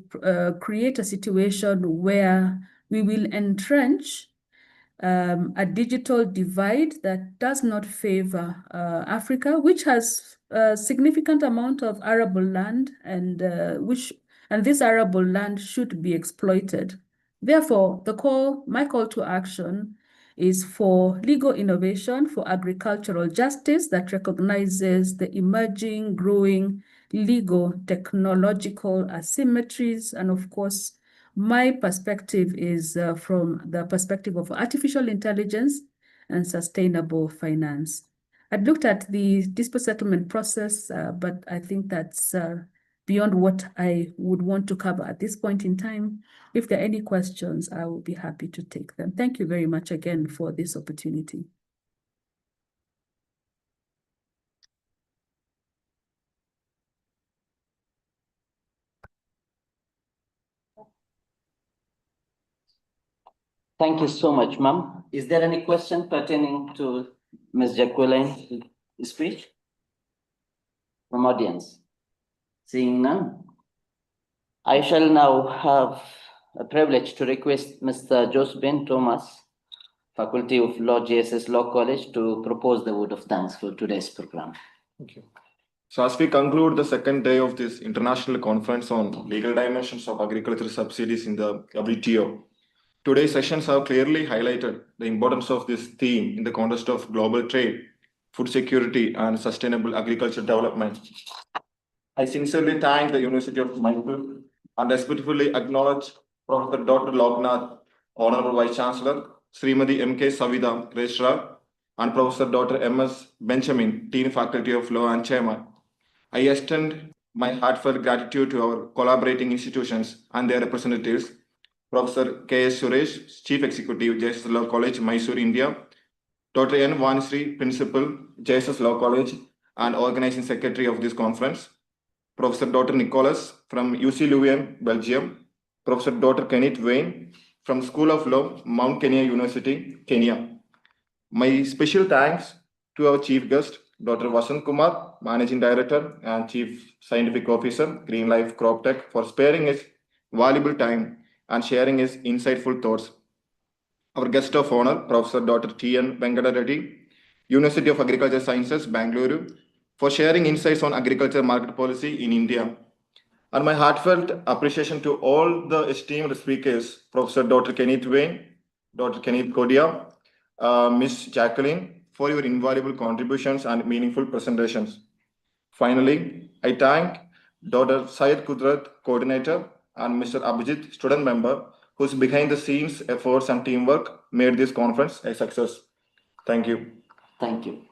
create a situation where we will entrench a digital divide that does not favor Africa, which has a significant amount of arable land, and this arable land should be exploited. Therefore, my call to action is for legal innovation for agricultural justice that recognizes the emerging, growing legal, technological asymmetries, and of course, my perspective is from the perspective of artificial intelligence and sustainable finance. I'd looked at the dispute settlement process, but I think that's beyond what I would want to cover at this point in time. If there are any questions, I will be happy to take them. Thank you very much again for this opportunity. Thank you so much, ma'am. Is there any question pertaining to Ms. Jacqueline's speech from audience? Seeing none, I shall now have a privilege to request Mr. Josephine Thomas, Faculty of Law, JSS Law College, to propose the vote of thanks for today's program. Thank you. So as we conclude the second day of this international conference on legal dimensions of agricultural subsidies in the WTO, today's sessions have clearly highlighted the importance of this theme in the context of global trade, food security, and sustainable agriculture development. I sincerely thank the University of Mysore and respectfully acknowledge Professor Dr. Loknath, Honorable Vice Chancellor, Srimati M.K. Savida, Registrar, and Professor Dr. M.S. Benjamin, Dean Faculty of Law and Chairman. I extend my heartfelt gratitude to our collaborating institutions and their representatives, Professor K.S. Suresh, Chief Executive, JSS Law College, Mysore, India, Dr. N. Vanisri, Principal, JSS Law College, and Organizing Secretary of this conference, Professor Dr. Nicholas from UC Leuven, Belgium, Professor Dr. Kenneth Wayne from School of Law, Mount Kenya University, Kenya. My special thanks to our Chief Guest, Dr. Vasant Kumar, Managing Director and Chief Scientific Officer, Green Life Crop Tech, for sparing his valuable time and sharing his insightful thoughts. Our guest of honor, Professor Dr. T.N. Venkata Reddy, University of Agricultural Sciences, Bangalore, for sharing insights on agriculture market policy in India. And my heartfelt appreciation to all the esteemed speakers, Professor Dr. Kenneth Wayne, Dr. Kenneth Kodia, Ms. Jacqueline, for your invaluable contributions and meaningful presentations. Finally, I thank Dr. Syed Kudrat, Coordinator, and Mr. Abhijit, Student Member, whose behind-the-scenes efforts and teamwork made this conference a success. Thank you. Thank you.